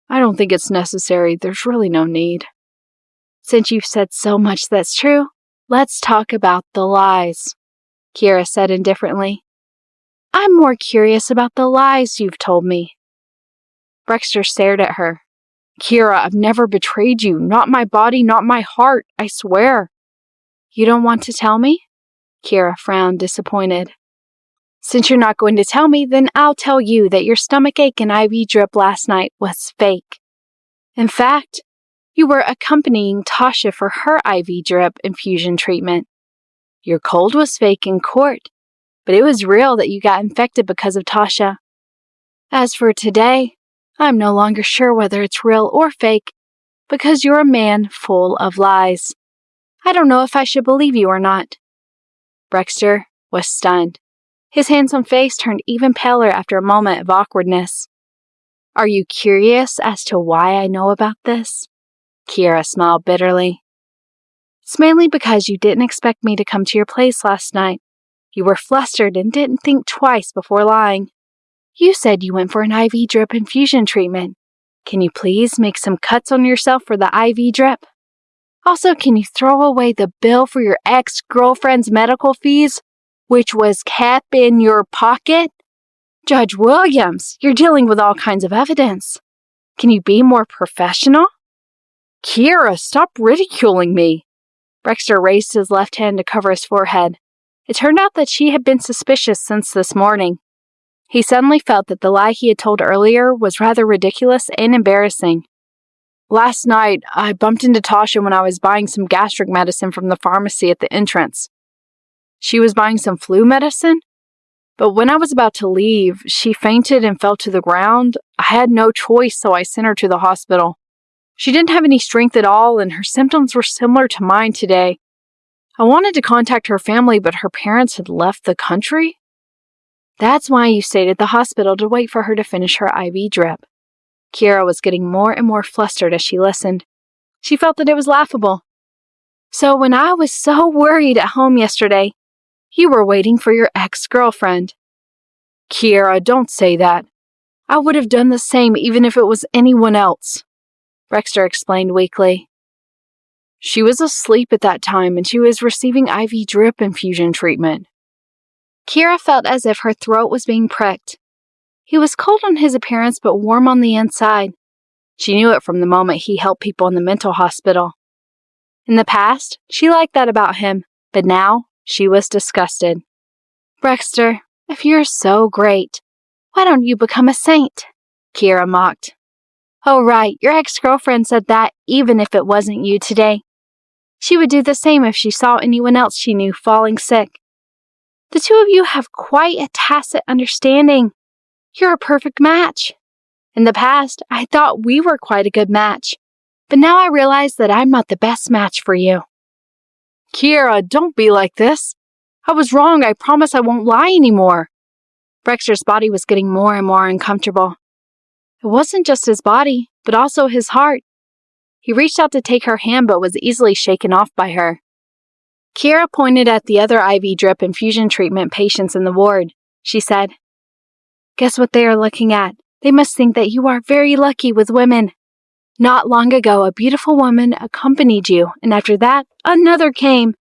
"I don't think it's necessary. There's really no need." "Since you've said so much that's true, let's talk about the lies," Kiera said indifferently. "I'm more curious about the lies you've told me." Brexter stared at her. "Kiera, I've never betrayed you. Not my body, not my heart, I swear." "You don't want to tell me?" Kiera frowned, disappointed. "Since you're not going to tell me, then I'll tell you that your stomachache and IV drip last night was fake. In fact, you were accompanying Tasha for her IV drip infusion treatment. Your cold was fake in court, but it was real that you got infected because of Tasha. As for today, I'm no longer sure whether it's real or fake, because you're a man full of lies. I don't know if I should believe you or not." Brexter was stunned. His handsome face turned even paler after a moment of awkwardness. "Are you curious as to why I know about this?" Kiera smiled bitterly. "It's mainly because you didn't expect me to come to your place last night. You were flustered and didn't think twice before lying. You said you went for an IV drip infusion treatment. Can you please make some cuts on yourself for the IV drip? Also, can you throw away the bill for your ex-girlfriend's medical fees, which was kept in your pocket? Judge Williams, you're dealing with all kinds of evidence. Can you be more professional?" "Kiera, stop ridiculing me." Brexter raised his left hand to cover his forehead. It turned out that she had been suspicious since this morning. He suddenly felt that the lie he had told earlier was rather ridiculous and embarrassing. "Last night, I bumped into Tasha when I was buying some gastric medicine from the pharmacy at the entrance. She was buying some flu medicine, but when I was about to leave, she fainted and fell to the ground. I had no choice, so I sent her to the hospital. She didn't have any strength at all, and her symptoms were similar to mine today. I wanted to contact her family, but her parents had left the country. That's why you stayed at the hospital to wait for her to finish her IV drip." Kiera was getting more and more flustered as she listened. She felt that it was laughable. "So when I was so worried at home yesterday, you were waiting for your ex-girlfriend." "Kiera, don't say that. I would have done the same even if it was anyone else," Brexter explained weakly. "She was asleep at that time and she was receiving IV drip infusion treatment." Kiera felt as if her throat was being pricked. He was cold on his appearance but warm on the inside. She knew it from the moment he helped people in the mental hospital. In the past, she liked that about him, but now she was disgusted. "Brexter, if you're so great, why don't you become a saint?" Kiera mocked. "Oh right, your ex-girlfriend said that even if it wasn't you today. She would do the same if she saw anyone else she knew falling sick. The two of you have quite a tacit understanding. You're a perfect match. In the past, I thought we were quite a good match, but now I realize that I'm not the best match for you." "Kiera, don't be like this. I was wrong. I promise I won't lie anymore." Brexter's body was getting more and more uncomfortable. It wasn't just his body, but also his heart. He reached out to take her hand but was easily shaken off by her. Kiera pointed at the other IV drip infusion treatment patients in the ward. She said, "Guess what they are looking at? They must think that you are very lucky with women. Not long ago, a beautiful woman accompanied you, and after that, another came.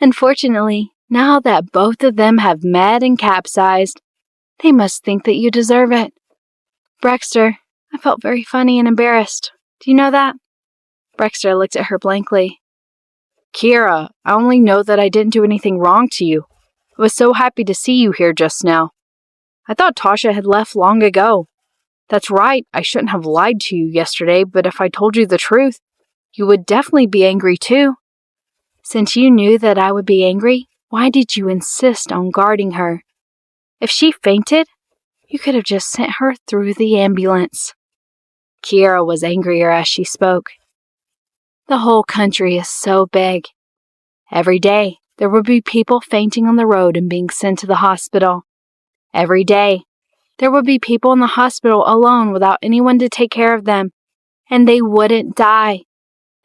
Unfortunately, now that both of them have met and capsized, they must think that you deserve it." "Brexter, I felt very funny and embarrassed. Do you know that?" Brexter looked at her blankly. Kiera, I only know that I didn't do anything wrong to you. I was so happy to see you here just now. I thought Tasha had left long ago. That's right, I shouldn't have lied to you yesterday, but if I told you the truth, you would definitely be angry too. Since you knew that I would be angry, why did you insist on guarding her? If she fainted, you could have just sent her through the ambulance. Kiera was angrier as she spoke. The whole country is so big. Every day, there would be people fainting on the road and being sent to the hospital. Every day, there would be people in the hospital alone without anyone to take care of them, and they wouldn't die.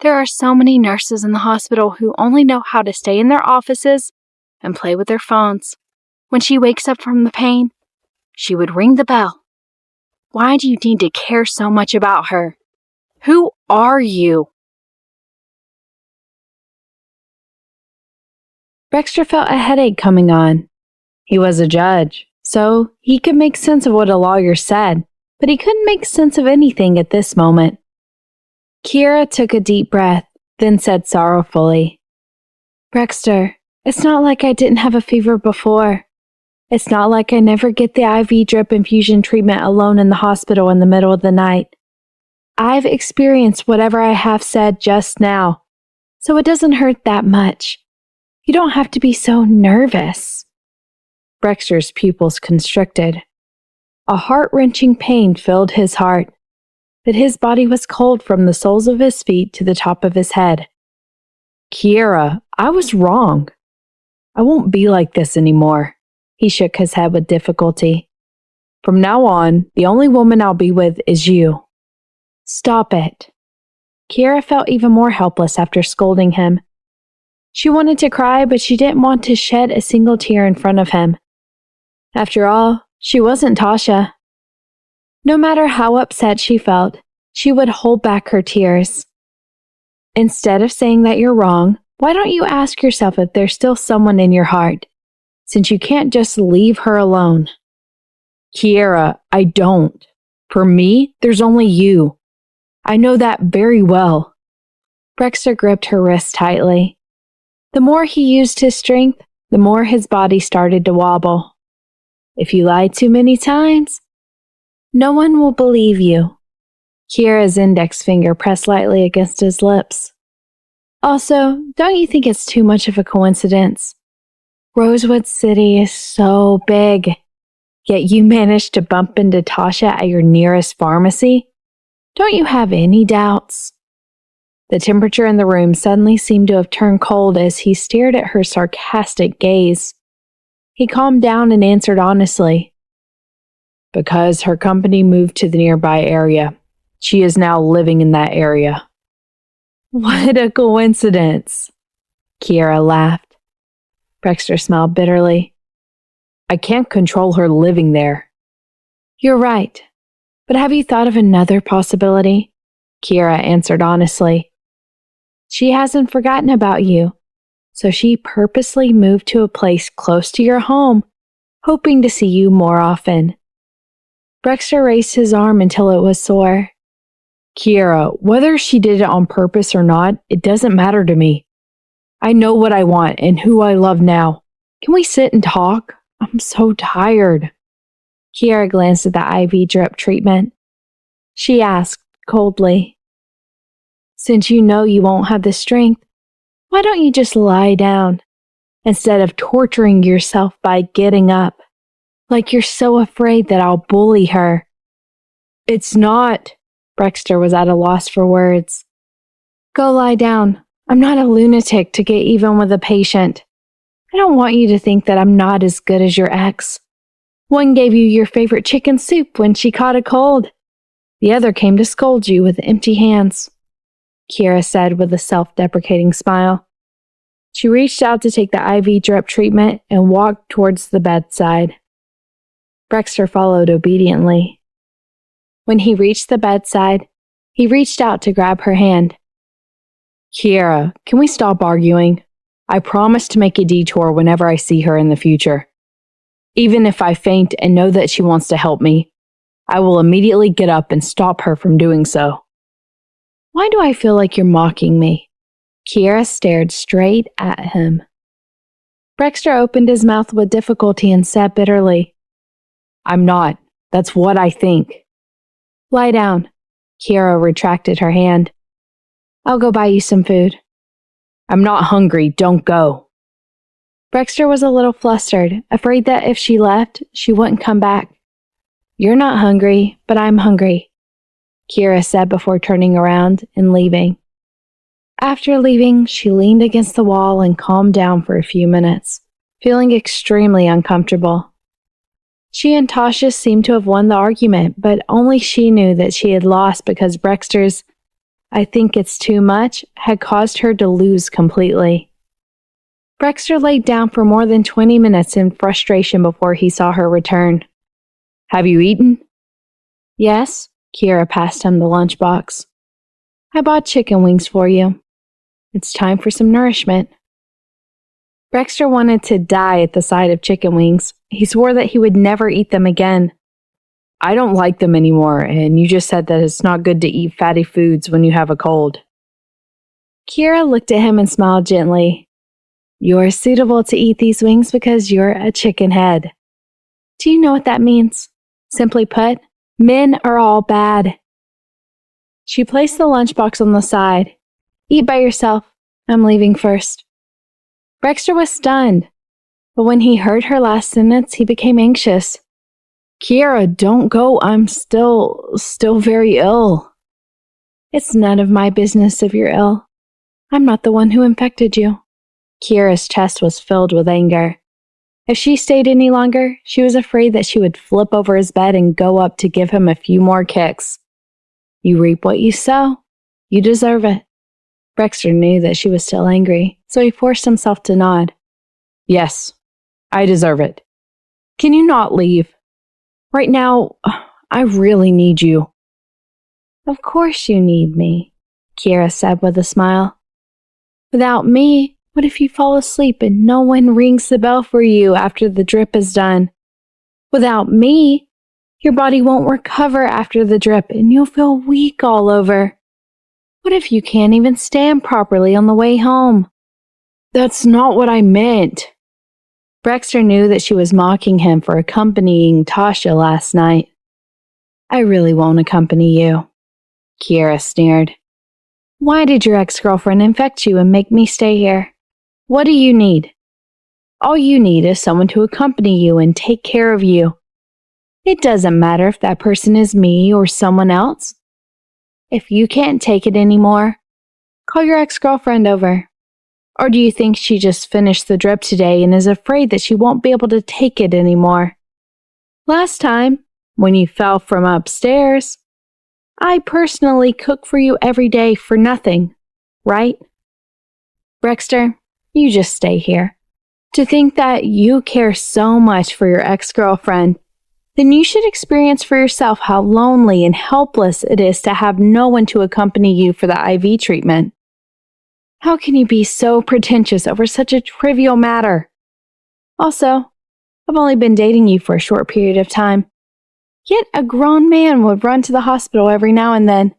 There are so many nurses in the hospital who only know how to stay in their offices and play with their phones. When she wakes up from the pain, she would ring the bell. Why do you need to care so much about her? Who are you? Brexter felt a headache coming on. He was a judge, so he could make sense of what a lawyer said, but he couldn't make sense of anything at this moment. Kiera took a deep breath, then said sorrowfully, Brexter, it's not like I didn't have a fever before. It's not like I never get the IV drip infusion treatment alone in the hospital in the middle of the night. I've experienced whatever I have said just now, so it doesn't hurt that much. You don't have to be so nervous. Brexter's pupils constricted. A heart-wrenching pain filled his heart, but his body was cold from the soles of his feet to the top of his head. Kiera, I was wrong. I won't be like this anymore. He shook his head with difficulty. From now on, the only woman I'll be with is you. Stop it. Kiera felt even more helpless after scolding him. She wanted to cry, but she didn't want to shed a single tear in front of him. After all, she wasn't Tasha. No matter how upset she felt, she would hold back her tears. Instead of saying that you're wrong, why don't you ask yourself if there's still someone in your heart, since you can't just leave her alone? Kiera, I don't. For me, there's only you. I know that very well. Brexter gripped her wrist tightly. The more he used his strength, the more his body started to wobble. If you lie too many times, no one will believe you. Kiera's index finger pressed lightly against his lips. Also, don't you think it's too much of a coincidence? Rosewood City is so big, yet you managed to bump into Tasha at your nearest pharmacy? Don't you have any doubts? The temperature in the room suddenly seemed to have turned cold as he stared at her sarcastic gaze. He calmed down and answered honestly. Because her company moved to the nearby area. She is now living in that area. What a coincidence, Kiera laughed. Brexter smiled bitterly. I can't control her living there. You're right, but have you thought of another possibility? Kiera answered honestly. She hasn't forgotten about you, so she purposely moved to a place close to your home, hoping to see you more often. Brexter raised his arm until it was sore. Kiera, whether she did it on purpose or not, it doesn't matter to me. I know what I want and who I love now. Can we sit and talk? I'm so tired. Kiera glanced at the IV drip treatment. She asked coldly, Since you know you won't have the strength, why don't you just lie down instead of torturing yourself by getting up, like you're so afraid that I'll bully her? It's not. Brexter was at a loss for words. Go lie down. I'm not a lunatic to get even with a patient. I don't want you to think that I'm not as good as your ex. One gave you your favorite chicken soup when she caught a cold. The other came to scold you with empty hands, Kiera said with a self-deprecating smile. She reached out to take the IV drip treatment and walked towards the bedside. Brexter followed obediently. When he reached the bedside, he reached out to grab her hand. Kiera, can we stop arguing? I promise to make a detour whenever I see her in the future. Even if I faint and know that she wants to help me, I will immediately get up and stop her from doing so. Why do I feel like you're mocking me? Kiera stared straight at him. Brexter opened his mouth with difficulty and said bitterly, "I'm not. That's what I think." "Lie down." Kiera retracted her hand. "I'll go buy you some food." "I'm not hungry. Don't go." Brexter was a little flustered, afraid that if she left, she wouldn't come back. "You're not hungry, but I'm hungry," Kiera said before turning around and leaving. After leaving, she leaned against the wall and calmed down for a few minutes, feeling extremely uncomfortable. She and Tasha seemed to have won the argument, but only she knew that she had lost because Brexter's "I think it's too much" had caused her to lose completely. Brexter laid down for more than 20 minutes in frustration before he saw her return. "Have you eaten?" "Yes." Kiera passed him the lunchbox. "I bought chicken wings for you. It's time for some nourishment." Brexter wanted to die at the sight of chicken wings. He swore that he would never eat them again. "I don't like them anymore, and you just said that it's not good to eat fatty foods when you have a cold." Kiera looked at him and smiled gently. "You're suitable to eat these wings because you're a chicken head. Do you know what that means? Simply put, men are all bad." She placed the lunchbox on the side. "Eat by yourself. I'm leaving first." Brexter was stunned, but when he heard her last sentence, he became anxious. "Kiera, don't go. I'm still very ill." "It's none of my business if you're ill. I'm not the one who infected you." Kiera's chest was filled with anger. If she stayed any longer, she was afraid that she would flip over his bed and go up to give him a few more kicks. "You reap what you sow. You deserve it." Brexter knew that she was still angry, so he forced himself to nod. "Yes, I deserve it. Can you not leave? Right now, I really need you." "Of course you need me," Kiera said with a smile. "Without me, what if you fall asleep and no one rings the bell for you after the drip is done? Without me, your body won't recover after the drip and you'll feel weak all over. What if you can't even stand properly on the way home?" "That's not what I meant." Brexter knew that she was mocking him for accompanying Tasha last night. "I really won't accompany you," Kiera sneered. "Why did your ex-girlfriend infect you and make me stay here? What do you need? All you need is someone to accompany you and take care of you. It doesn't matter if that person is me or someone else. If you can't take it anymore, call your ex-girlfriend over. Or do you think she just finished the drip today and is afraid that she won't be able to take it anymore? Last time, when you fell from upstairs, I personally cook for you every day for nothing, right? Brexter, you just stay here. To think that you care so much for your ex-girlfriend, then you should experience for yourself how lonely and helpless it is to have no one to accompany you for the IV treatment. How can you be so pretentious over such a trivial matter? Also, I've only been dating you for a short period of time. Yet a grown man would run to the hospital every now and then.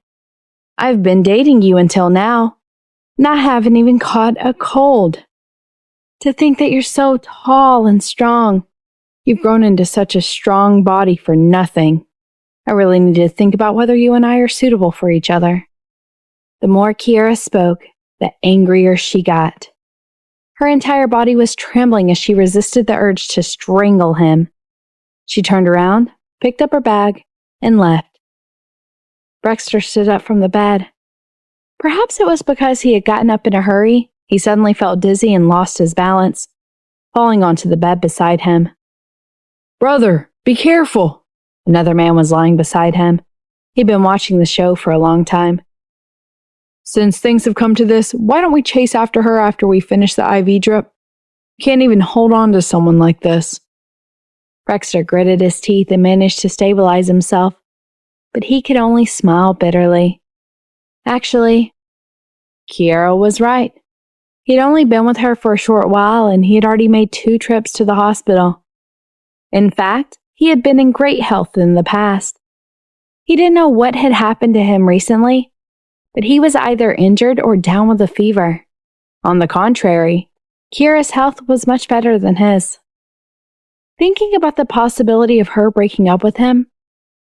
I've been dating you until now, and I haven't even caught a cold. To think that you're so tall and strong. You've grown into such a strong body for nothing. I really need to think about whether you and I are suitable for each other." The more Kiera spoke, the angrier she got. Her entire body was trembling as she resisted the urge to strangle him. She turned around, picked up her bag, and left. Brexter stood up from the bed. Perhaps it was because he had gotten up in a hurry. He suddenly felt dizzy and lost his balance, falling onto the bed beside him. "Brother, be careful!" Another man was lying beside him. He'd been watching the show for a long time. "Since things have come to this, why don't we chase after her after we finish the IV drip? Can't even hold on to someone like this." Brexter gritted his teeth and managed to stabilize himself, but he could only smile bitterly. Actually, Kiera was right. He'd only been with her for a short while and he had already made 2 trips to the hospital. In fact, he had been in great health in the past. He didn't know what had happened to him recently, but he was either injured or down with a fever. On the contrary, Kira's health was much better than his. Thinking about the possibility of her breaking up with him,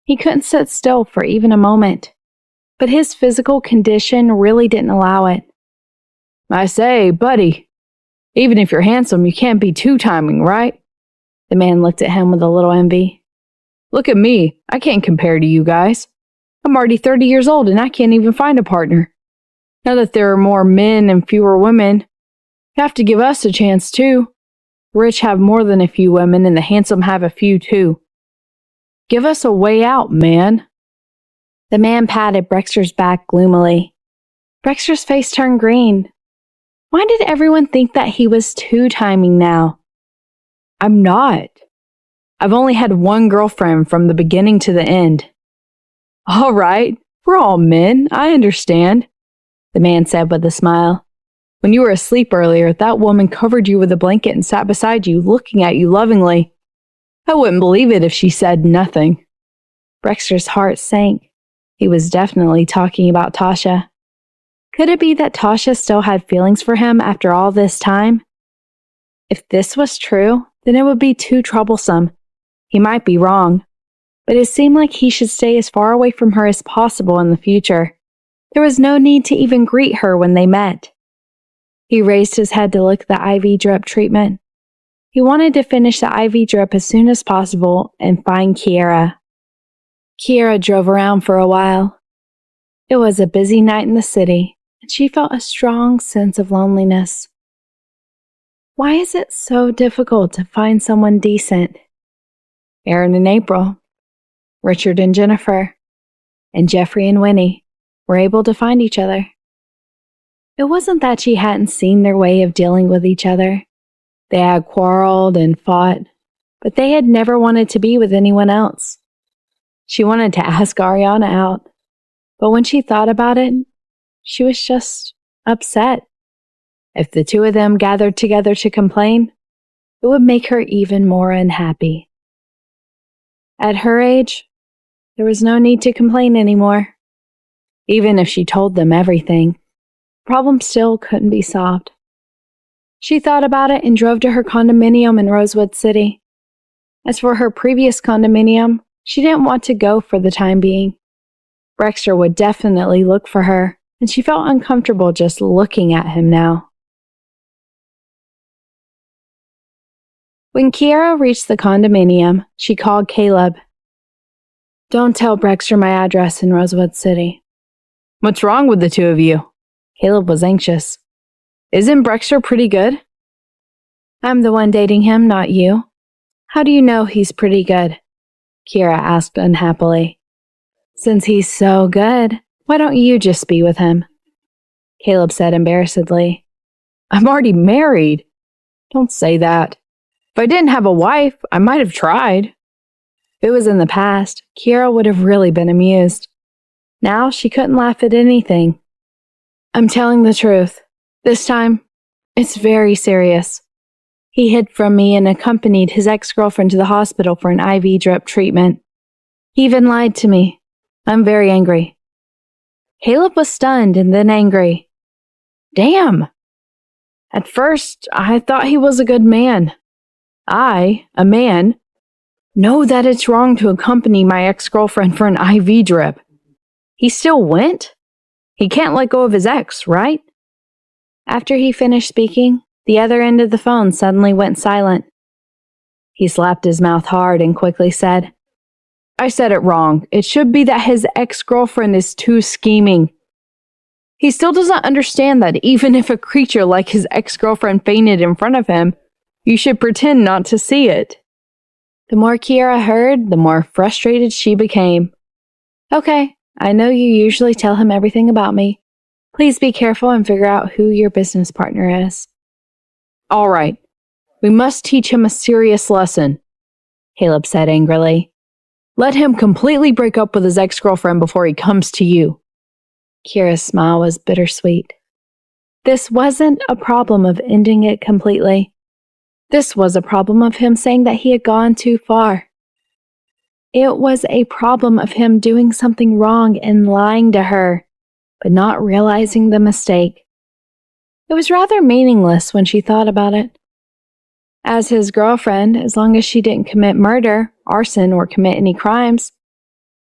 he couldn't sit still for even a moment, but his physical condition really didn't allow it. I say, buddy, even if you're handsome, you can't be two-timing, right? The man looked at him with a little envy. Look at me. I can't compare to you guys. I'm already 30 years old and I can't even find a partner. Now that there are more men and fewer women, you have to give us a chance too. The rich have more than a few women and the handsome have a few too. Give us a way out, man. The man patted Brexter's back gloomily. Brexter's face turned green. Why did everyone think that he was two-timing now? I'm not. I've only had one girlfriend from the beginning to the end. All right, we're all men, I understand, the man said with a smile. When you were asleep earlier, that woman covered you with a blanket and sat beside you, looking at you lovingly. I wouldn't believe it if she said nothing. Brexter's heart sank. He was definitely talking about Tasha. Could it be that Tasha still had feelings for him after all this time? If this was true, then it would be too troublesome. He might be wrong, but it seemed like he should stay as far away from her as possible in the future. There was no need to even greet her when they met. He raised his head to look at the IV drip treatment. He wanted to finish the IV drip as soon as possible and find Kiera. Kiera drove around for a while. It was a busy night in the city, and she felt a strong sense of loneliness. Why is it so difficult to find someone decent? Aaron and April, Richard and Jennifer, and Jeffrey and Winnie were able to find each other. It wasn't that she hadn't seen their way of dealing with each other. They had quarreled and fought, but they had never wanted to be with anyone else. She wanted to ask Ariana out, but when she thought about it, she was just upset. If the two of them gathered together to complain, it would make her even more unhappy. At her age, there was no need to complain anymore. Even if she told them everything, the problem still couldn't be solved. She thought about it and drove to her condominium in Rosewood City. As for her previous condominium, she didn't want to go for the time being. Brexter would definitely look for her, and she felt uncomfortable just looking at him now. When Kiera reached the condominium, she called Caleb. Don't tell Brexter my address in Rosewood City. What's wrong with the two of you? Caleb was anxious. Isn't Brexter pretty good? I'm the one dating him, not you. How do you know he's pretty good? Kiera asked unhappily. Since he's so good, why don't you just be with him? Caleb said embarrassedly. I'm already married. Don't say that. If I didn't have a wife, I might have tried. If it was in the past, Kiera would have really been amused. Now she couldn't laugh at anything. I'm telling the truth. This time, it's very serious. He hid from me and accompanied his ex-girlfriend to the hospital for an IV drip treatment. He even lied to me. I'm very angry. Caleb was stunned and then angry. Damn! At first, I thought he was a good man. I, a man, know that it's wrong to accompany my ex-girlfriend for an IV drip. He still went? He can't let go of his ex, right? After he finished speaking, the other end of the phone suddenly went silent. He slapped his mouth hard and quickly said, I said it wrong. It should be that his ex-girlfriend is too scheming. He still doesn't understand that even if a creature like his ex-girlfriend fainted in front of him, you should pretend not to see it. The more Kiera heard, the more frustrated she became. Okay, I know you usually tell him everything about me. Please be careful and figure out who your business partner is. All right, we must teach him a serious lesson, Caleb said angrily. Let him completely break up with his ex-girlfriend before he comes to you. Kiera's smile was bittersweet. This wasn't a problem of ending it completely. This was a problem of him saying that he had gone too far. It was a problem of him doing something wrong and lying to her, but not realizing the mistake. It was rather meaningless when she thought about it. As his girlfriend, as long as she didn't commit murder, arson, or commit any crimes,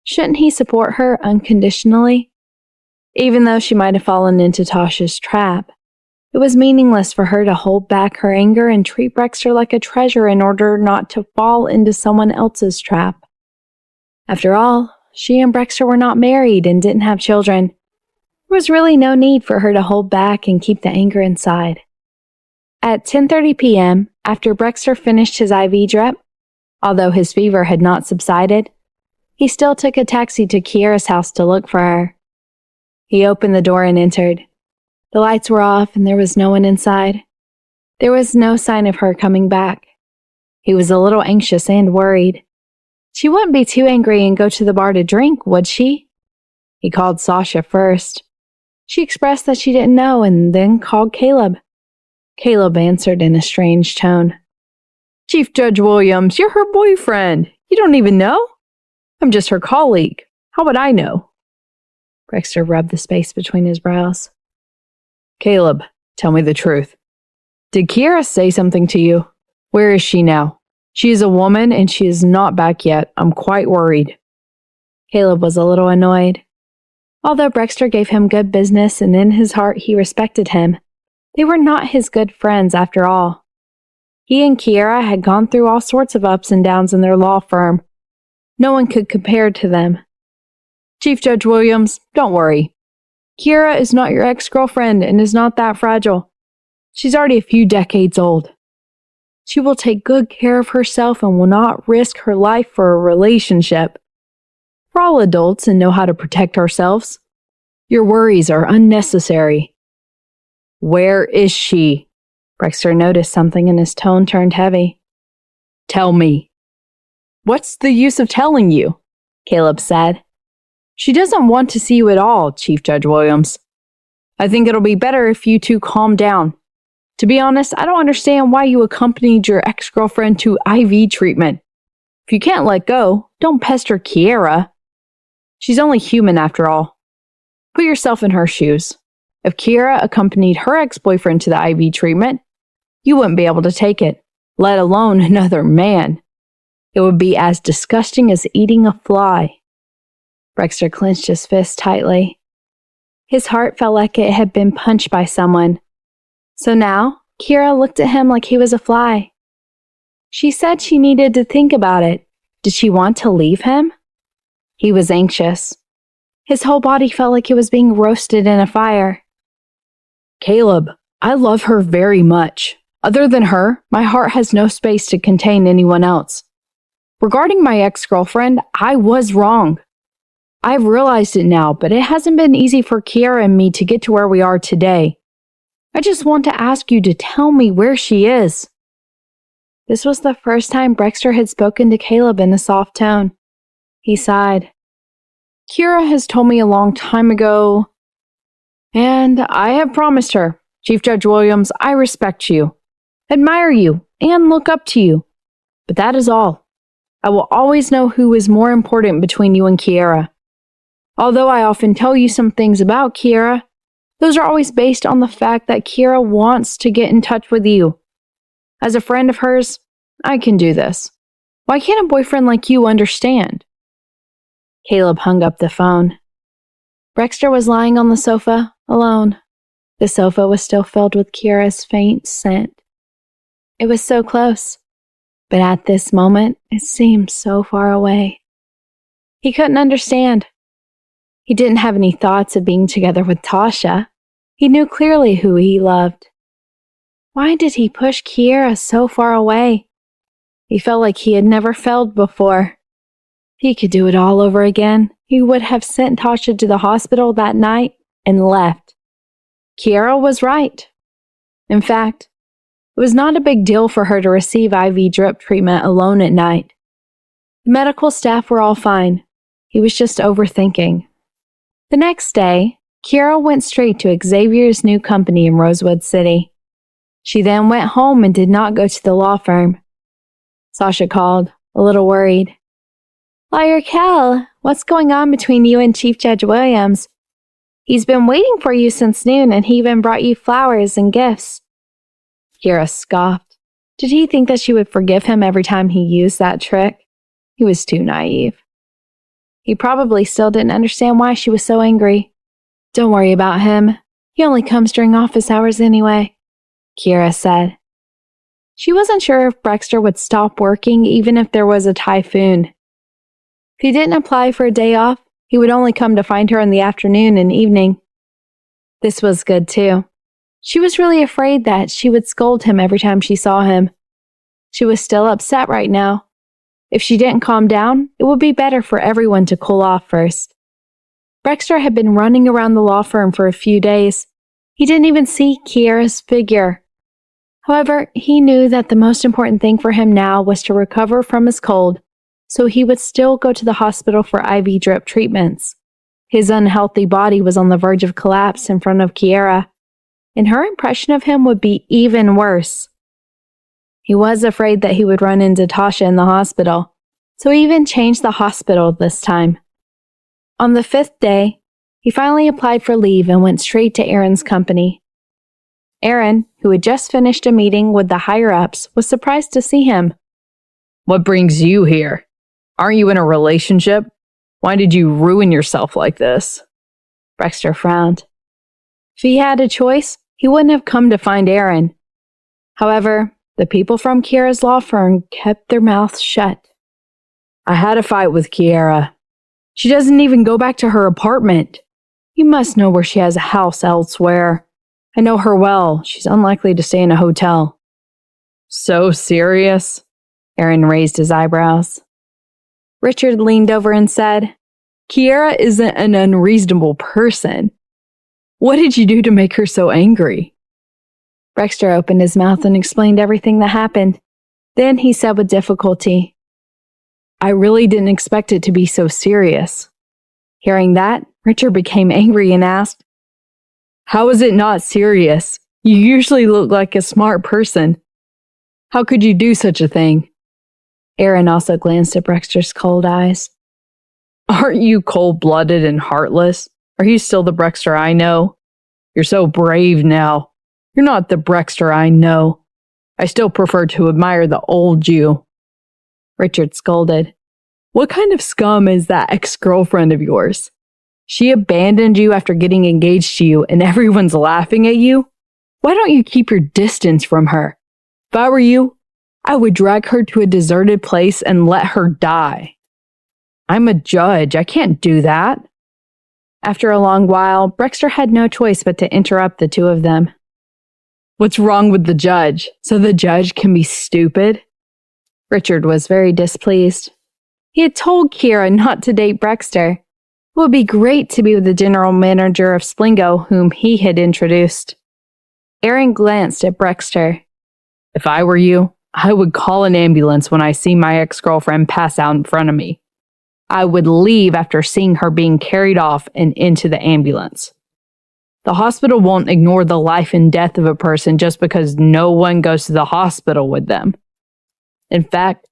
shouldn't he support her unconditionally? Even though she might have fallen into Tasha's trap, it was meaningless for her to hold back her anger and treat Brexter like a treasure in order not to fall into someone else's trap. After all, she and Brexter were not married and didn't have children. There was really no need for her to hold back and keep the anger inside. At 10:30 p.m., after Brexter finished his IV drip, although his fever had not subsided, he still took a taxi to Kiera's house to look for her. He opened the door and entered. The lights were off and there was no one inside. There was no sign of her coming back. He was a little anxious and worried. She wouldn't be too angry and go to the bar to drink, would she? He called Sasha first. She expressed that she didn't know and then called Caleb. Caleb answered in a strange tone. Chief Judge Williams, you're her boyfriend. You don't even know? I'm just her colleague. How would I know? Brexter rubbed the space between his brows. Caleb, tell me the truth. Did Kiera say something to you? Where is she now? She is a woman and she is not back yet. I'm quite worried. Caleb was a little annoyed. Although Brexter gave him good business and in his heart he respected him, they were not his good friends after all. He and Kiera had gone through all sorts of ups and downs in their law firm. No one could compare to them. Chief Judge Williams, don't worry. Kiera is not your ex-girlfriend and is not that fragile. She's already a few decades old. She will take good care of herself and will not risk her life for a relationship. We're all adults and know how to protect ourselves. Your worries are unnecessary. Where is she? Brexter noticed something and his tone turned heavy. Tell me. What's the use of telling you? Caleb said. She doesn't want to see you at all, Chief Judge Williams. I think it'll be better if you two calm down. To be honest, I don't understand why you accompanied your ex-girlfriend to IV treatment. If you can't let go, don't pester Kiera. She's only human after all. Put yourself in her shoes. If Kiera accompanied her ex-boyfriend to the IV treatment, you wouldn't be able to take it, let alone another man. It would be as disgusting as eating a fly. Brexter clenched his fist tightly. His heart felt like it had been punched by someone. So now, Kiera looked at him like he was a fly. She said she needed to think about it. Did she want to leave him? He was anxious. His whole body felt like it was being roasted in a fire. Caleb, I love her very much. Other than her, my heart has no space to contain anyone else. Regarding my ex-girlfriend, I was wrong. I've realized it now, but it hasn't been easy for Kiera and me to get to where we are today. I just want to ask you to tell me where she is. This was the first time Brexter had spoken to Caleb in a soft tone. He sighed. Kiera has told me a long time ago, and I have promised her. Chief Judge Williams, I respect you, admire you, and look up to you. But that is all. I will always know who is more important between you and Kiera. Although I often tell you some things about Kiera, those are always based on the fact that Kiera wants to get in touch with you. As a friend of hers, I can do this. Why can't a boyfriend like you understand? Caleb hung up the phone. Brexter was lying on the sofa, alone. The sofa was still filled with Kiera's faint scent. It was so close, but at this moment, it seemed so far away. He couldn't understand. He didn't have any thoughts of being together with Tasha. He knew clearly who he loved. Why did he push Kiera so far away? He felt like he had never failed before. He could do it all over again. He would have sent Tasha to the hospital that night and left. Kiera was right. In fact, it was not a big deal for her to receive IV drip treatment alone at night. The medical staff were all fine. He was just overthinking. The next day, Kiera went straight to Xavier's new company in Rosewood City. She then went home and did not go to the law firm. Sasha called, a little worried. Lawyer Cal, what's going on between you and Chief Judge Williams? He's been waiting for you since noon, and he even brought you flowers and gifts." Kiera scoffed. Did he think that she would forgive him every time he used that trick? He was too naive. He probably still didn't understand why she was so angry. "Don't worry about him. He only comes during office hours anyway," Kiera said. She wasn't sure if Brexter would stop working even if there was a typhoon. If he didn't apply for a day off, he would only come to find her in the afternoon and evening. This was good too. She was really afraid that she would scold him every time she saw him. She was still upset right now. If she didn't calm down, it would be better for everyone to cool off first. Brexter had been running around the law firm for a few days. He didn't even see Kiera's figure. However, he knew that the most important thing for him now was to recover from his cold, so he would still go to the hospital for IV drip treatments. His unhealthy body was on the verge of collapse in front of Kiera, and her impression of him would be even worse. He was afraid that he would run into Tasha in the hospital, so he even changed the hospital this time. On the 5th day, he finally applied for leave and went straight to Aaron's company. Aaron, who had just finished a meeting with the higher-ups, was surprised to see him. "What brings you here? Aren't you in a relationship? Why did you ruin yourself like this?" Brexter frowned. If he had a choice, he wouldn't have come to find Aaron. However, the people from Kiera's law firm kept their mouths shut. "I had a fight with Kiera. She doesn't even go back to her apartment. You must know where she has a house elsewhere. I know her well. She's unlikely to stay in a hotel." "So serious?" Aaron raised his eyebrows. Richard leaned over and said, "Kiera isn't an unreasonable person. What did you do to make her so angry?" Brexter opened his mouth and explained everything that happened. Then he said with difficulty, "I really didn't expect it to be so serious." Hearing that, Richard became angry and asked, "How is it not serious? You usually look like a smart person. How could you do such a thing?" Aaron also glanced at Brexter's cold eyes. "Aren't you cold-blooded and heartless? Are you still the Brexter I know? You're so brave now. You're not the Brexter I know. I still prefer to admire the old you." Richard scolded. "What kind of scum is that ex-girlfriend of yours? She abandoned you after getting engaged to you and everyone's laughing at you? Why don't you keep your distance from her? If I were you, I would drag her to a deserted place and let her die." "I'm a judge. I can't do that." After a long while, Brexter had no choice but to interrupt the two of them. "What's wrong with the judge? So the judge can be stupid?" Richard was very displeased. He had told Kiera not to date Brexter. It would be great to be with the general manager of Splingo, whom he had introduced. Aaron glanced at Brexter. "If I were you, I would call an ambulance when I see my ex-girlfriend pass out in front of me. I would leave after seeing her being carried off and into the ambulance. The hospital won't ignore the life and death of a person just because no one goes to the hospital with them. In fact,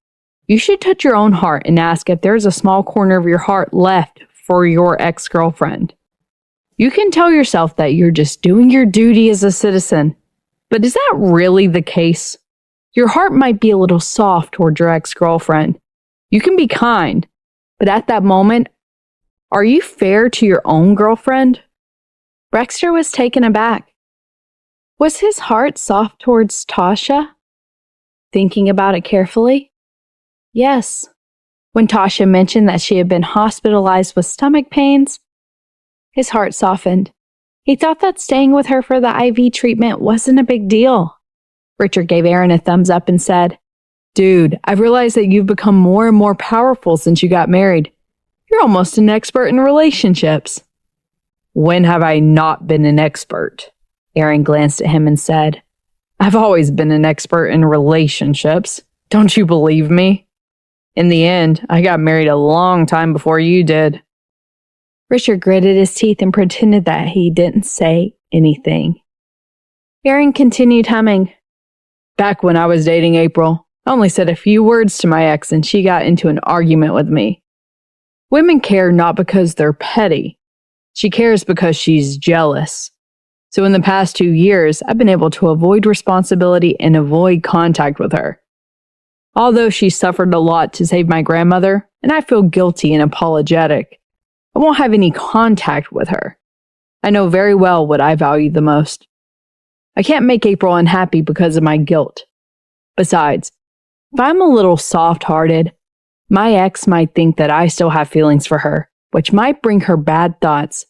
you should touch your own heart and ask if there's a small corner of your heart left for your ex-girlfriend. You can tell yourself that you're just doing your duty as a citizen, but is that really the case? Your heart might be a little soft toward your ex-girlfriend. You can be kind, but at that moment, are you fair to your own girlfriend?" Brexter was taken aback. Was his heart soft towards Tasha? Thinking about it carefully, yes. When Tasha mentioned that she had been hospitalized with stomach pains, his heart softened. He thought that staying with her for the IV treatment wasn't a big deal. Richard gave Aaron a thumbs up and said, "Dude, I've realized that you've become more and more powerful since you got married. You're almost an expert in relationships." "When have I not been an expert?" Aaron glanced at him and said, "I've always been an expert in relationships. Don't you believe me? In the end, I got married a long time before you did." Richard gritted his teeth and pretended that he didn't say anything. Aaron continued humming. "Back when I was dating April, I only said a few words to my ex and she got into an argument with me. Women care not because they're petty. She cares because she's jealous. So in the past 2 years, I've been able to avoid responsibility and avoid contact with her. Although she suffered a lot to save my grandmother, and I feel guilty and apologetic, I won't have any contact with her. I know very well what I value the most. I can't make April unhappy because of my guilt. Besides, if I'm a little soft-hearted, my ex might think that I still have feelings for her, which might bring her bad thoughts.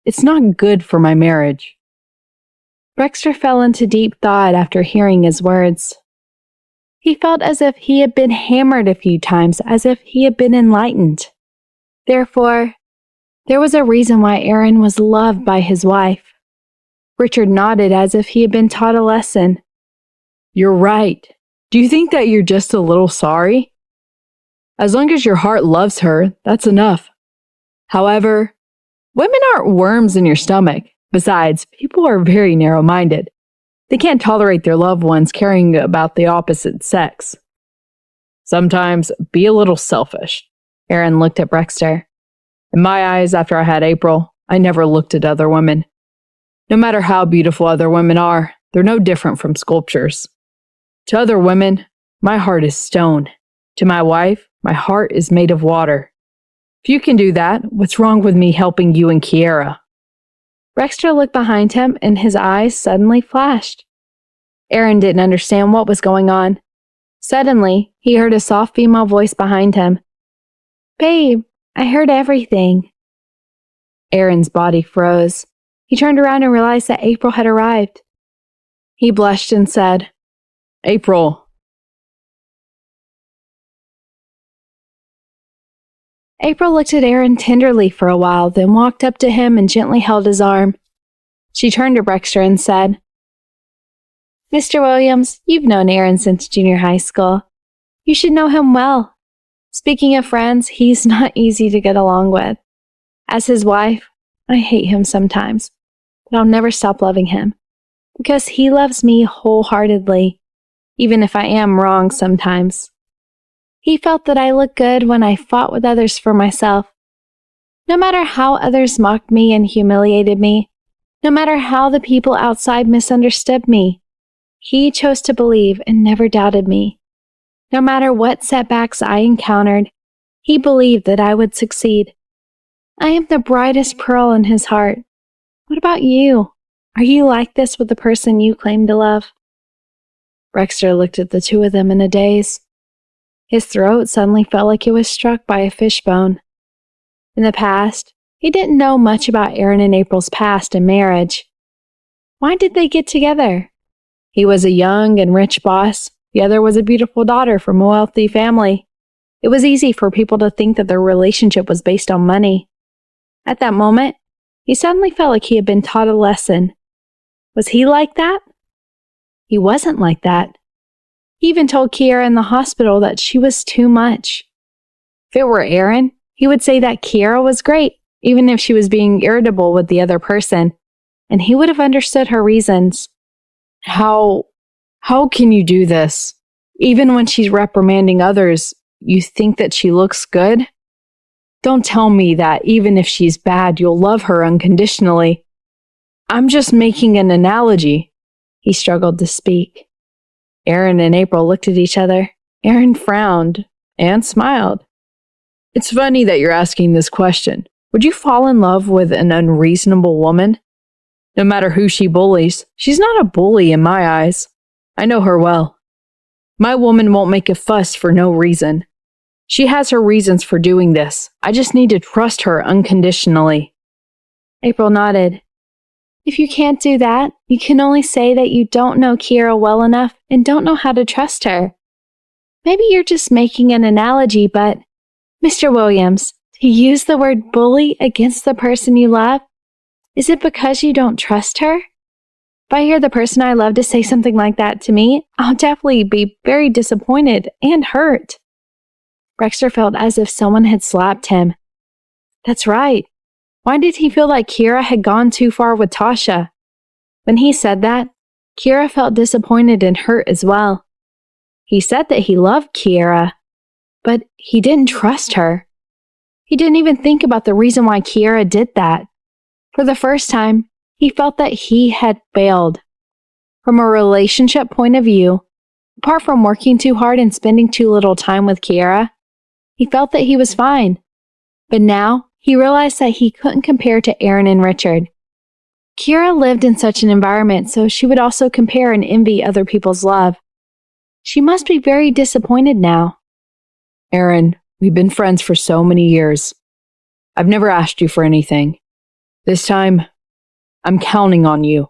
It's not good for my marriage. Rexter fell into deep thought after hearing his words. He felt as if he had been hammered a few times, as if he had been enlightened. Therefore, there was a reason why Aaron was loved by his wife. Richard nodded as if he had been taught a lesson. You're right. Do you think that you're just a little sorry? As long as your heart loves her, that's enough. However, women aren't worms in your stomach. Besides, people are very narrow-minded. They can't tolerate their loved ones caring about the opposite sex. Sometimes, be a little selfish. Aaron looked at Rexter. In my eyes, after I had April, I never looked at other women. No matter how beautiful other women are, they're no different from sculptures. To other women, my heart is stone. To my wife, my heart is made of water. If you can do that, what's wrong with me helping you and Kiera? Rexter looked behind him and his eyes suddenly flashed. Aaron didn't understand what was going on. Suddenly, he heard a soft female voice behind him. "Babe, I heard everything." Aaron's body froze. He turned around and realized that April had arrived. He blushed and said, April. April looked at Aaron tenderly for a while, then walked up to him and gently held his arm. She turned to Rexter and said, "Mr. Williams, you've known Aaron since junior high school. You should know him well. Speaking of friends, he's not easy to get along with. As his wife, I hate him sometimes, but I'll never stop loving him, because he loves me wholeheartedly, even if I am wrong sometimes. He felt that I looked good when I fought with others for myself. No matter how others mocked me and humiliated me, no matter how the people outside misunderstood me, he chose to believe and never doubted me. No matter what setbacks I encountered, he believed that I would succeed. I am the brightest pearl in his heart. What about you? Are you like this with the person you claim to love?" Rexter looked at the two of them in a daze. His throat suddenly felt like it was struck by a fishbone. In the past, he didn't know much about Aaron and April's past and marriage. Why did they get together? He was a young and rich boss. The other was a beautiful daughter from a wealthy family. It was easy for people to think that their relationship was based on money. At that moment, he suddenly felt like he had been taught a lesson. Was he like that? He wasn't like that. He even told Kiera in the hospital that she was too much. If it were Aaron, he would say that Kiera was great, even if she was being irritable with the other person, and he would have understood her reasons. How can you do this? Even when she's reprimanding others, you think that she looks good? Don't tell me that even if she's bad, you'll love her unconditionally. I'm just making an analogy. He struggled to speak. Aaron and April looked at each other. Aaron frowned and smiled. It's funny that you're asking this question. Would you fall in love with an unreasonable woman? No matter who she bullies, she's not a bully in my eyes. I know her well. My woman won't make a fuss for no reason. She has her reasons for doing this. I just need to trust her unconditionally. April nodded. If you can't do that, you can only say that you don't know Kiera well enough and don't know how to trust her. Maybe you're just making an analogy, but, Mr. Williams, to use the word bully against the person you love, is it because you don't trust her? If I hear the person I love to say something like that to me, I'll definitely be very disappointed and hurt. Rexter felt as if someone had slapped him. That's right. Why did he feel like Kiera had gone too far with Tasha? When he said that, Kiera felt disappointed and hurt as well. He said that he loved Kiera, but he didn't trust her. He didn't even think about the reason why Kiera did that. For the first time, he felt that he had failed. From a relationship point of view, apart from working too hard and spending too little time with Kiara, he felt that he was fine. But now, he realized that he couldn't compare to Aaron and Richard. Kiara lived in such an environment, so she would also compare and envy other people's love. She must be very disappointed now. Aaron, we've been friends for so many years. I've never asked you for anything. This time, I'm counting on you.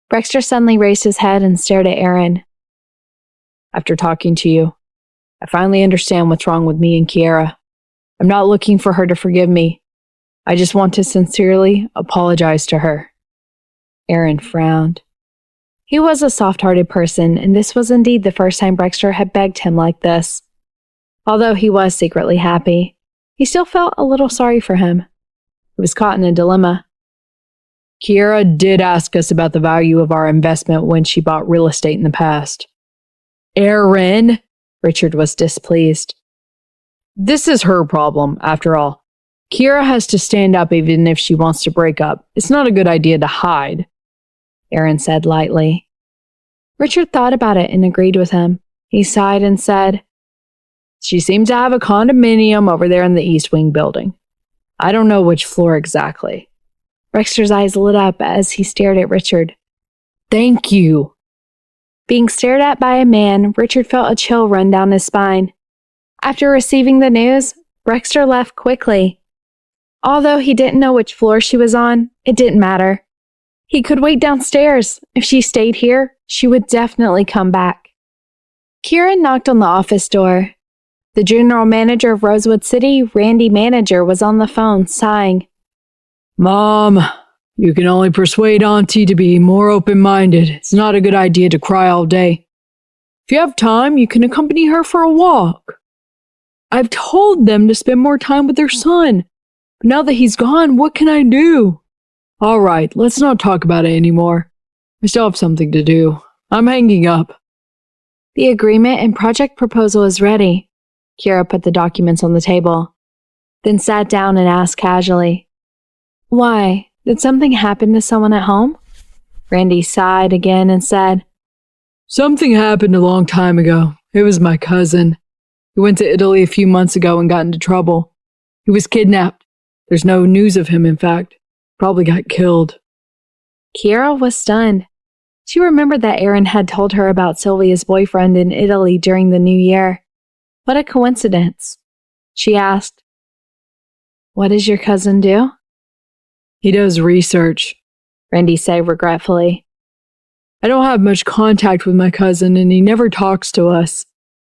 Brexter suddenly raised his head and stared at Aaron. After talking to you, I finally understand what's wrong with me and Kiara. I'm not looking for her to forgive me. I just want to sincerely apologize to her. Aaron frowned. He was a soft-hearted person, and this was indeed the first time Brexter had begged him like this. Although he was secretly happy, he still felt a little sorry for him. He was caught in a dilemma. Kiara did ask us about the value of our investment when she bought real estate in the past. Aaron! Richard was displeased. This is her problem, after all. Kiara has to stand up even if she wants to break up. It's not a good idea to hide, Aaron said lightly. Richard thought about it and agreed with him. He sighed and said, She seems to have a condominium over there in the East Wing building. I don't know which floor exactly. Brexter's eyes lit up as he stared at Richard. Thank you. Being stared at by a man, Richard felt a chill run down his spine. After receiving the news, Brexter left quickly. Although he didn't know which floor she was on, it didn't matter. He could wait downstairs. If she stayed here, she would definitely come back. Kieran knocked on the office door. The general manager of Rosewood City, Randy Manager, was on the phone, sighing. Mom, you can only persuade Auntie to be more open-minded. It's not a good idea to cry all day. If you have time, you can accompany her for a walk. I've told them to spend more time with their son. But now that he's gone, what can I do? All right, let's not talk about it anymore. I still have something to do. I'm hanging up. The agreement and project proposal is ready. Kiara put the documents on the table, then sat down and asked casually, Why? Did something happen to someone at home? Randy sighed again and said, Something happened a long time ago. It was my cousin. He went to Italy a few months ago and got into trouble. He was kidnapped. There's no news of him, in fact. Probably got killed. Kiara was stunned. She remembered that Aaron had told her about Sylvia's boyfriend in Italy during the new year. What a coincidence. She asked, What does your cousin do? He does research, Randy said regretfully. I don't have much contact with my cousin and he never talks to us.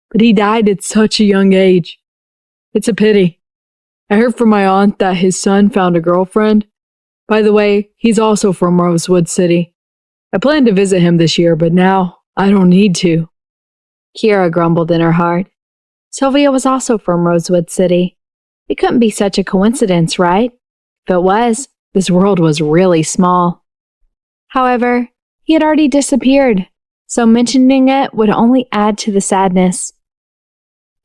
But he died at such a young age. It's a pity. I heard from my aunt that his son found a girlfriend. By the way, he's also from Rosewood City. I planned to visit him this year, but now I don't need to. Kiara grumbled in her heart. Sylvia was also from Rosewood City. It couldn't be such a coincidence, right? If it was, this world was really small. However, he had already disappeared, so mentioning it would only add to the sadness.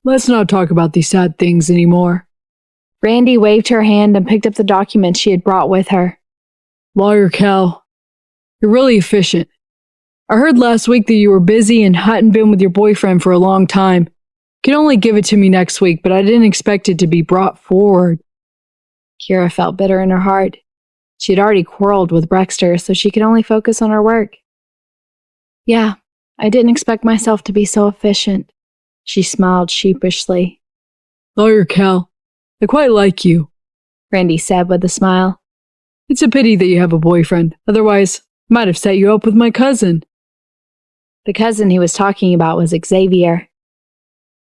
Let's not talk about these sad things anymore. Randy waved her hand and picked up the document she had brought with her. Lawyer Cal, you're really efficient. I heard last week that you were busy and hadn't been with your boyfriend for a long time. You can only give it to me next week, but I didn't expect it to be brought forward. Kiara felt bitter in her heart. She had already quarreled with Brexter, so she could only focus on her work. Yeah, I didn't expect myself to be so efficient. She smiled sheepishly. Lawyer Cal, I quite like you, Randy said with a smile. It's a pity that you have a boyfriend. Otherwise, I might have set you up with my cousin. The cousin he was talking about was Xavier.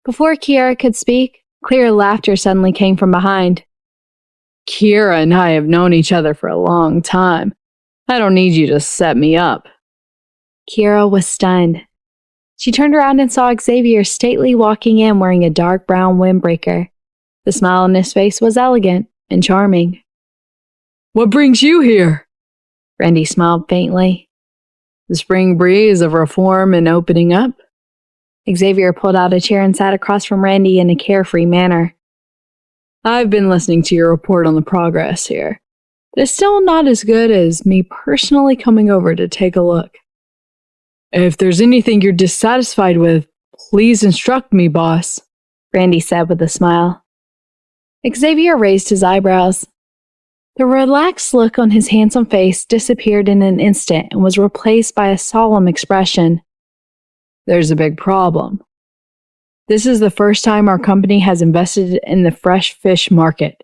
Before Kiara could speak, clear laughter suddenly came from behind. Kiara and I have known each other for a long time. I don't need you to set me up. Kiara was stunned. She turned around and saw Xavier stately walking in wearing a dark brown windbreaker. The smile on his face was elegant and charming. What brings you here? Randy smiled faintly. The spring breeze of reform and opening up. Xavier pulled out a chair and sat across from Randy in a carefree manner. I've been listening to your report on the progress here. but it's still not as good as me personally coming over to take a look. If there's anything you're dissatisfied with, please instruct me, boss, Randy said with a smile. Xavier raised his eyebrows. The relaxed look on his handsome face disappeared in an instant and was replaced by a solemn expression. There's a big problem. This is the first time our company has invested in the fresh fish market.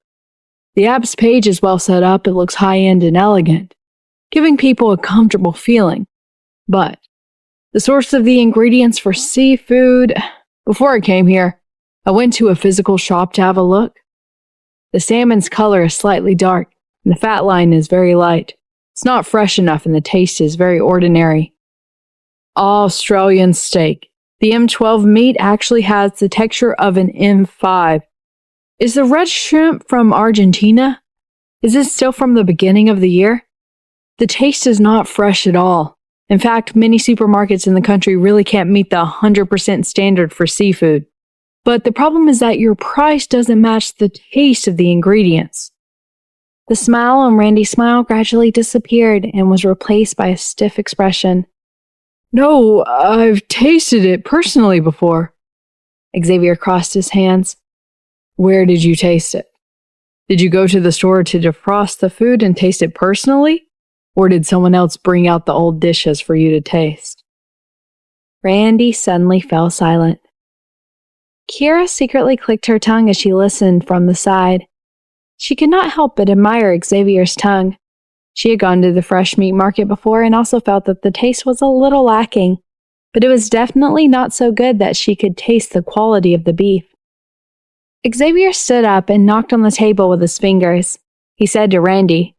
The app's page is well set up, it looks high-end and elegant, giving people a comfortable feeling. But the source of the ingredients for seafood, before I came here, I went to a physical shop to have a look. The salmon's color is slightly dark, and the fat line is very light. It's not fresh enough, and the taste is very ordinary. Australian steak. The M12 meat actually has the texture of an M5. Is the red shrimp from Argentina? Is it still from the beginning of the year? The taste is not fresh at all. In fact, many supermarkets in the country really can't meet the 100% standard for seafood. But the problem is that your price doesn't match the taste of the ingredients. The smile on Randy's smile gradually disappeared and was replaced by a stiff expression. No, I've tasted it personally before. Xavier crossed his hands. Where did you taste it? Did you go to the store to defrost the food and taste it personally? Or did someone else bring out the old dishes for you to taste? Randy suddenly fell silent. Kira secretly clicked her tongue as she listened from the side. She could not help but admire Xavier's tongue. She had gone to the fresh meat market before and also felt that the taste was a little lacking, but it was definitely not so good that she could taste the quality of the beef. Xavier stood up and knocked on the table with his fingers. He said to Randy,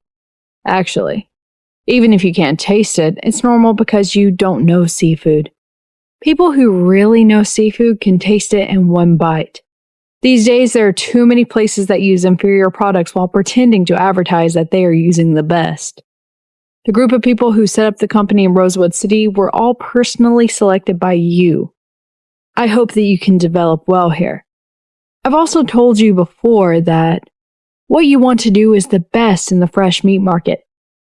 Actually, even if you can't taste it, it's normal because you don't know seafood. People who really know seafood can taste it in one bite. These days, there are too many places that use inferior products while pretending to advertise that they are using the best. The group of people who set up the company in Rosewood City were all personally selected by you. I hope that you can develop well here. I've also told you before that what you want to do is the best in the fresh meat market.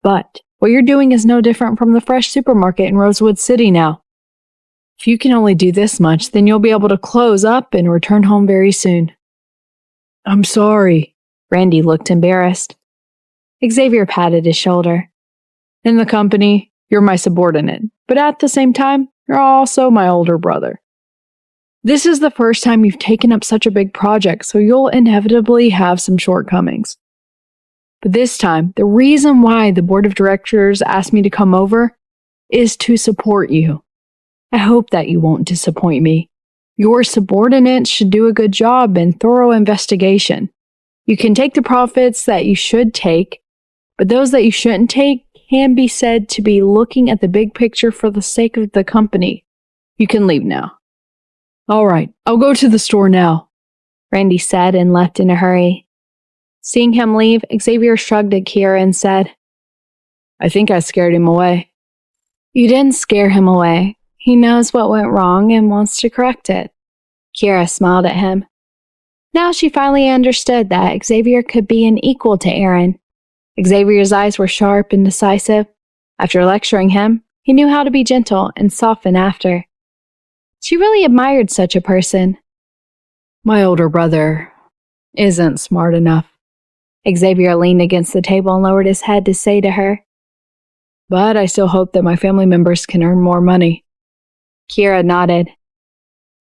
But what you're doing is no different from the fresh supermarket in Rosewood City now. If you can only do this much, then you'll be able to close up and return home very soon. I'm sorry. Randy looked embarrassed. Xavier patted his shoulder. In the company, you're my subordinate, but at the same time, you're also my older brother. This is the first time you've taken up such a big project, so you'll inevitably have some shortcomings. But this time, the reason why the board of directors asked me to come over is to support you. I hope that you won't disappoint me. Your subordinates should do a good job in thorough investigation. You can take the profits that you should take, but those that you shouldn't take can be said to be looking at the big picture for the sake of the company. You can leave now. All right, I'll go to the store now, Randy said and left in a hurry. Seeing him leave, Xavier shrugged at Kira and said, I think I scared him away. You didn't scare him away. He knows what went wrong and wants to correct it. Kira smiled at him. Now she finally understood that Xavier could be an equal to Aaron. Xavier's eyes were sharp and decisive. After lecturing him, he knew how to be gentle and soften after. She really admired such a person. My older brother isn't smart enough. Xavier leaned against the table and lowered his head to say to her, But I still hope that my family members can earn more money. Kira nodded.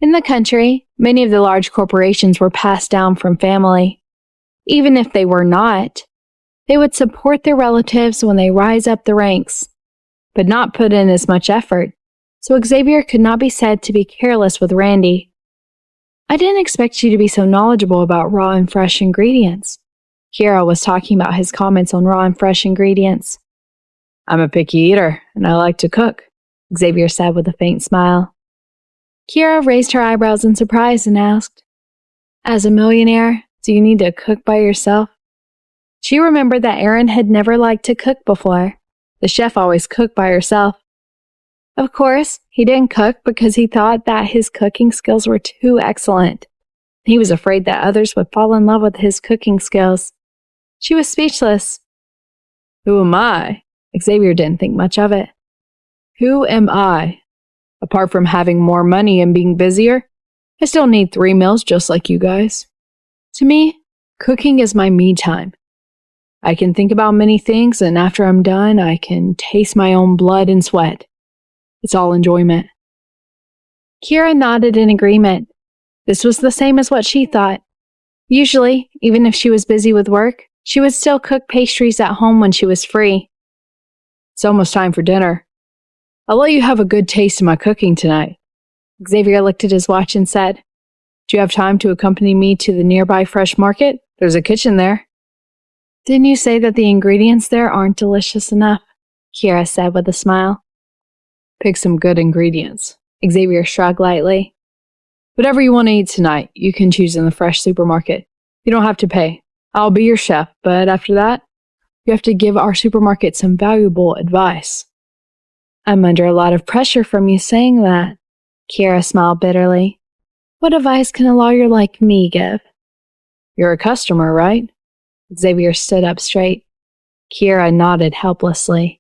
In the country, many of the large corporations were passed down from family. Even if they were not, they would support their relatives when they rise up the ranks, but not put in as much effort, so Xavier could not be said to be careless with Randy. I didn't expect you to be so knowledgeable about raw and fresh ingredients. Kira was talking about his comments on raw and fresh ingredients. I'm a picky eater, and I like to cook, Xavier said with a faint smile. Kira raised her eyebrows in surprise and asked, As a millionaire, do you need to cook by yourself? She remembered that Aaron had never liked to cook before. The chef always cooked by herself. Of course, he didn't cook because he thought that his cooking skills were too excellent. He was afraid that others would fall in love with his cooking skills. She was speechless. Who am I? Xavier didn't think much of it. Who am I? Apart from having more money and being busier, I still need 3 meals just like you guys. To me, cooking is my me time. I can think about many things, and after I'm done, I can taste my own blood and sweat. It's all enjoyment. Kira nodded in agreement. This was the same as what she thought. Usually, even if she was busy with work, she would still cook pastries at home when she was free. It's almost time for dinner. I'll let you have a good taste of my cooking tonight. Xavier looked at his watch and said, Do you have time to accompany me to the nearby fresh market? There's a kitchen there. Didn't you say that the ingredients there aren't delicious enough? Kira said with a smile. Pick some good ingredients. Xavier shrugged lightly. Whatever you want to eat tonight, you can choose in the fresh supermarket. You don't have to pay. I'll be your chef, but after that, you have to give our supermarket some valuable advice. I'm under a lot of pressure from you saying that. Kira smiled bitterly. What advice can a lawyer like me give? You're a customer, right? Xavier stood up straight. Kira nodded helplessly.